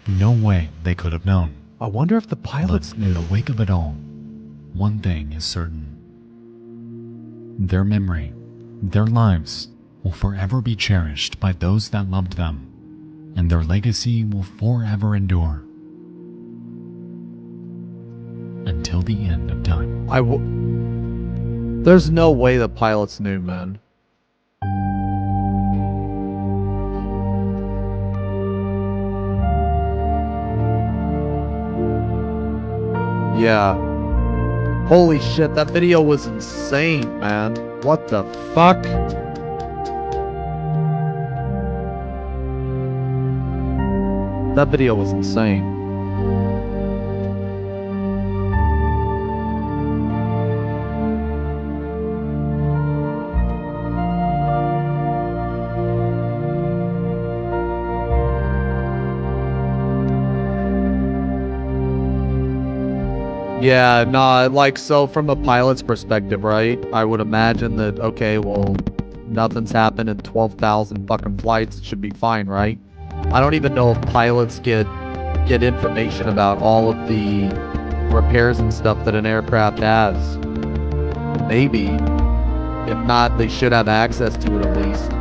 No way they could have known. I wonder if the pilots But knew. in the wake of it all, one thing is certain. Their memory, their lives, will forever be cherished by those that loved them, and their legacy will forever endure until the end of time. There's no way the pilots knew, man. Yeah. Holy shit, that video was insane, man. What the fuck? That video was insane. Yeah, nah, like, so from a pilot's perspective, right? I would imagine that, okay, well, nothing's happened in 12,000 fucking flights. It should be fine, right? I don't even know if pilots get information about all of the repairs and stuff that an aircraft has. Maybe. If not, they should have access to it at least.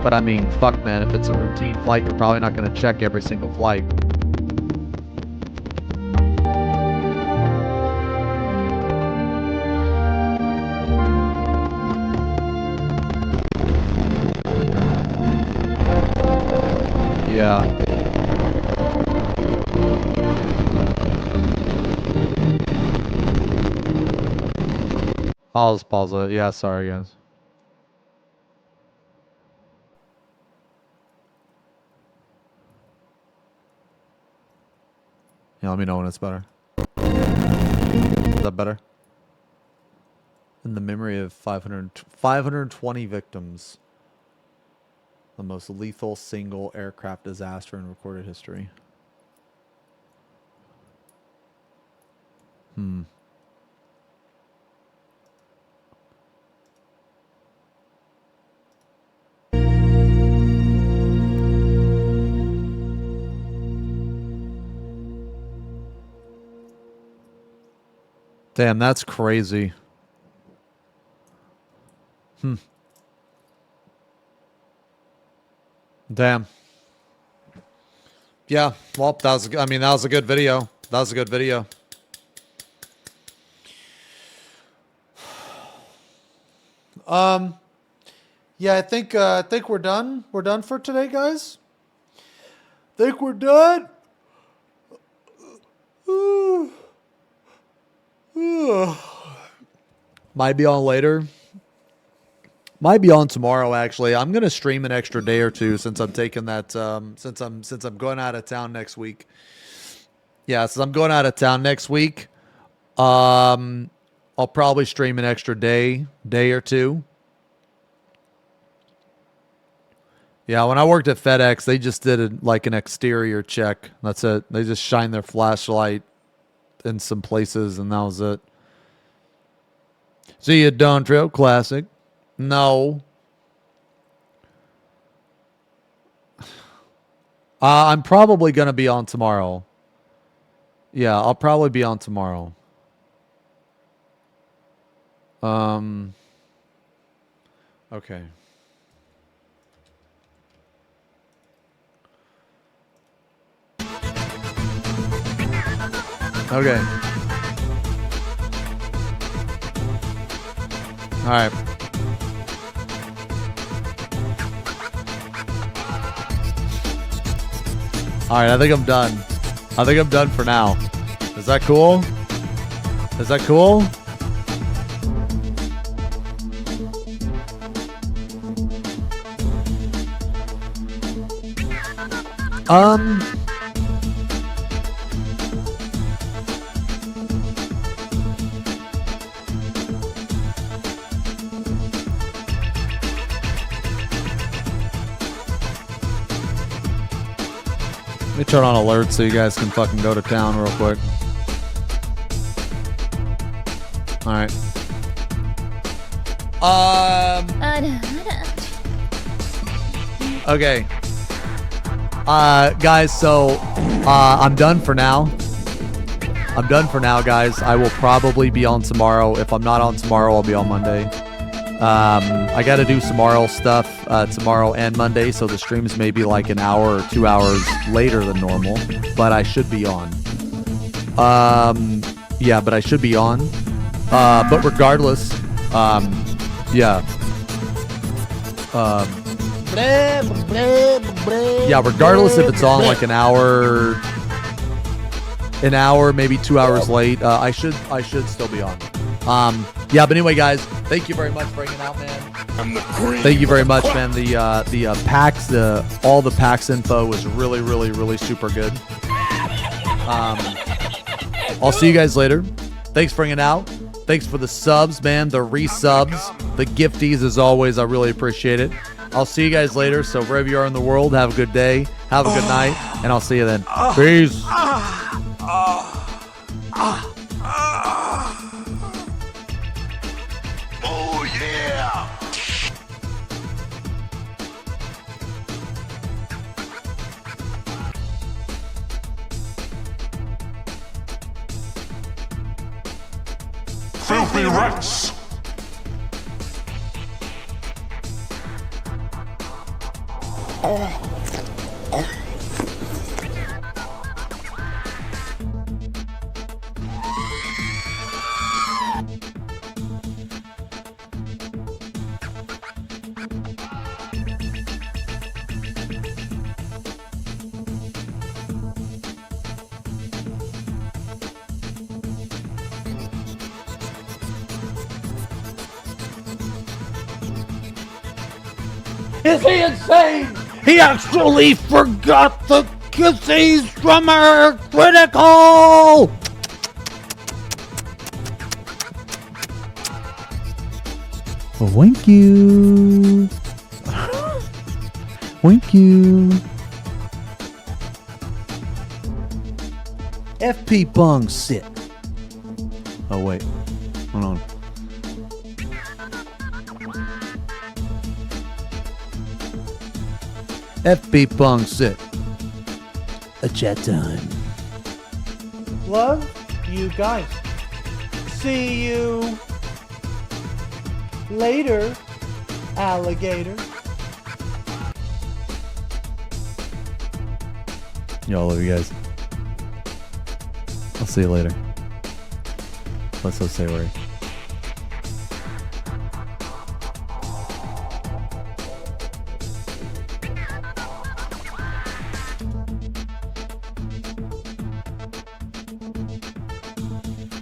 But I mean, fuck, man, if it's a routine flight, you're probably not going to check every single flight. Yeah. I'll just pause it. Yeah, sorry, guys. Yeah, let me know when it's better. Is that better? In the memory of 520 victims. The most lethal single aircraft disaster in recorded history. Damn, that's crazy. Damn. Yeah, well, that was, I mean, that was a good video. That was a good video. Yeah, I think we're done. We're done for today, guys. Think we're done. Might be on later. Might be on tomorrow. Actually, I'm gonna stream an extra day or two since I'm taking that. Since I'm going out of town next week. Yeah, since I'm going out of town next week. I'll probably stream an extra day or two. Yeah, when I worked at FedEx, they just did like an exterior check. That's it. They just shined their flashlight in some places, and that was it. See you, Dawn Trail Classic. No. I'm probably going to be on tomorrow. Yeah, I'll probably be on tomorrow. Okay. Okay. All right. All right, I think I'm done. I think I'm done for now. Is that cool? Is that cool? Let me turn on alerts so you guys can fucking go to town real quick. All right. Okay. Guys, so I'm done for now. I'm done for now, guys. I will probably be on tomorrow. If I'm not on tomorrow, I'll be on Monday. I got to do some RL stuff tomorrow and Monday, so the streams may be like an hour or 2 hours later than normal, but I should be on. Yeah, but I should be on. But regardless, yeah. Yeah, regardless if it's on like an hour, maybe 2 hours late, I should still be on. Yeah, but anyway, guys, thank you very much for hanging out, man. Thank you very much, man. The PAX, all the PAX info was really, really, really super good. I'll see you guys later. Thanks for hanging out. Thanks for the subs, man. The resubs, the gifties, as always. I really appreciate it. I'll see you guys later. So wherever you are in the world, have a good day, have a good night, and I'll see you then. Peace. Filthy rats! Is he insane? He actually forgot the kisses from her critical! Thank you. Thank you. FP Bung sit. Oh, wait. Hold on. FB Punk sit. A chat time. Love you guys. See you later, alligator. Y'all love you guys. I'll see you later. Let's go say word.